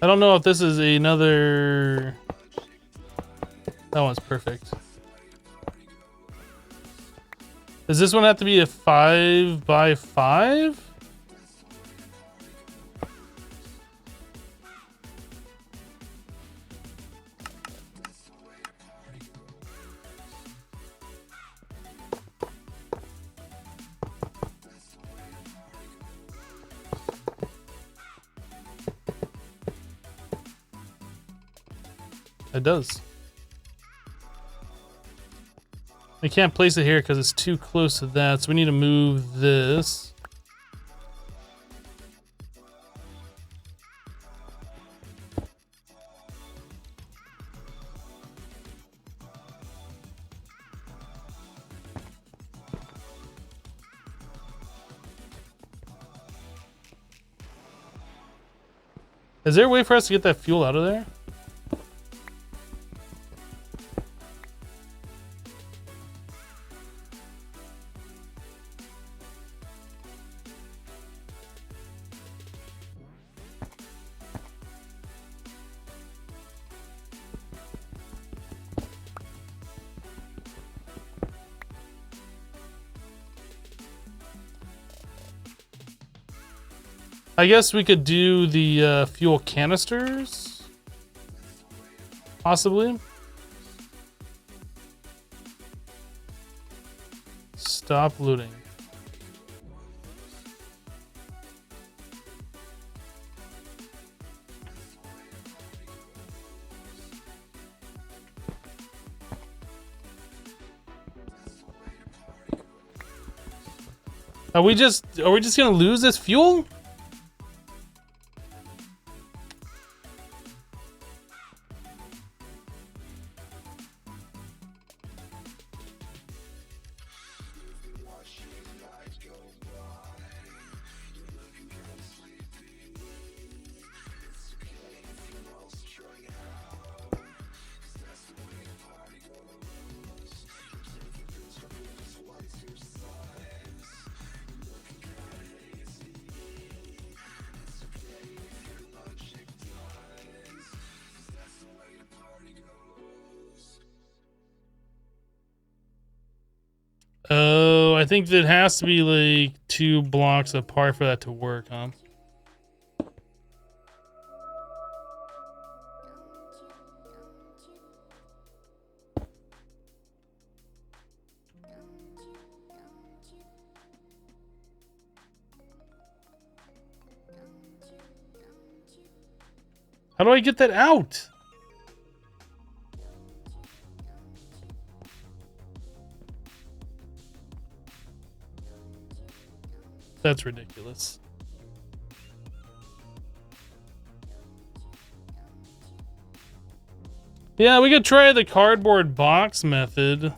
I don't know if this is another... That one's perfect. Does this one have to be a 5x5? It does. We can't place it here because it's too close to that, so we need to move this. Is there a way for us to get that fuel out of there? I guess we could do the fuel canisters, possibly. Stop looting. Are we just gonna lose this fuel? Oh, I think it has to be like 2 blocks apart for that to work, huh? How do I get that out? That's ridiculous. Yeah, we could try the cardboard box method.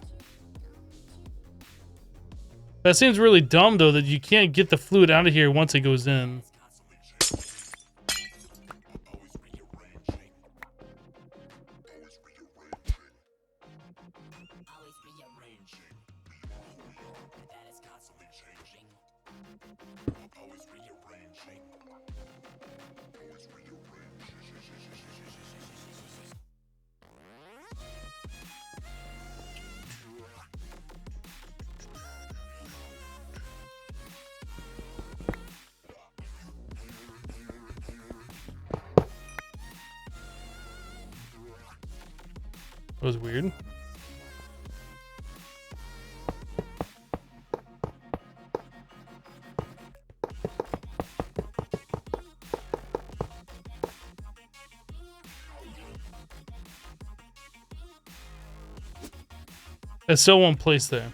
That seems really dumb, though, that you can't get the fluid out of here once it goes in. That was weird. It still won't place there.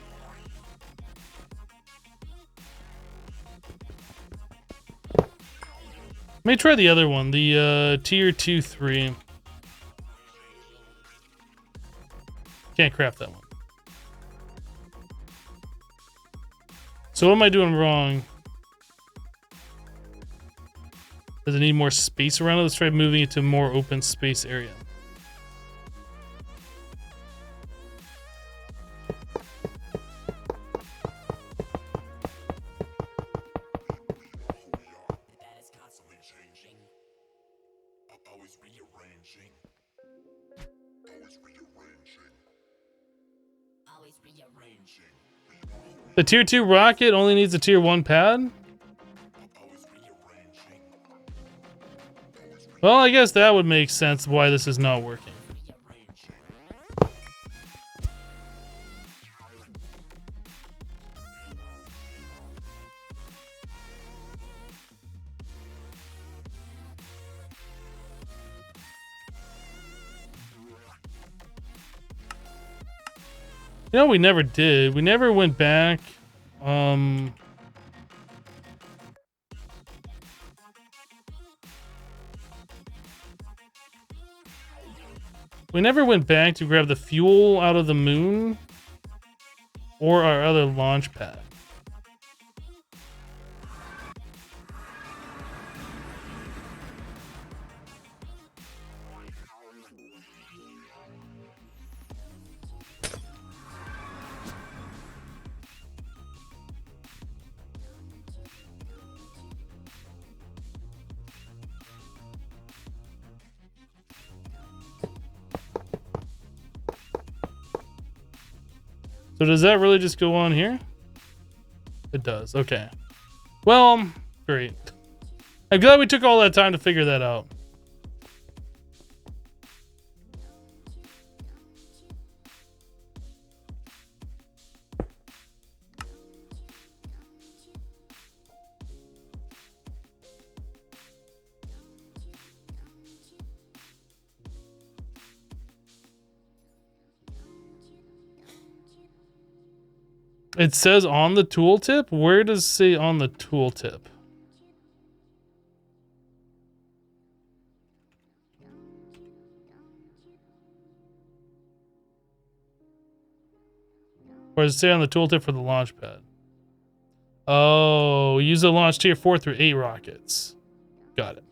Let me try the other one, the tier 2-3. Can't craft that one. So what am I doing wrong? Does it need more space around it? Let's try moving it to a more open space area. The tier 2 rocket only needs a tier 1 pad? Well, I guess that would make sense why this is not working. You know, we never did. We never went back. We never went back to grab the fuel out of the moon or our other launch pad. So does that really just go on here? It does. Okay. Well, great. I'm glad we took all that time to figure that out. It says on the tooltip? Where does it say on the tooltip? Or does it say on the tooltip for the launch pad? Oh, use the launch tier 4 through 8 rockets. Got it.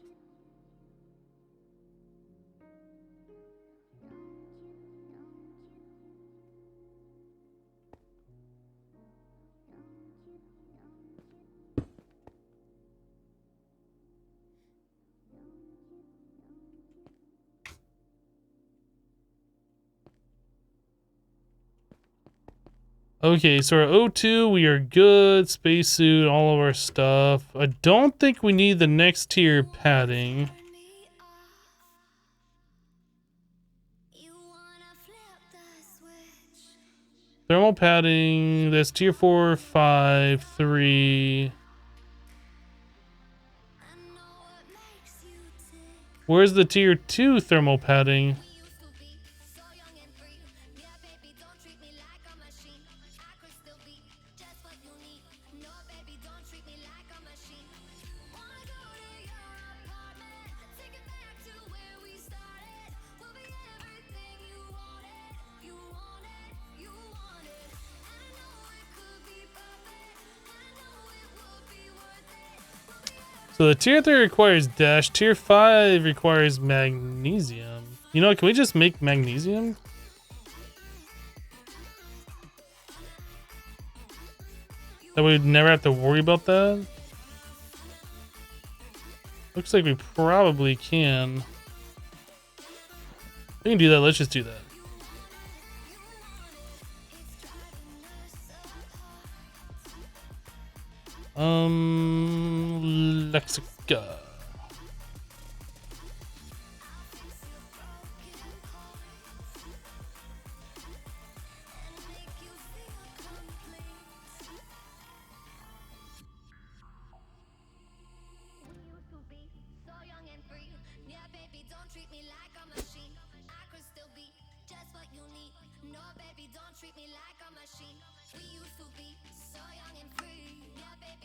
Okay, so our O2, we are good. Spacesuit, all of our stuff. I don't think we need the next tier padding. Thermal padding, that's tier 4, 5, 3. Where's the tier 2 thermal padding? So the tier 3 requires dash, tier 5 requires magnesium. You know what, can we just make magnesium? That we'd never have to worry about that? Looks like we probably can. We can do that, let's just do that. Lexica.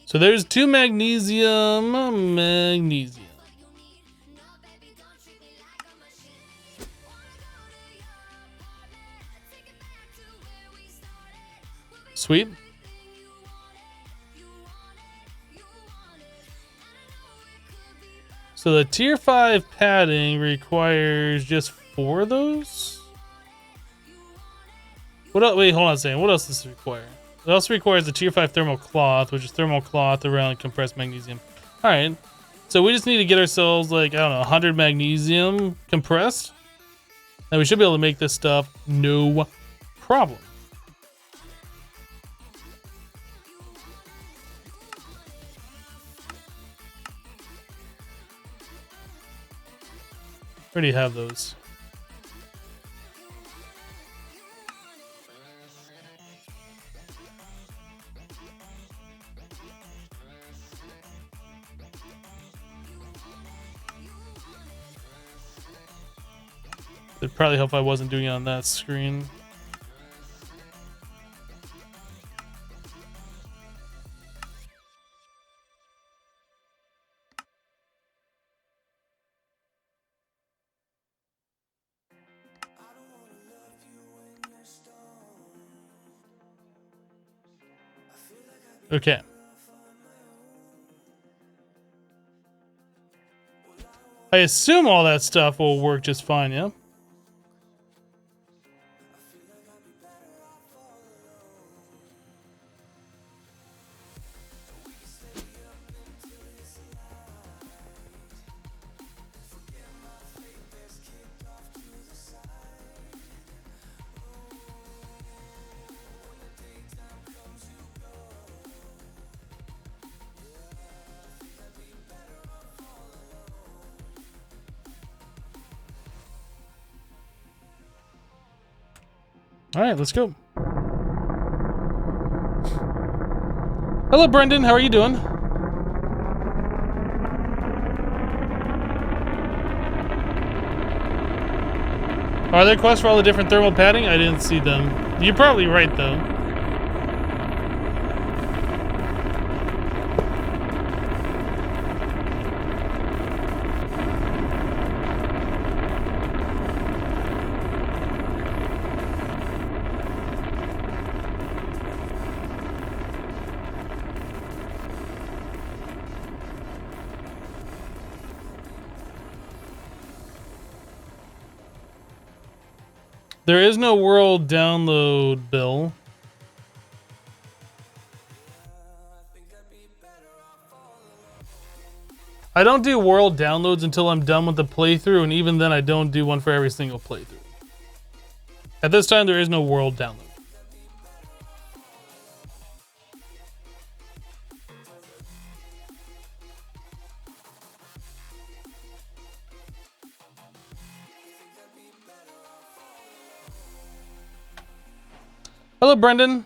So there's 2 magnesium. Sweet. So the tier 5 padding requires just 4 of those? What else? Wait, hold on a second. What else does this require? It also requires the tier 5 thermal cloth, which is thermal cloth around compressed magnesium. Alright. So we just need to get ourselves, like, I don't know, 100 magnesium compressed. And we should be able to make this stuff no problem. Already have those. It'd probably help if I wasn't doing it on that screen. Okay. I assume all that stuff will work just fine, yeah? All right, let's go. Hello, Brendan. How are you doing? Are there quests for all the different thermal padding? I didn't see them. You're probably right, though. There is no world download, Bill. I don't do world downloads until I'm done with the playthrough, and even then I don't do one for every single playthrough. At this time, there is no world download. Hello, Brendan.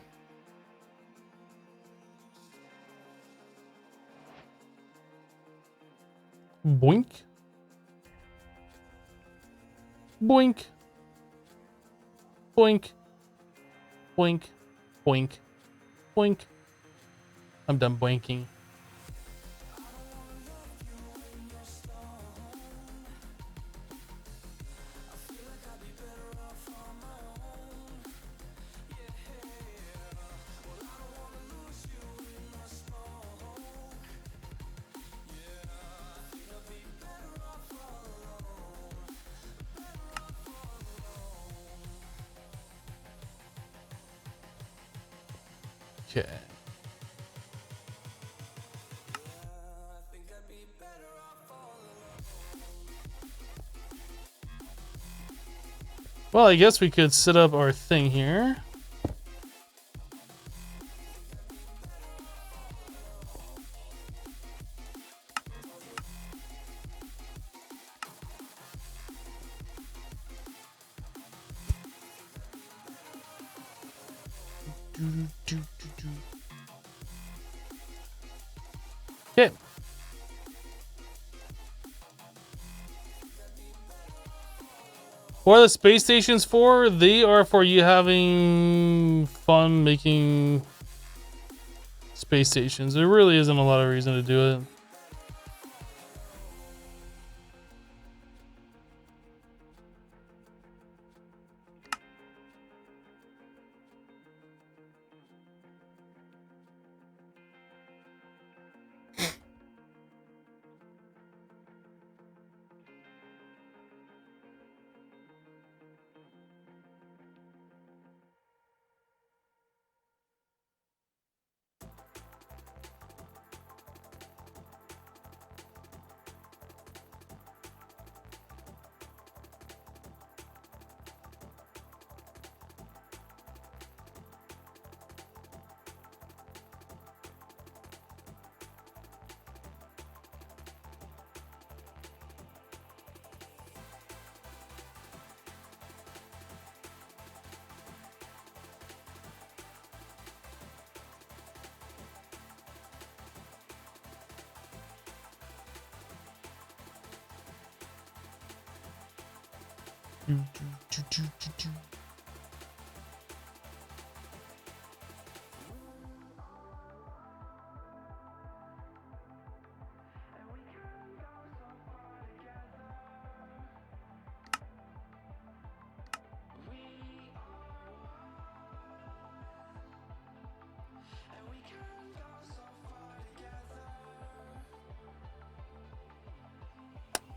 Boink. Boink. Boink. Boink. Boink. Boink. I'm done boinking. Okay. Well, I guess we could set up our thing here. Okay. What are the space stations for? They are for you having fun making space stations. There really isn't a lot of reason to do it.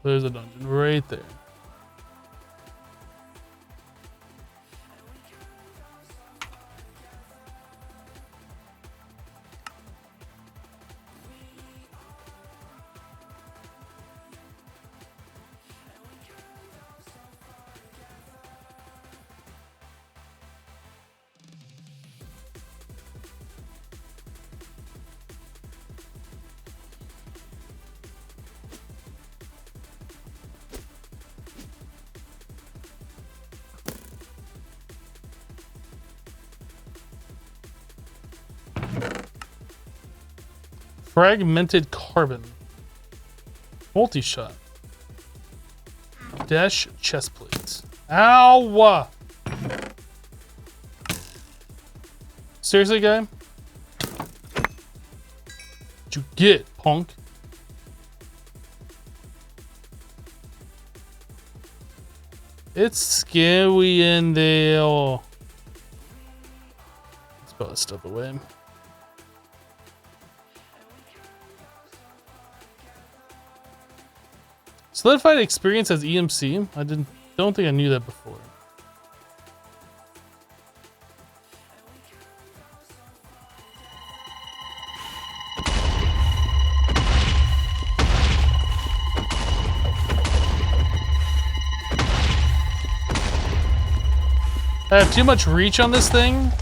There's a dungeon right there. Fragmented carbon. Multi-shot. Dash chest plates. Ow! Seriously, guy? What'd you get, punk? It's scary in there. Let's put this stuff away. Solidified experience as EMC. Don't think I knew that before. I have too much reach on this thing.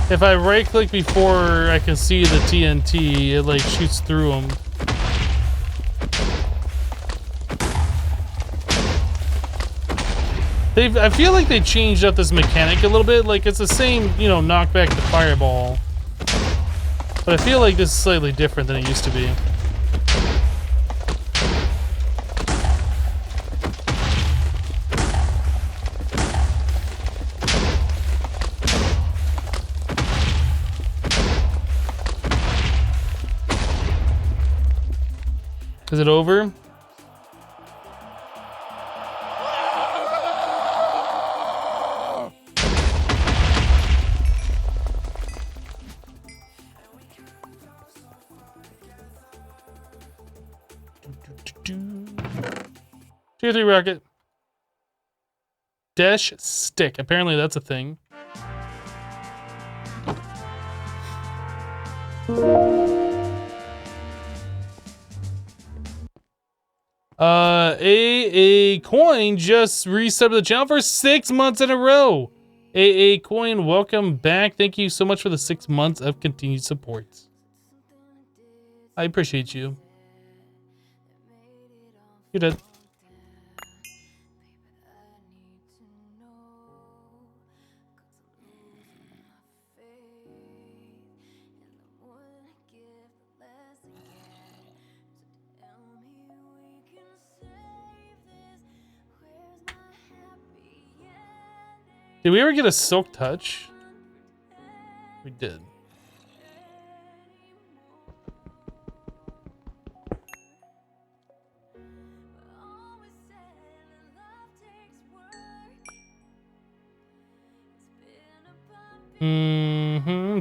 If I right click before I can see the TNT, it like shoots through them. I feel like they changed up this mechanic a little bit. Like it's the same, you know, knock back the fireball. But I feel like this is slightly different than it used to be. Is it over? Tier 3 rocket. Dash stick. Apparently that's a thing. AA Coin just resubbed the channel for 6 months in a row. AA Coin, welcome back. Thank you so much for the 6 months of continued support. I appreciate you. You're dead. Did we ever get a silk touch? We did.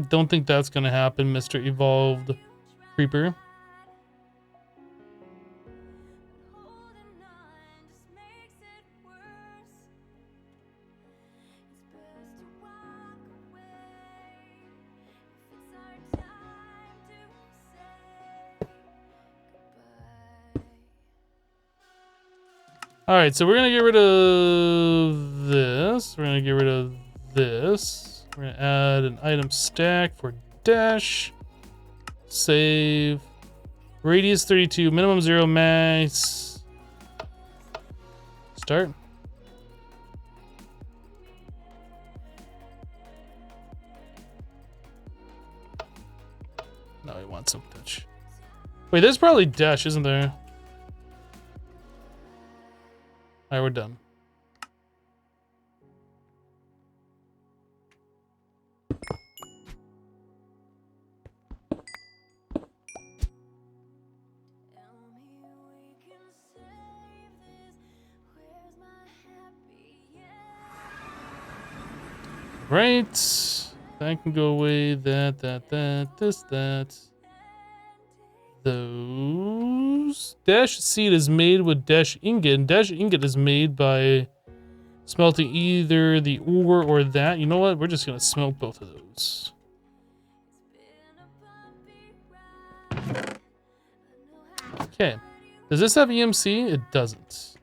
Don't think that's gonna happen, Mr. Evolved Creeper. All right, so we're gonna get rid of this. We're gonna get rid of this. We're gonna add an item stack for dash. Save. Radius 32, minimum 0, max. Start. No, we want some touch. Wait, there's probably dash, isn't there? All right, we're done. Right, that can go away. That, this, that. Those. Dash seed is made with dash ingot. And dash ingot is made by smelting either the ore or that. You know what? We're just gonna smelt both of those. Okay. Does this have EMC? It doesn't.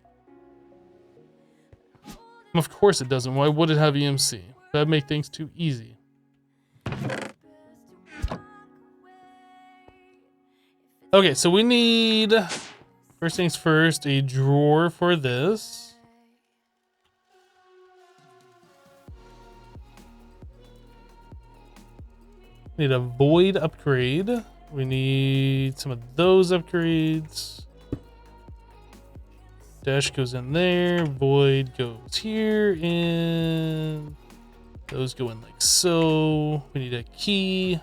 Of course it doesn't. Why would it have EMC? That'd make things too easy. Okay, so we need, first things first, a drawer for this. We need a void upgrade. We need some of those upgrades. Dash goes in there, void goes here, and those go in like so. We need a key.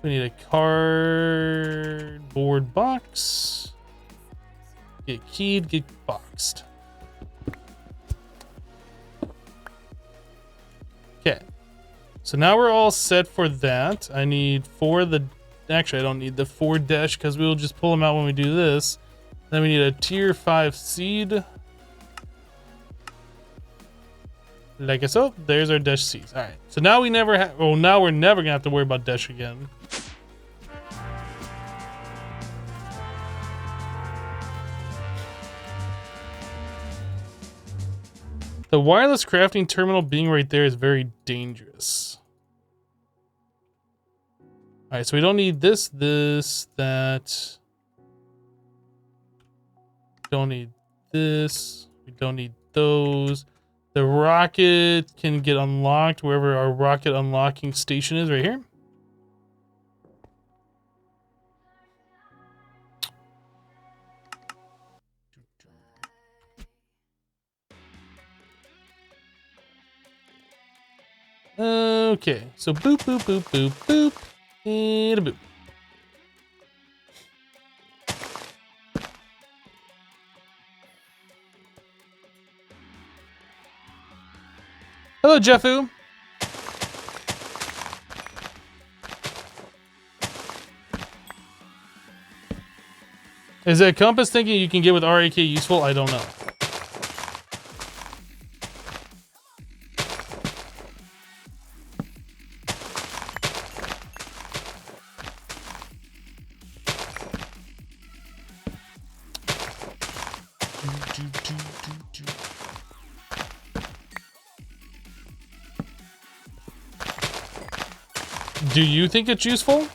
We need a cardboard box. Get keyed, get boxed. Okay. So now we're all set for that. I need actually I don't need the 4 dash because we'll just pull them out when we do this. Then we need a tier 5 seed. Like so, there's our dash seeds. All right. So now we never have. Well, now we're never gonna have to worry about dash again. The wireless crafting terminal being right there is very dangerous. All right. So we don't need this, that. Don't need this. We don't need those. The rocket can get unlocked wherever our rocket unlocking station is, right here. Okay, so boop, boop, boop, boop, boop, and a boop. Hello, Jeffu. Is that compass thinking you can get with RAK useful? I don't know. Do you think it's useful?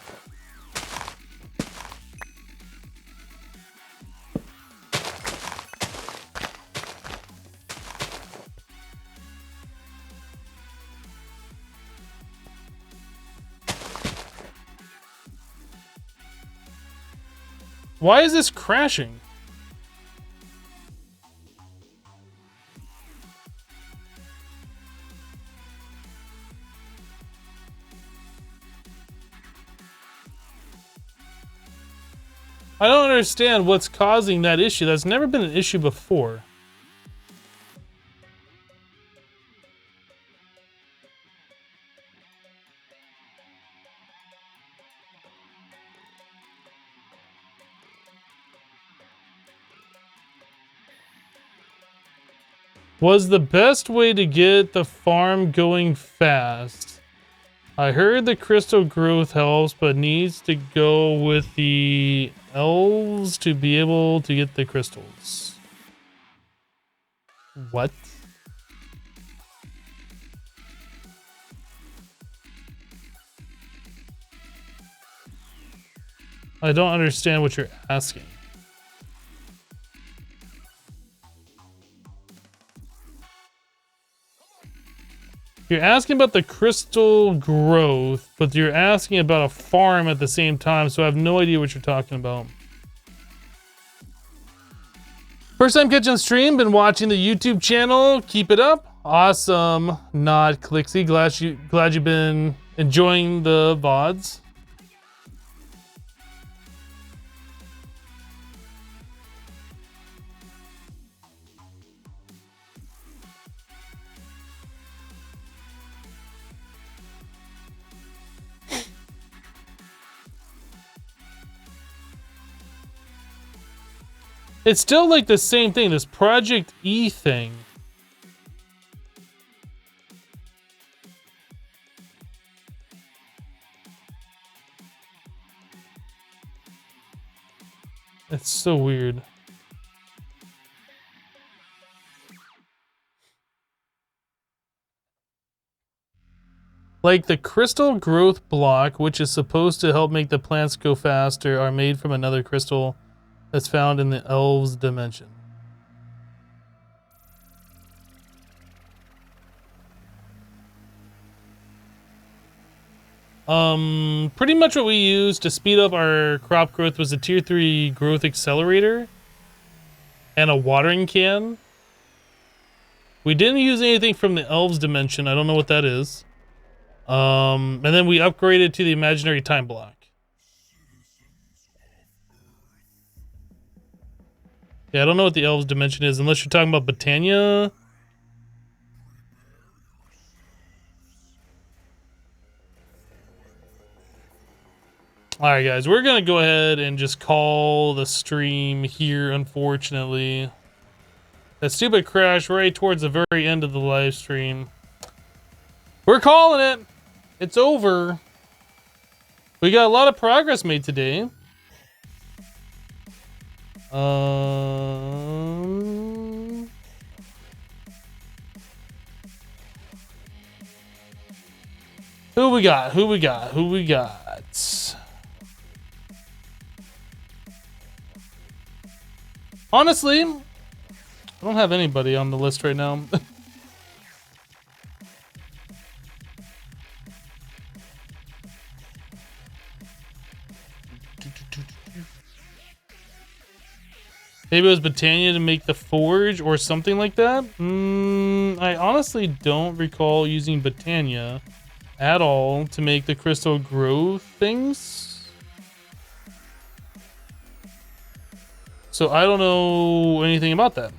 Why is this crashing? I don't understand what's causing that issue. That's never been an issue before. Was the best way to get the farm going fast? I heard the crystal growth helps, but needs to go with the elves to be able to get the crystals. What? I don't understand what you're asking. You're asking about the crystal growth, but you're asking about a farm at the same time, so I have no idea what you're talking about. First time catching the stream, been watching the YouTube channel. Keep it up. Awesome. Not Clixy. Glad you've been enjoying the VODs. It's still like the same thing, this Project E thing. It's so weird. Like the crystal growth block, which is supposed to help make the plants go faster, are made from another crystal that's found in the elves dimension. Pretty much what we used to speed up our crop growth was a tier 3 growth accelerator and a watering can. We didn't use anything from the elves dimension. I don't know what that is. And then we upgraded to the imaginary time block. Yeah, I don't know what the elves dimension is, unless you're talking about Botania. Alright guys, we're gonna go ahead and just call the stream here, unfortunately. That stupid crash right towards the very end of the live stream. We're calling it! It's over. We got a lot of progress made today. Who we got? Who we got? Who we got? Honestly, I don't have anybody on the list right now. Maybe it was Botania to make the forge or something like that. I honestly don't recall using Botania at all to make the crystal grow things. So I don't know anything about that.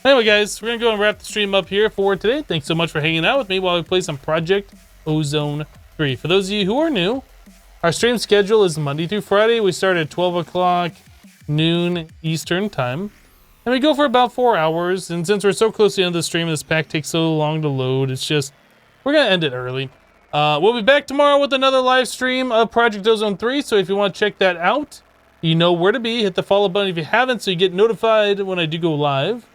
Anyway, guys, we're gonna go and wrap the stream up here for today. Thanks so much for hanging out with me while we play some Project Ozone 3. For those of you who are new, our stream schedule is Monday through Friday. We start at 12 o'clock noon Eastern time. And we go for about 4 hours. And since we're so close to the end of the stream, this pack takes so long to load, it's just, we're gonna end it early. We'll be back tomorrow with another live stream of Project Ozone 3. So if you want to check that out, you know where to be. Hit the follow button if you haven't so you get notified when I do go live.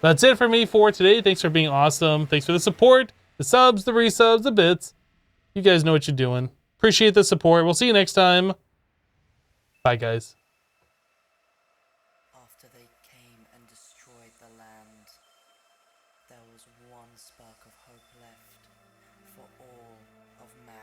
That's it for me for today. Thanks for being awesome. Thanks for the support, the subs, the resubs, the bits. You guys know what you're doing. Appreciate the support. We'll see you next time. Bye, guys. After they came and destroyed the land, there was one spark of hope left for all of mankind.